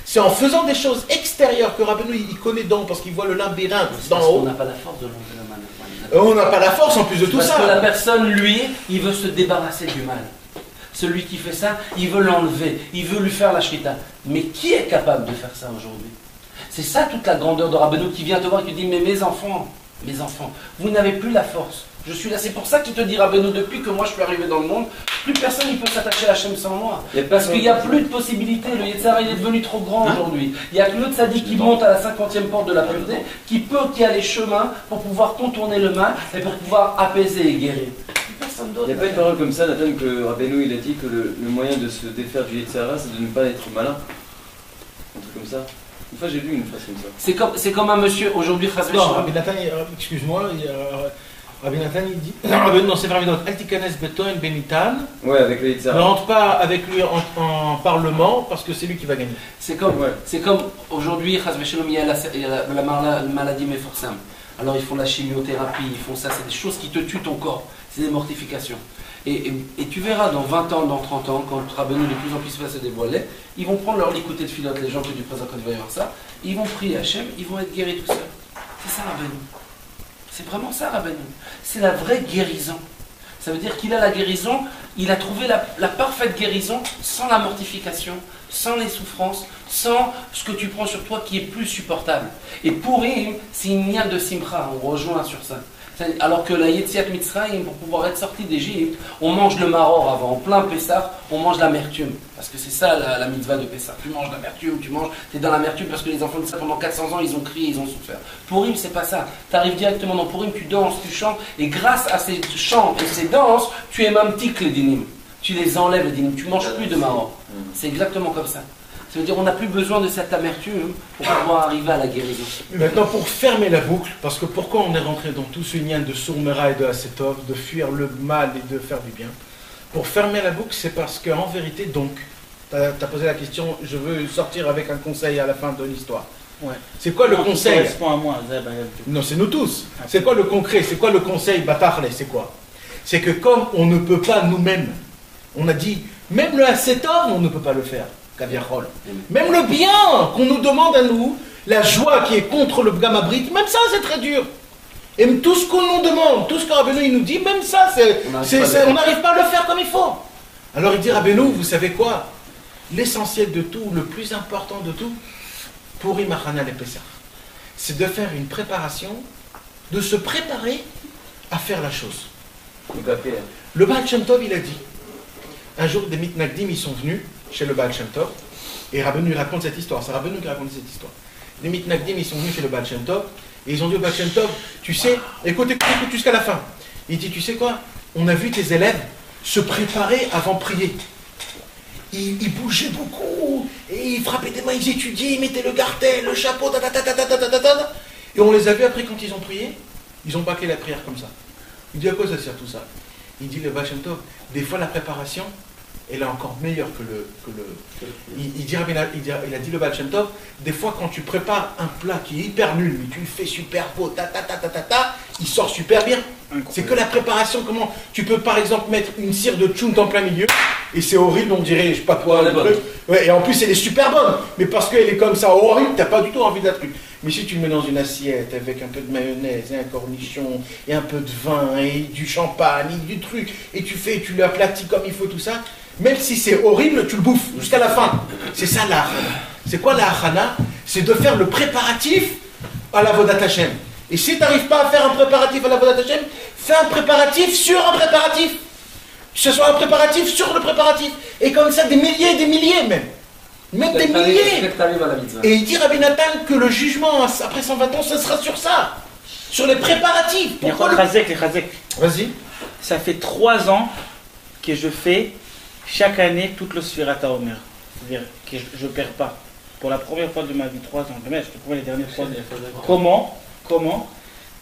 C'est en faisant des choses extérieures que Rabbeinu il connaît donc parce qu'il voit le labyrinthe d'en haut. On n'a pas la force de l'enlever le mal. On n'a pas la force en plus de tout ça. Parce que la personne, lui, il veut se débarrasser du mal. Celui qui fait ça, il veut l'enlever. Il veut lui faire la shrita. Mais qui est capable de faire ça aujourd'hui? C'est ça toute la grandeur de Rabbeinu qui vient te voir et qui dit, mais mes enfants, vous n'avez plus la force. Je suis là, c'est pour ça qu'il te dit, Rabbeinu, depuis que moi je suis arrivé dans le monde, plus personne ne peut s'attacher à Hachem sans moi. Parce qu'il n'y a plus de possibilités, le Yetzirah il est devenu trop grand aujourd'hui. Il n'y a que le tzaddik qui monte à la 50e porte de la pureté, qui a les chemins pour pouvoir contourner le mal et pour pouvoir apaiser et guérir. Personne d'autre. Il n'y a pas une parole comme ça, Nathan, que Rabbeinu il a dit que le moyen de se défaire du Yetzirah, c'est de ne pas être malin. Un truc comme ça. Une fois j'ai lu une phrase comme ça. C'est comme un monsieur aujourd'hui, non, Rabbi Nathan, excuse-moi, Rabbi Nathan il dit non, c'est vraiment d'autres. Altikanes Beton Benitan. Ouais, avec le Yetzirah. Ne rentre pas avec lui en parlement parce que c'est lui qui va gagner. C'est comme aujourd'hui, il y a la maladie méforçable. Alors ils font la chimiothérapie, ils font ça, c'est des choses qui te tuent ton corps, c'est des mortifications. Et tu verras dans 20 ans, dans 30 ans, quand Rabbeinu de plus en plus va se dévoiler, ils vont prendre leur Likutei Tfilot, les gens que du présent quand il va y avoir ça, ils vont prier Hachem, ils vont être guéris tout seuls. C'est ça Rabbeinu. C'est vraiment ça Rabbeinu. C'est la vraie guérison. Ça veut dire qu'il a la guérison, il a trouvé la parfaite guérison sans la mortification, sans les souffrances, sans ce que tu prends sur toi qui est plus supportable. Et Purim, c'est une niam de Simcha, on rejoint sur ça. Alors que la Yetziat Mitzrayim, pour pouvoir être sorti d'Égypte, on mange le maror avant, en plein Pessah, on mange l'amertume. Parce que c'est ça la mitzvah de Pessah. Tu manges l'amertume, t'es dans l'amertume parce que les enfants de ça pendant 400 ans, ils ont crié, ils ont souffert. Purim, c'est pas ça. Tu arrives directement dans Purim, tu danses, tu chantes, et grâce à ces chants et ces danses, tu es mamtik les dinim. Tu les enlèves les dinim, tu manges plus de maror. C'est exactement comme ça. Ça veut dire qu'on n'a plus besoin de cette amertume pour pouvoir arriver à la guérison. Maintenant, pour fermer la boucle, parce que pourquoi on est rentré dans tout ce lien de Sourmera et de Asetov, de fuir le mal et de faire du bien? Pour fermer la boucle, c'est parce qu'en vérité, donc, tu as posé la question, je veux sortir avec un conseil à la fin de l'histoire. Ouais. C'est quoi le conseil? Correspond à moi, Non, c'est nous tous. C'est quoi le concret? C'est quoi le conseil? Batarle, c'est quoi? C'est que comme on ne peut pas nous-mêmes, on a dit, même le Asetov, on ne peut pas le faire. Kaviarol. Même le bien qu'on nous demande à nous, la joie qui est contre le Gamabrit, même ça c'est très dur. Et tout ce qu'on nous demande, tout ce que Rabbeinu il nous dit, même ça, on n'arrive pas à le faire comme il faut. Alors il dit Rabbeinu, vous savez quoi? L'essentiel de tout, le plus important de tout, pour Imachana et Pessah, c'est de faire une préparation, de se préparer à faire la chose. Le Baal Shem Tov, il a dit, un jour des Mitnagdim, ils sont venus chez le Baal Shem Tov, et Rabbeinu raconte cette histoire, c'est Rabbeinu qui raconte cette histoire. Les Mitnagdim, ils sont venus chez le Baal Shem Tov, et ils ont dit au Baal Shem Tov, tu sais, écoute jusqu'à la fin. Il dit, tu sais quoi, on a vu tes élèves se préparer avant de prier. Ils bougeaient beaucoup, et ils frappaient des mains, ils étudiaient, ils mettaient le gartel, le chapeau, et on les a vus après quand ils ont prié, ils ont bâclé la prière comme ça. Il dit, à quoi ça sert tout ça? Il dit, le Baal Shem Tov, des fois la préparation, elle est encore meilleure que le... Il a dit le Baal Shem Tov, des fois quand tu prépares un plat qui est hyper nul, mais tu le fais super beau, il sort super bien. C'est que la préparation, comment... Tu peux par exemple mettre une cire de tchoum en plein milieu, et c'est horrible, on dirait, je sais pas quoi, le truc. Ouais, et en plus elle est super bonne, mais parce qu'elle est comme ça horrible, t'as pas du tout envie de la truc. Mais si tu le mets dans une assiette avec un peu de mayonnaise et un cornichon et un peu de vin et du champagne et du truc, et tu l'aplatis comme il faut tout ça, même si c'est horrible, tu le bouffes jusqu'à la fin. C'est ça la achana. C'est quoi la achana? C'est de faire le préparatif à la Vodat Hashem. Et si tu n'arrives pas à faire un préparatif à la Vodat Hashem, fais un préparatif sur un préparatif. Que ce soit un préparatif sur le préparatif. Et comme ça, des milliers même. Même des milliers. Et il dit Rabbi Nathan que le jugement après 120 ans, ce sera sur ça. Sur les préparatifs. Pourquoi les Chazek. Vas-y. Ça fait 3 ans que je fais chaque année toute le Sfirat HaOmer. C'est-à-dire que je ne perds pas. Pour la première fois de ma vie, 3 ans. Je te promets les dernières fois. Comment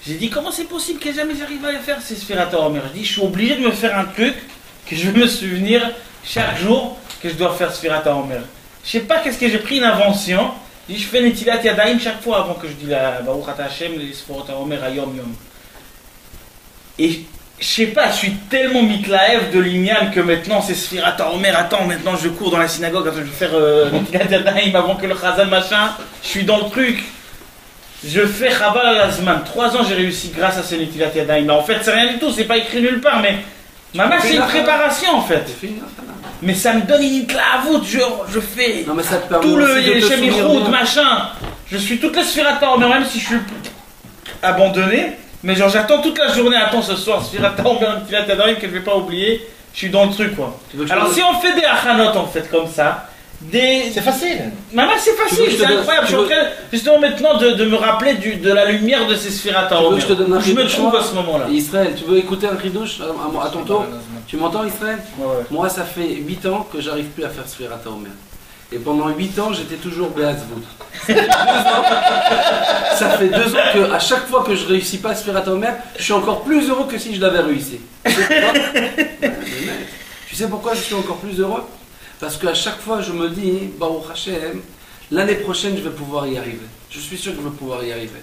J'ai dit, comment c'est possible que jamais j'arrive à faire ces Sfirat HaOmer? Je dis, je suis obligé de me faire un truc que je vais me souvenir chaque jour que je dois faire Sfirat HaOmer. Je sais pas qu'est-ce que j'ai pris une invention. Je dis, je fais Netilat Yadayim chaque fois avant que je dis la Baruch Ata Hashem, les Sfirat HaOmer à Yom Yom. Et je sais pas, je suis tellement mitlaev de l'Inyan que maintenant c'est Sfirat HaOmer. Attends, maintenant je cours dans la synagogue, attends, je vais faire Netilat Yadayim avant que le Chazan machin. Je suis dans le truc. Je fais Chabal al-Azman. 3 ans j'ai réussi grâce à ce Netilat Yadayim. En fait, c'est rien du tout, c'est pas écrit nulle part, mais ma mère c'est une préparation en fait. Mais ça me donne une clavoute, je fais non, mais ça te tout le Shemiroud, machin. Je suis toute la Sfirat HaOmer, même si je suis abandonné. Mais genre j'attends toute la journée, attends ce soir, Sfirat HaOmer, Netilat Yadayim que je vais pas oublier. Je suis dans le truc quoi. Alors si on fait des achanot en fait comme ça, c'est facile. Maman, c'est facile, c'est incroyable. Je suis en train justement maintenant de me rappeler de la lumière de ces Sfirat HaOmer. Je me trouve à ce moment-là. Israël, tu veux écouter un ridouche à ton tour? Tu m'entends Israël? Ouais. Moi ça fait 8 ans que j'arrive plus à faire Sfirat HaOmer. Et pendant 8 ans j'étais toujours Be'atzvut. Ça fait 2 ans que à chaque fois que je réussis pas Sfirat HaOmer, je suis encore plus heureux que si je l'avais réussi. Tu sais pourquoi je suis encore plus heureux? Parce qu'à chaque fois, je me dis, Baruch Hashem, l'année prochaine, je vais pouvoir y arriver. Je suis sûr que je vais pouvoir y arriver.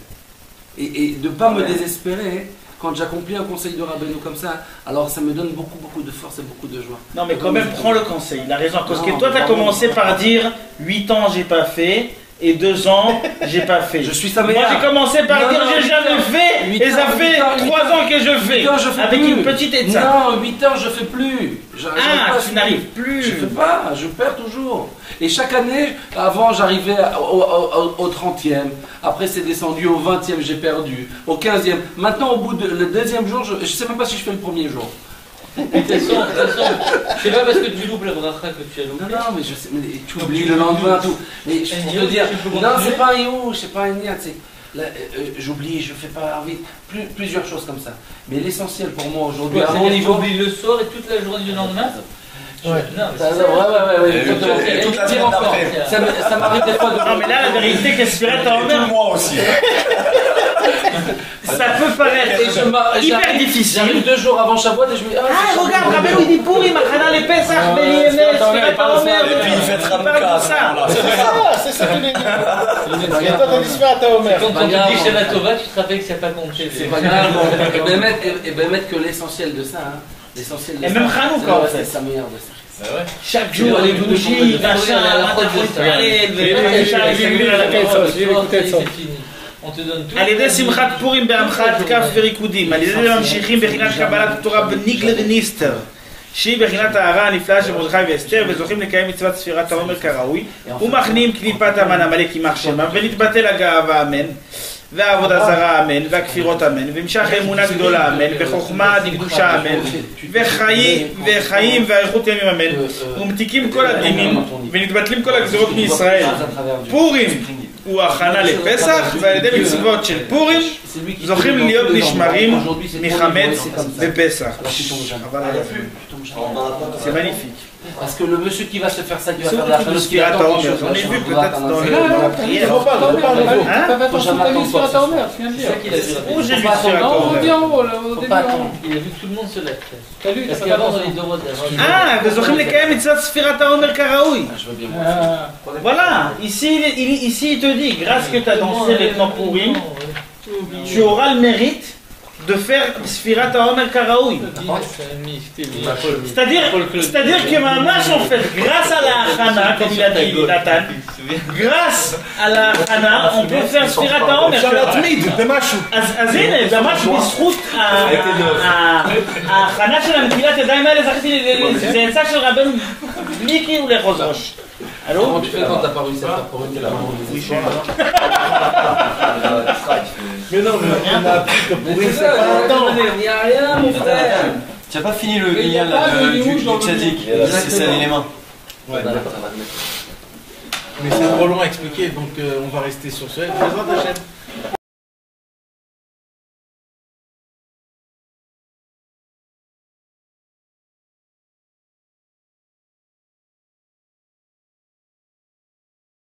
Et de ne pas me désespérer quand j'accomplis un conseil de Rabbeinu comme ça, alors ça me donne beaucoup de force et beaucoup de joie. Non, mais quand même, prends le conseil. Il a raison. Parce que toi, tu as commencé par dire 8 ans, j'ai pas fait. Et 2 ans, j'ai pas fait. Je suis sa meilleure. Moi, j'ai commencé par dire j'ai jamais fait. Et ça fait 3 ans que je fais. Avec une petite étape. Non, 8 ans, je fais plus. Tu n'arrives plus. Je fais pas, je perds toujours. Et chaque année, avant, j'arrivais au 30e. Après, c'est descendu au 20e, j'ai perdu. Au 15e. Maintenant, au bout le 2e jour, je sais même pas si je fais le 1er jour. De toute façon, c'est pas parce que tu loupes la bracha que tu as loupé. Non, mais je sais, mais tu oublies le lendemain, tout. Mais je peux te dire, non, c'est pas un youch, c'est pas un niat, j'oublie, je fais pas vite, plusieurs choses comme ça. Mais l'essentiel pour moi aujourd'hui, à mon niveau. Tu oublies le soir et toute la journée du lendemain. Ouais. Non, mais Ça, c'est ça. ouais, Et toute la Dire semaine encore. d'après. Ça m'arrive des fois de. Non, mais là, la vérité, que Sfirat HaOmer, Moi aussi. ça peut paraître hyper difficile. J'arrive 2 jours avant Shavuot et je me dis Ah, regarde, Rabbeinu, il dit Purim, Achana les Pesach, Beliemel, Sfirat HaOmer. Et puis il fait parle Hanouka à de ce ça. moment-là. C'est ça qu'il est dit. Et toi, t'as dit Sfirat HaOmer. Quand on pas te grave, dit en Shana fait. Tova, tu te rappelles que c'est pas compté. c'est pas grave. Et ben mettre que l'essentiel de ça, hein. L'essentiel de Et ça. même Hanouka, en fait. C'est sa meilleure de ça. Chaque jour, les bougies, machin, On te donne tout. על ידי שמחת פורים בהמחאת כף וריקודים, על ידי זה ממשיכים בחינת קבלת התורה בניגלה וניסטר, שהיא בחינת ההרה הנפלאה של מרדכי ואסתר, וזוכים לקיים מצוות ספירת העומר כראוי, ומכניעים קליפת המן עמלק יימח שמם, ונתבטל הגאווה אמן, והעבודה זרה אמן, והכפירות אמן, והמשך אמונה גדולה אמן, וחוכמה דקדושה אמן, וחיים ואריכות ימים אמן, ומתיקים כל הדינים, ונתבטלים כל הגזירות מישראל. פורים הוא הכנה לפסח, ועל ידי מצוות של פורים זוכים להיות נשמרים מחמץ בפסח. C'est magnifique. Parce que le monsieur qui va se faire ça, il va C'est faire où la que tu fameuse nous Sfirat HaOmer? J'en ai vu peut-être dans la prière. Hein? T'as pas attention, t'as vu Sfirat HaOmer, tu viens de C'est dire. ça qu'il a vu. Où j'ai vu Non, Sfirat on HaOmer? revient en haut, là, au début. pas en attendre. haut. Il a vu que tout le monde se lève. T'as vu, Parce t'as pas qu'avant, dans les attention. Dorot, Ah, וזוכים לקיים מצוות ספירת העומר כראוי. Je veux bien voir. Voilà, ici il te dit, grâce que tu as dansé les plans Purim, tu auras le mérite de faire Sfirat HaOmer Karaoui. C'est-à-dire que Mamash, en fait, grâce à la Hana, comme il a dit Nathan, grâce à la Hana, on peut faire Sfirat HaOmer. אפשר להתמיד במשהו. אז הנה, ממש בזכות ההכנה של הנטילת ידיים האלה, זכיתי, זה יצא של רבנו בלי כאילו לאחוז ראש. Comment Allô? tu fais quand t'as pas réussi à faire pour une Mais non, on a appris que pour une, c'est pas un temps. Il n'y a rien, mon frère. Tu n'as pas fini le Mais il y a lien pas de du rouge dans le tzaddik, c'est ça l'élément. Ouais, mais c'est trop long à expliquer, donc on va rester sur ce. Présente la chaîne.